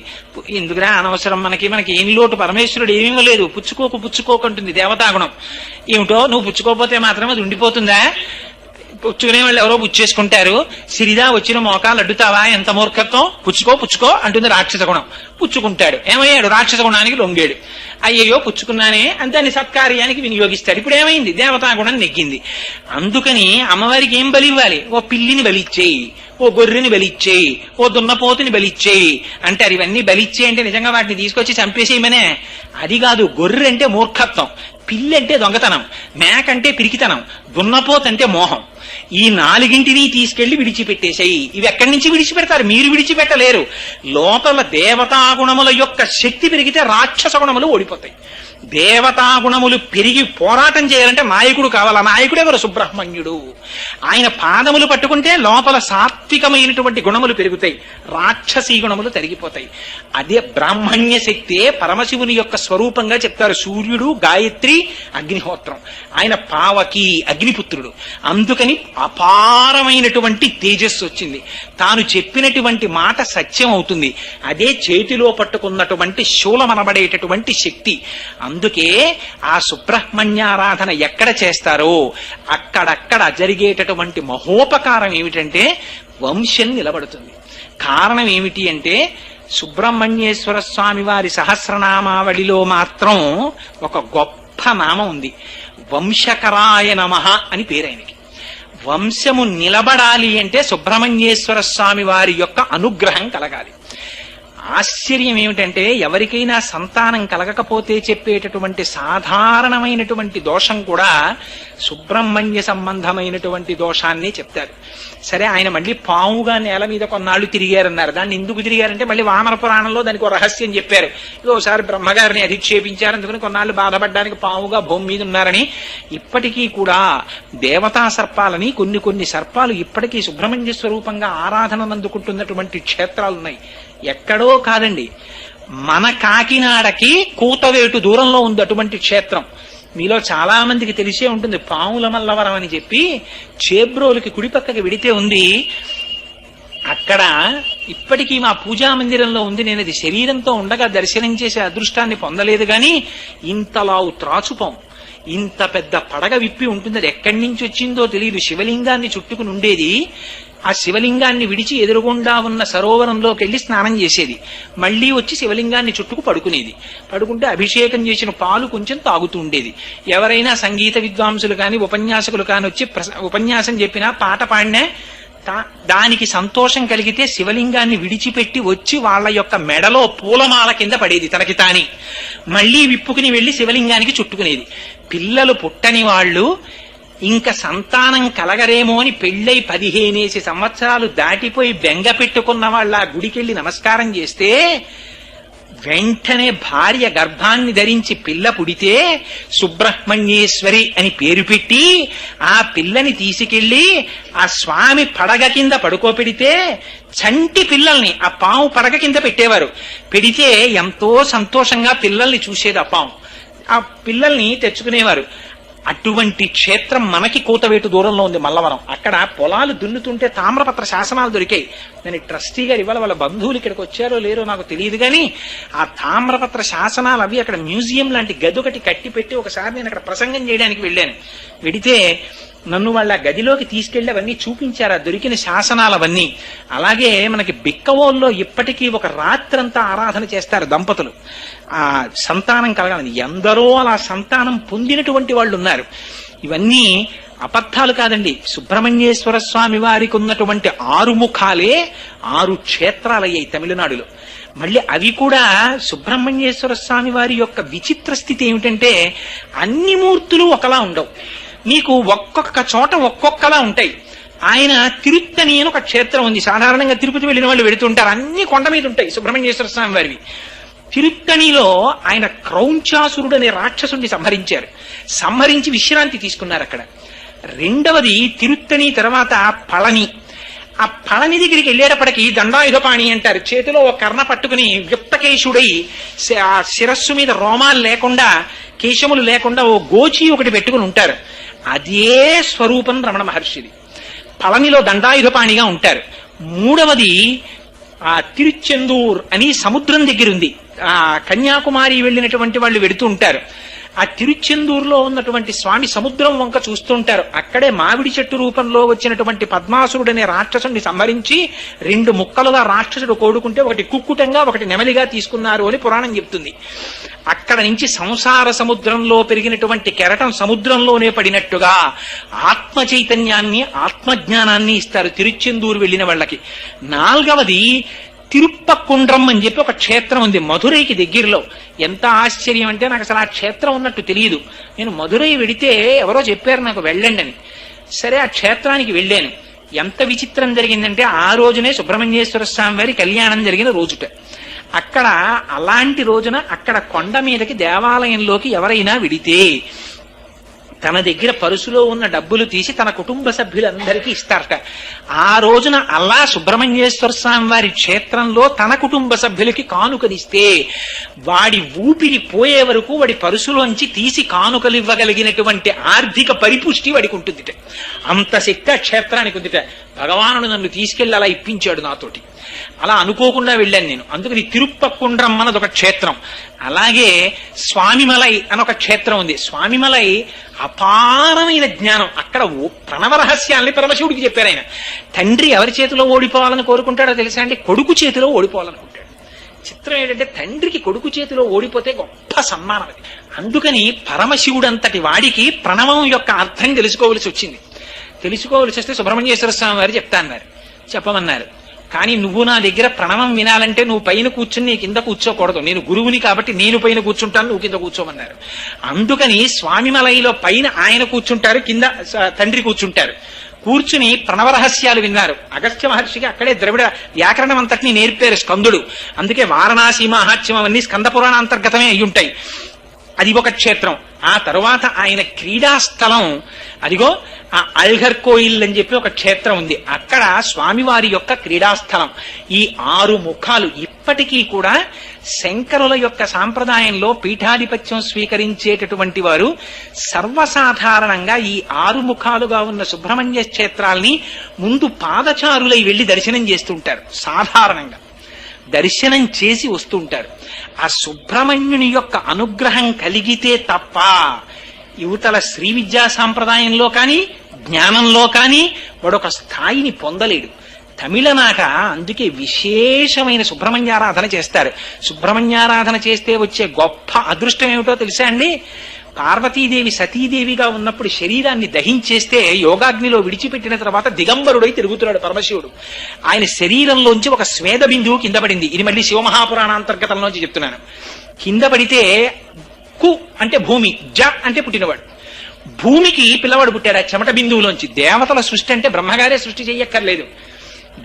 ఎందుకురా అనవసరం, మనకి ఏం లోటు, పరమేశ్వరుడు ఏమీ లేదు, పుచ్చుకోకుంటుంది దేవతాగుణం. ఏమిటో నువ్వు పుచ్చుకోకపోతే మాత్రం అది ఉండిపోతుందా? పుచ్చుకునే వాళ్ళు ఎవరో పుచ్చేసుకుంటారు. సిరిదా వచ్చిన మోకాలు అడ్డుతావా, ఎంత మూర్ఖత్వం, పుచ్చుకో అంటుంది రాక్షస గుణం. పుచ్చుకుంటాడు. ఏమయ్యాడు? రాక్షస గుణానికి లొంగాడు. అయ్యయ్యో పుచ్చుకున్నానే అని దాన్ని సత్కార్యానికి వినియోగిస్తాడు. ఇప్పుడు ఏమైంది? దేవతా గుణం నెగ్గింది. అందుకని అమ్మవారికి ఏం బలి ఇవ్వాలి? ఓ పిల్లిని బలిచ్చేయి, ఓ గొర్రెని బలిచ్చేయి, ఓ దున్నపోతుని బలిచ్చేయి అంటారు. ఇవన్నీ బలిచ్చే అంటే నిజంగా వాటిని తీసుకొచ్చి చంపేసేయమనే? అది కాదు. గొర్రె అంటే మూర్ఖత్వం, పిల్లి అంటే దొంగతనం, మేక అంటే పిరికితనం, దున్నపోతు అంటే మోహం. ఈ 4గింటిని తీసుకెళ్లి విడిచిపెట్టేశాయి. ఇవి ఎక్కడి నుంచి విడిచిపెడతారు? మీరు విడిచిపెట్టలేరు. లోపల దేవతాగుణముల యొక్క శక్తి పెరిగితే రాక్షస గుణములు ఓడిపోతాయి. దేవతాగుణములు పెరిగి పోరాటం చేయాలంటే నాయకుడు కావాలి. నాయకుడు ఎవరు? సుబ్రహ్మణ్యుడు. ఆయన పాదములు పట్టుకుంటే లోపల సాత్వికమైనటువంటి గుణములు పెరుగుతాయి, రాక్షసీ గుణములు తరిగిపోతాయి. అదే బ్రాహ్మణ్య శక్తే పరమశివుని యొక్క స్వరూపంగా చెప్తారు. సూర్యుడు, గాయత్రి, అగ్నిహోత్రం. ఆయన పావకి, అగ్నిపుత్రుడు. అందుకని అపారమైనటువంటి తేజస్సు వచ్చింది. తాను చెప్పినటువంటి మాట సత్యం అవుతుంది. అదే చేతిలో పట్టుకున్నటువంటి శూలమనబడేటటువంటి శక్తి. అందుకే ఆ సుబ్రహ్మణ్యారాధన ఎక్కడ చేస్తారో అక్కడక్కడ జరిగేటటువంటి మహోపకారం ఏమిటంటే వంశం నిలబడుతుంది. కారణం ఏమిటి అంటే సుబ్రహ్మణ్యేశ్వర స్వామి వారి సహస్రనామావళిలో మాత్రం ఒక గొప్ప నామం ఉంది. వంశకరాయ నమః అని పేరైనకి. వంశము నిలబడాలి అంటే సుబ్రహ్మణ్యేశ్వర స్వామి వారి యొక్క అనుగ్రహం కలగాలి. ఆశ్చర్యం ఏమిటంటే ఎవరికైనా సంతానం కలగకపోతే చెప్పేటటువంటి సాధారణమైనటువంటి దోషం కూడా సుబ్రహ్మణ్య సంబంధమైనటువంటి దోషాన్ని చెప్తారు. సరే ఆయన మళ్ళీ పావుగా నేల మీద కొన్నాళ్ళు తిరిగారన్నారు. దాన్ని ఎందుకు తిరిగారంటే మళ్ళీ వామన పురాణంలో దానికి ఒక రహస్యం చెప్పారు. ఒకసారి బ్రహ్మగారిని అధిక్షేపించారు, అందుకని కొన్నాళ్ళు బాధపడడానికి పావుగా భూమి మీద ఉన్నారని. ఇప్పటికీ కూడా దేవతా సర్పాలని కొన్ని సర్పాలు ఇప్పటికీ సుబ్రహ్మణ్య స్వరూపంగా ఆరాధనను అందుకుంటున్నటువంటి క్షేత్రాలున్నాయి. ఎక్కడో కాదండి, మన కాకినాడకి కూతవేటు దూరంలో ఉంది అటువంటి క్షేత్రం. మీలో చాలా మందికి తెలిసే ఉంటుంది, పాముల మల్లవరం అని చెప్పి చేబ్రోలుకి కుడిపక్కకి విడితే ఉంది. అక్కడ ఇప్పటికీ మా పూజా మందిరంలో ఉంది. నేను అది శరీరంతో ఉండగా దర్శనం చేసే అదృష్టాన్ని పొందలేదు, కానీ ఇంతలావు త్రాచుపాం, ఇంత పెద్ద పడగ విప్పి ఉంటుంది. అది ఎక్కడి నుంచి వచ్చిందో తెలియదు. శివలింగాన్ని చుట్టుకుని ఉండేది. ఆ శివలింగాన్ని విడిచి ఎదురుగుండా ఉన్న సరోవరంలోకి వెళ్లి స్నానం చేసేది. మళ్లీ వచ్చి శివలింగాన్ని చుట్టుకు పడుకునేది. పడుకుంటే అభిషేకం చేసిన పాలు కొంచెం తాగుతూ ఉండేది. ఎవరైనా సంగీత విద్వాంసులు కాని ఉపన్యాసకులు కాని వచ్చి ఉపన్యాసం చెప్పినా పాట పాడినా దానికి సంతోషం కలిగితే శివలింగాన్ని విడిచిపెట్టి వచ్చి వాళ్ళ యొక్క మెడలో పూలమాల కింద పడేది తనకి తాని. మళ్లీ విప్పుకుని వెళ్లి శివలింగానికి చుట్టుకునేది. పిల్లలు పుట్టని వాళ్ళు ఇంకా సంతానం కలగరేమో అని పెళ్ళై 15 సంవత్సరాలు దాటిపోయి బెంగ పెట్టుకున్న వాళ్ళ గుడికెళ్ళి నమస్కారం చేస్తే వెంటనే భార్య గర్భాన్ని ధరించి పిల్ల పుడితే సుబ్రహ్మణ్యేశ్వరి అని పేరు పెట్టి ఆ పిల్లని తీసుకెళ్లి ఆ స్వామి పడగ కింద పడుకోపెడితే చంటి పిల్లల్ని ఆ పాము పడగ కింద పెట్టేవారు. పెడితే ఎంతో సంతోషంగా పిల్లల్ని చూసేది ఆ పాము. ఆ పిల్లల్ని తెచ్చుకునేవారు. అటువంటి క్షేత్రం మనకి కూతవేటు దూరంలో ఉంది మల్లవరం. అక్కడ పొలాలు దున్నుతుంటే తామ్రపత్ర శాసనాలు దొరికాయి. నేను ట్రస్టీ గారు ఇవాళ వాళ్ళ బంధువులు ఇక్కడికి వచ్చారో లేరో నాకు తెలియదు, కానీ ఆ తామ్రపత్ర శాసనాలు అవి అక్కడ మ్యూజియం లాంటి గది ఒకటి కట్టి పెట్టి ఒకసారి నేను అక్కడ ప్రసంగం చేయడానికి వెళ్ళాను. వెడితే నన్ను వాళ్ళ గదిలోకి తీసుకెళ్లి అవన్నీ చూపించారు, ఆ దొరికిన శాసనాలు అవన్నీ. అలాగే మనకి బిక్కవోల్లో ఇప్పటికీ ఒక రాత్రంతా ఆరాధన చేస్తారు దంపతులు, ఆ సంతానం కలగాలని. ఎందరో అలా సంతానం పొందినటువంటి వాళ్ళు ఉన్నారు. ఇవన్నీ అబద్ధాలు కాదండి. సుబ్రహ్మణ్యేశ్వర స్వామి వారికి ఉన్నటువంటి 6 ముఖాలే 6 క్షేత్రాలయ్యాయి తమిళనాడులో. మళ్ళీ అవి కూడా సుబ్రహ్మణ్యేశ్వర స్వామి వారి యొక్క విచిత్ర స్థితి ఏమిటంటే అన్ని మూర్తులు ఒకలా ఉండవు. నీకు ఒక్కొక్క చోట ఒక్కొక్కలా ఉంటాయి. ఆయన తిరుత్తని అని ఒక క్షేత్రం ఉంది. సాధారణంగా తిరుపతి వెళ్ళిన వాళ్ళు వెళుతుంటారు. అన్ని కొండ మీద ఉంటాయి సుబ్రహ్మణ్యేశ్వర స్వామి వారివి. తిరుత్తనిలో ఆయన క్రౌంచాసురుడు అనే రాక్షసుడిని సంహరించి విశ్రాంతి తీసుకున్నారు అక్కడ. రెండవది తిరుత్తని తర్వాత పళని. ఆ పళని దగ్గరికి వెళ్ళేటప్పటికి దండాయుధపాణి అంటారు. చేతిలో ఒక కర్ణ పట్టుకుని విప్తకేశుడై ఆ శిరస్సు మీద రోమాలు లేకుండా కేశములు లేకుండా ఓ గోచి ఒకటి పెట్టుకుని ఉంటారు. అదే స్వరూపం రమణ మహర్షిది. పళనిలో దండాయుధపాణిగా ఉంటారు. మూడవది ఆ తిరుచెందూర్ అని సముద్రం దగ్గర ఉంది. ఆ కన్యాకుమారి వెళ్ళినటువంటి వాళ్ళు వెడుతూ ఉంటారు. ఆ తిరుచెందూరులో ఉన్నటువంటి స్వామి సముద్రం వంక చూస్తుంటారు. అక్కడే మామిడి చెట్టు రూపంలో వచ్చినటువంటి పద్మాసురుడనే రాక్షసుడిని సంహరించి 2 ముక్కలుగా రాక్షసుడు కోడుకుంటే ఒకటి కుక్కుటంగా ఒకటి నెమలిగా తీసుకున్నారు అని పురాణం చెప్తుంది. అక్కడ నుంచి సంసార సముద్రంలో పెరిగినటువంటి కెరటం సముద్రంలోనే పడినట్టుగా ఆత్మ చైతన్యాన్ని ఆత్మజ్ఞానాన్ని ఇస్తారు తిరుచెందూరు వెళ్ళిన వాళ్ళకి. 4వది తిరుప్పకుండ్రం అని చెప్పి ఒక క్షేత్రం ఉంది మధురైకి దగ్గరలో. ఎంత ఆశ్చర్యం అంటే నాకు అసలు ఆ క్షేత్రం ఉన్నట్టు తెలియదు. నేను మధురై వెడితే ఎవరో చెప్పారు నాకు వెళ్ళండి అని. సరే ఆ క్షేత్రానికి వెళ్ళాను. ఎంత విచిత్రం జరిగిందంటే ఆ రోజునే సుబ్రహ్మణ్యేశ్వర స్వామి వారి కళ్యాణం జరిగిన రోజుట. అక్కడ అలాంటి రోజున అక్కడ కొండ మీదకి దేవాలయంలోకి ఎవరైనా వెడితే తన దగ్గర పరుసులో ఉన్న డబ్బులు తీసి తన కుటుంబ సభ్యులందరికీ ఇస్తారట. ఆ రోజున అలా సుబ్రహ్మణ్యేశ్వర స్వామి వారి క్షేత్రంలో తన కుటుంబ సభ్యులకి కానుకలిస్తే వాడి ఊపిరి పోయే వరకు వాడి పరుసులోంచి తీసి కానుకలు ఇవ్వగలిగినటువంటి ఆర్థిక పరిపుష్టి వాడికి ఉంటుందిట. అంత శక్తి ఆ క్షేత్రానికి ఉందిట. భగవానుడు నన్ను తీసుకెళ్లి అలా ఇప్పించాడు నాతోటి. అలా అనుకోకుండా వెళ్ళాను నేను. అందుకని తిరుప్పకుండ్రం అన్నది ఒక క్షేత్రం. అలాగే స్వామిమలై అని ఒక క్షేత్రం ఉంది. స్వామిమలై అపారమైన జ్ఞానం. అక్కడ ప్రణవ రహస్యాల్ని పరమశివుడికి చెప్పారు ఆయన. తండ్రి ఎవరి చేతిలో ఓడిపోవాలని కోరుకుంటాడో తెలుసా అండి? కొడుకు చేతిలో ఓడిపోవాలనుకుంటాడు. చిత్రం ఏంటంటే తండ్రికి కొడుకు చేతిలో ఓడిపోతే గొప్ప సన్మానం అది. అందుకని పరమశివుడంతటి వాడికి ప్రణవం యొక్క అర్థం తెలుసుకోవలసి వచ్చింది. తెలుసుకోవలసి వస్తే సుబ్రహ్మణ్యేశ్వర స్వామి వారు చెప్పమన్నారు. కానీ నువ్వు నా దగ్గర ప్రణవం వినాలంటే నువ్వు పైన కూర్చుని నీ కింద కూర్చోకూడదు. నేను గురువుని కాబట్టి నేను పైన కూర్చుంటాను, నువ్వు కింద కూర్చోమన్నారు. అందుకని స్వామిమలైలో పైన ఆయన కూర్చుంటారు, కింద తండ్రి కూర్చుంటారు. కూర్చుని ప్రణవరహస్యాలు విన్నారు. అగస్త్య మహర్షికి అక్కడే ద్రవిడ వ్యాకరణం అంతటినీ నేర్పారు స్కందుడు. అందుకే వారణాసి మహాత్మ్యం అవన్నీ స్కంద పురాణాంతర్గతమే అయి ఉంటాయి. అది ఒక క్షేత్రం. ఆ తరువాత ఆయన క్రీడాస్థలం, అదిగో ఆ అల్ఘర్ కోయిల్ అని చెప్పి ఒక క్షేత్రం ఉంది. అక్కడ స్వామివారి యొక్క క్రీడాస్థలం. ఈ 6 ముఖాలు ఇప్పటికీ కూడా శంకరుల యొక్క సాంప్రదాయంలో పీఠాధిపత్యం స్వీకరించేటటువంటి వారు సర్వసాధారణంగా ఈ 6 ముఖాలుగా ఉన్న సుబ్రహ్మణ్య క్షేత్రాల్ని ముందు పాదచారులై వెళ్లి దర్శనం చేస్తుంటారు. సాధారణంగా దర్శనం చేసి వస్తుంటారు. ఆ సుబ్రహ్మణ్యుని యొక్క అనుగ్రహం కలిగితే తప్ప యువతల శ్రీ విద్యా సాంప్రదాయంలో కానీ జ్ఞానంలో కానీ వాడొక స్థాయిని పొందలేడు. తమిళనాట అందుకే విశేషమైన సుబ్రహ్మణ్యారాధన చేస్తారు. సుబ్రహ్మణ్యారాధన చేస్తే వచ్చే గొప్ప అదృష్టం ఏమిటో తెలుసా అండి? పార్వతీదేవి సతీదేవిగా ఉన్నప్పుడు శరీరాన్ని దహించేస్తే యోగాగ్నిలో విడిచిపెట్టిన తర్వాత దిగంబరుడై తిరుగుతున్నాడు పరమశివుడు. ఆయన శరీరంలోంచి ఒక స్వేద బిందువు కింద పడింది. ఇది మళ్ళీ శివమహాపురాణాంతర్గతంలోంచి చెప్తున్నాను. కింద పడితే కు అంటే భూమి, జ అంటే పుట్టినవాడు. భూమికి పిల్లవాడు పుట్టాడు ఆ చెమట బిందువులోంచి. దేవతల సృష్టి అంటే బ్రహ్మగారే సృష్టి చెయ్యక్కర్లేదు.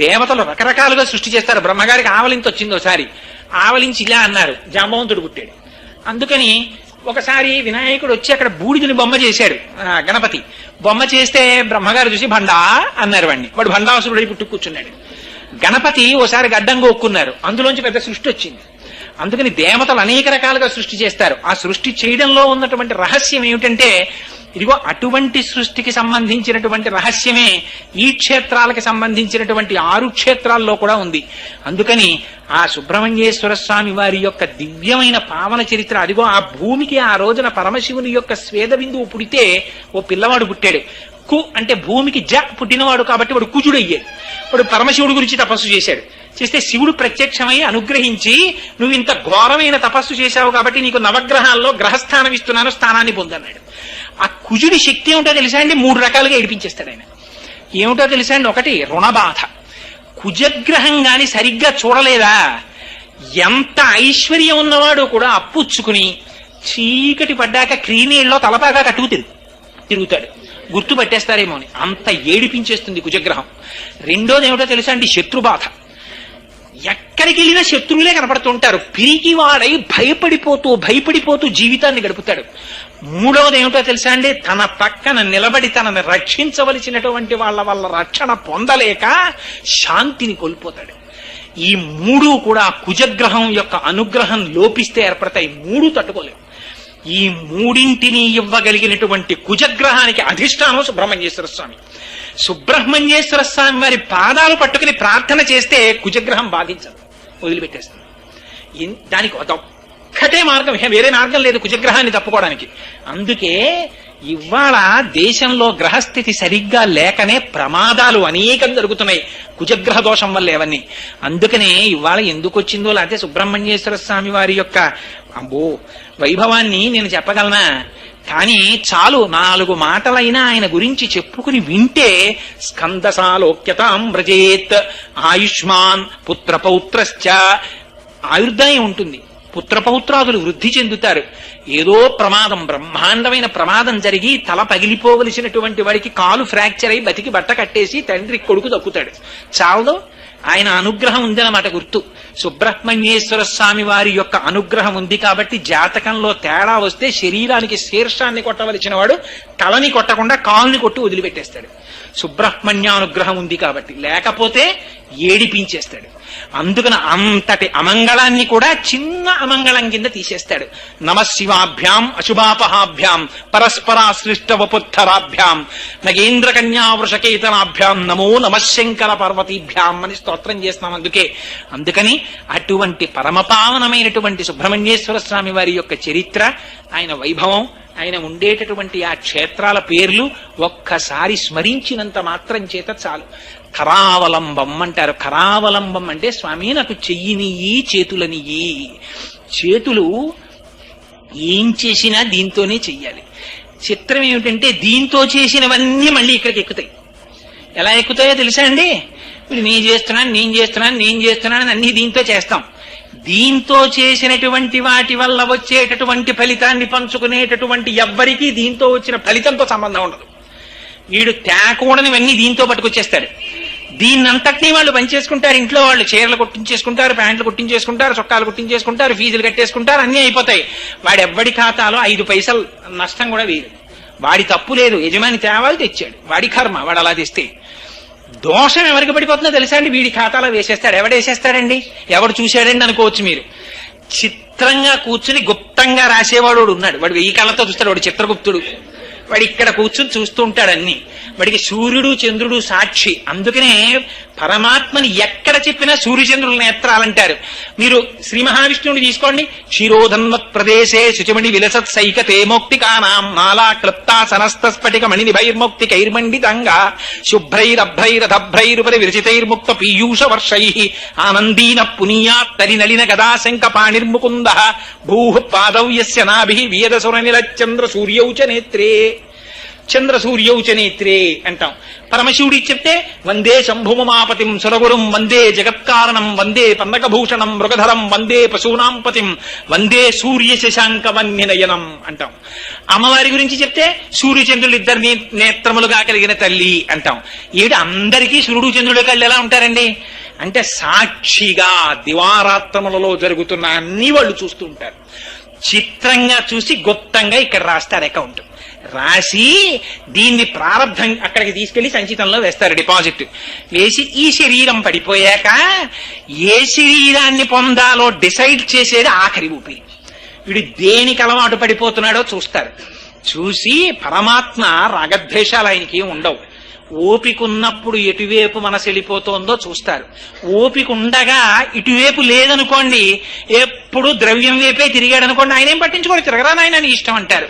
దేవతలు రకరకాలుగా సృష్టి చేస్తారు. బ్రహ్మగారికి ఆవలింత వచ్చింది ఒకసారి. ఆవలించి ఇలా అన్నారు, జాంబవంతుడు పుట్టాడు. అందుకని ఒకసారి వినాయకుడు వచ్చి అక్కడ బూడిదని బొమ్మ చేశాడు. గణపతి బొమ్మ చేస్తే బ్రహ్మగారు చూసి భండా అన్నారు వాడిని. వాడు భండాసురుడై పుట్టు కూర్చున్నాడు. గణపతి ఓసారి గడ్డం గోక్కున్నారు. అందులోంచి పెద్ద సృష్టి వచ్చింది. అందుకని దేవతలు అనేక రకాలుగా సృష్టి చేస్తారు. ఆ సృష్టి చేయడంలో ఉన్నటువంటి రహస్యం ఏమిటంటే, ఇదిగో అటువంటి సృష్టికి సంబంధించినటువంటి రహస్యమే ఈ క్షేత్రాలకి సంబంధించినటువంటి 6 క్షేత్రాల్లో కూడా ఉంది. అందుకని ఆ సుబ్రహ్మణ్యేశ్వర స్వామి వారి యొక్క దివ్యమైన పావన చరిత్ర, అదిగో ఆ భూమికి ఆ రోజున పరమశివుని యొక్క స్వేద బిందువు పుడితే ఓ పిల్లవాడు పుట్టాడు. కు అంటే భూమికి జ పుట్టినవాడు కాబట్టి వాడు కుజుడయ్యాడు. వాడు పరమశివుడి గురించి తపస్సు చేశాడు. చేస్తే శివుడు ప్రత్యక్షమై అనుగ్రహించి, నువ్వు ఇంత ఘోరమైన తపస్సు చేశావు కాబట్టి నీకు నవగ్రహాల్లో గ్రహస్థానం ఇస్తున్నాను, స్థానాన్ని పొందన్నాడు. ఆ కుజుడి శక్తి ఏమిటో తెలుసా అండి? 3 రకాలుగా ఏడిపించేస్తాడు ఆయన. ఏమిటో తెలుసా అండి? ఒకటి రుణబాధ. కుజగ్రహం గాని సరిగ్గా చూడలేదా, ఎంత ఐశ్వర్యం ఉన్నవాడు కూడా అప్పుచ్చుకుని చీకటి పడ్డాక క్రీనీళ్ళలో తలపాగా కట్టుకు తిరుగుతాడు. గుర్తు పట్టేస్తారేమో అని అంత ఏడిపించేస్తుంది కుజగ్రహం. రెండోది ఏమిటో తెలుసా అండి? శత్రుబాధ. ఎక్కడికి వెళ్ళినా శత్రువులే కనపడుతుంటారు. పిరికివాడై భయపడిపోతూ జీవితాన్ని గడుపుతాడు. మూడవది ఏమిటో తెలుసా అండి? తన పక్కన నిలబడి తనని రక్షించవలసినటువంటి వాళ్ళ వల్ల రక్షణ పొందలేక శాంతిని కోల్పోతాడు. ఈ 3 కూడా కుజగ్రహం యొక్క అనుగ్రహం లోపిస్తే ఏర్పడతాయి. 3 తట్టుకోలేవు. ఈ 3ంటిని ఇవ్వగలిగినటువంటి కుజగ్రహానికి అధిష్టానం సుబ్రహ్మణ్యేశ్వర స్వామి. సుబ్రహ్మణ్యేశ్వర స్వామి వారి పాదాలు పట్టుకుని ప్రార్థన చేస్తే కుజగ్రహం బాధించదు, వదిలిపెట్టేస్తుంది. దానికి ఒక్కటే మార్గం, వేరే మార్గం లేదు కుజగ్రహాన్ని తప్పుకోవడానికి. అందుకే ఇవాళ దేశంలో గ్రహస్థితి సరిగ్గా లేకనే ప్రమాదాలు అనేకం జరుగుతున్నాయి కుజగ్రహ దోషం వల్ల ఏవన్నీ. అందుకనే ఇవాళ ఎందుకు వచ్చిందో, లేకపోతే సుబ్రహ్మణ్యేశ్వర స్వామి వారి యొక్క వైభవాన్ని నేను చెప్పగలనా? కానీ చాలు 4 మాటలైనా ఆయన గురించి చెప్పుకుని వింటే, స్కందసాలోక్యతాం వ్రజేత్ ఆయుష్మాన్ పుత్రపౌత్రశ్చ, ఆయుర్దాయం ఉంటుంది, పుత్రపౌత్రాదులు వృద్ధి చెందుతారు. ఏదో ప్రమాదం, బ్రహ్మాండమైన ప్రమాదం జరిగి తల పగిలిపోవలసినటువంటి వాడికి కాలు ఫ్రాక్చర్ అయి బతికి బట్ట కట్టేసి తండ్రి కొడుకు దక్కుతాడు. చాలదు, ఆయన అనుగ్రహం ఉందన్నమాట గుర్తు. సుబ్రహ్మణ్యేశ్వర స్వామి వారి యొక్క అనుగ్రహం ఉంది కాబట్టి జాతకంలో తేడా వస్తే శరీరానికి శీర్షాన్ని కొట్టవలసిన వాడు తలని కొట్టకుండా కాలుని కొట్టి వదిలిపెట్టేస్తాడు. సుబ్రహ్మణ్యానుగ్రహం ఉంది కాబట్టి, లేకపోతే ఏడిపించేస్తాడు. అందుకని అంతటి అమంగళాన్ని కూడా చిన్న అమంగళం కింద తీసేస్తాడు. నమశివాభ్యాం అశుభాపహాభ్యాం పరస్పరాశ్లిష్ట వపుత్తరాభ్యాం నగేంద్ర కన్యా వృషకేతనాభ్యాం నమో నమశంకర పార్వతీభ్యాం అని స్తోత్రం చేస్తాం. అందుకని అటువంటి పరమపావనమైనటువంటి సుబ్రహ్మణ్యేశ్వర స్వామి వారి యొక్క చరిత్ర, ఆయన వైభవం, ఆయన ఉండేటటువంటి ఆ క్షేత్రాల పేర్లు ఒక్కసారి స్మరించినంత మాత్రం చేత చాలు. కరావలంబం అంటారు. కరావలంబం అంటే, స్వామి నాకు చెయ్యినియ్యి, చేతులనియ్యి. చేతులు ఏం చేసినా దీంతోనే చెయ్యాలి. చిత్రం ఏమిటంటే, దీంతో చేసినవన్నీ మళ్ళీ ఇక్కడికి ఎక్కుతాయి. ఎలా ఎక్కుతాయో తెలుసా అండి? ఇప్పుడు నేను చేస్తున్నాను అన్ని దీంతో చేస్తాం. దీంతో చేసినటువంటి వాటి వల్ల వచ్చేటటువంటి ఫలితాన్ని పంచుకునేటటువంటి ఎవ్వరికీ దీంతో వచ్చిన ఫలితంతో సంబంధం ఉండదు. వీడు తేకూడనివన్నీ దీంతో పట్టుకొచ్చేస్తాడు. దీన్నంతటినీ వాళ్ళు పనిచేసుకుంటారు. ఇంట్లో వాళ్ళు చీరలు కుట్టించేసుకుంటారు, ప్యాంట్లు కుట్టించేసుకుంటారు, చొక్కాలు కుట్టించేసుకుంటారు, ఫీజులు కట్టేసుకుంటారు, అన్నీ అయిపోతాయి. వాడి ఎవ్వడి ఖాతాలో 5 పైసలు నష్టం కూడా వేయదు. వాడి తప్పు లేదు, యజమాని తేవాలి, తెచ్చాడు, వాడి కర్మ, వాడు అలా తెస్తే. దోషం ఎవరికి పడిపోతుందో తెలుసా అండి? వీడి ఖాతాలో వేసేస్తాడు. ఎవడేసేస్తాడండి? ఎవడు చూశాడండి అనుకోవచ్చు మీరు. చిత్రంగా కూర్చుని గుప్తంగా రాసేవాడు ఉన్నాడు. వాడు 1000 కళ్ళతో చూస్తాడు. వాడు చిత్రగుప్తుడు. వాడు ఇక్కడ కూర్చుని చూస్తూ ఉంటాడు అన్ని. వాడికి సూర్యుడు చంద్రుడు సాక్షి. అందుకనే పరమాత్మని ఎక్కడ చెప్పినా సూర్యచంద్రుల నేత్రాలంటారు. మీరు శ్రీ మహావిష్ణువుని తీసుకోండి. క్షీరోధన్వత్ ప్రదేశే శుచిమణి విలసత్ సైకతే మౌక్తికానాం మాలా క్లుప్తా సనస్త స్ఫటిక మణి నిభైర్మౌక్తి కైర్మండితంగా శుభ్రైరభ్రైరధభ్రైరుపరి విరచితైర్ముక్త పీయూష వర్షై ఆనందీన పునీయాత్తరి నలిన గదాశంక పాణిర్ముకుంద భూః పాదౌ యస్య నాభిః వియదసుర నిలచంద్ర సూర్యౌ చ నేత్రే. చంద్ర సూర్యౌ చ నేత్రే అంటాం. పరమశివుడికి చెప్తే వందే శంభుమమాపతిం సురగురుం వందే జగత్కారణం వందే పందకభూషణం మృగధరం వందే పశూనాం పతిం వందే సూర్య శశాంక వన్యనయనం అంటాం. అమ్మవారి గురించి చెప్తే సూర్యచంద్రులు ఇద్దరిని నేత్రములుగా కలిగిన తల్లి అంటాం. ఏడు అందరికీ సూర్యుడు చంద్రుడి కళ్ళు ఎలా ఉంటారండి అంటే సాక్షిగా దివారాత్రములలో జరుగుతున్న అన్ని వాళ్ళు చూస్తూ ఉంటారు. చిత్రంగా చూసి గుప్తంగా ఇక్కడ రాస్తారు అకౌంట్. రాసి దీన్ని ప్రారంభం అక్కడికి తీసుకెళ్లి సంచితంలో వేస్తారు, డిపాజిట్ వేసి ఈ శరీరం పడిపోయాక ఏ శరీరాన్ని పొందాలో డిసైడ్ చేసేది ఆఖరి ఊపిరి. వీడు దేనికి అలవాటు పడిపోతున్నాడో చూస్తారు. చూసి పరమాత్మ రాగద్వేషాలు ఆయనకి ఉండవు. ఓపికున్నప్పుడు ఎటువైపు మనసు వెళ్ళిపోతోందో చూస్తారు. ఓపిక ఉండగా ఇటువైపు లేదనుకోండి, ఎప్పుడు ద్రవ్యం వైపే తిరిగాడు అనుకోండి, ఆయన ఏం పట్టించుకోరు, తిరగరా నాయన నీ ఇష్టం అంటారు.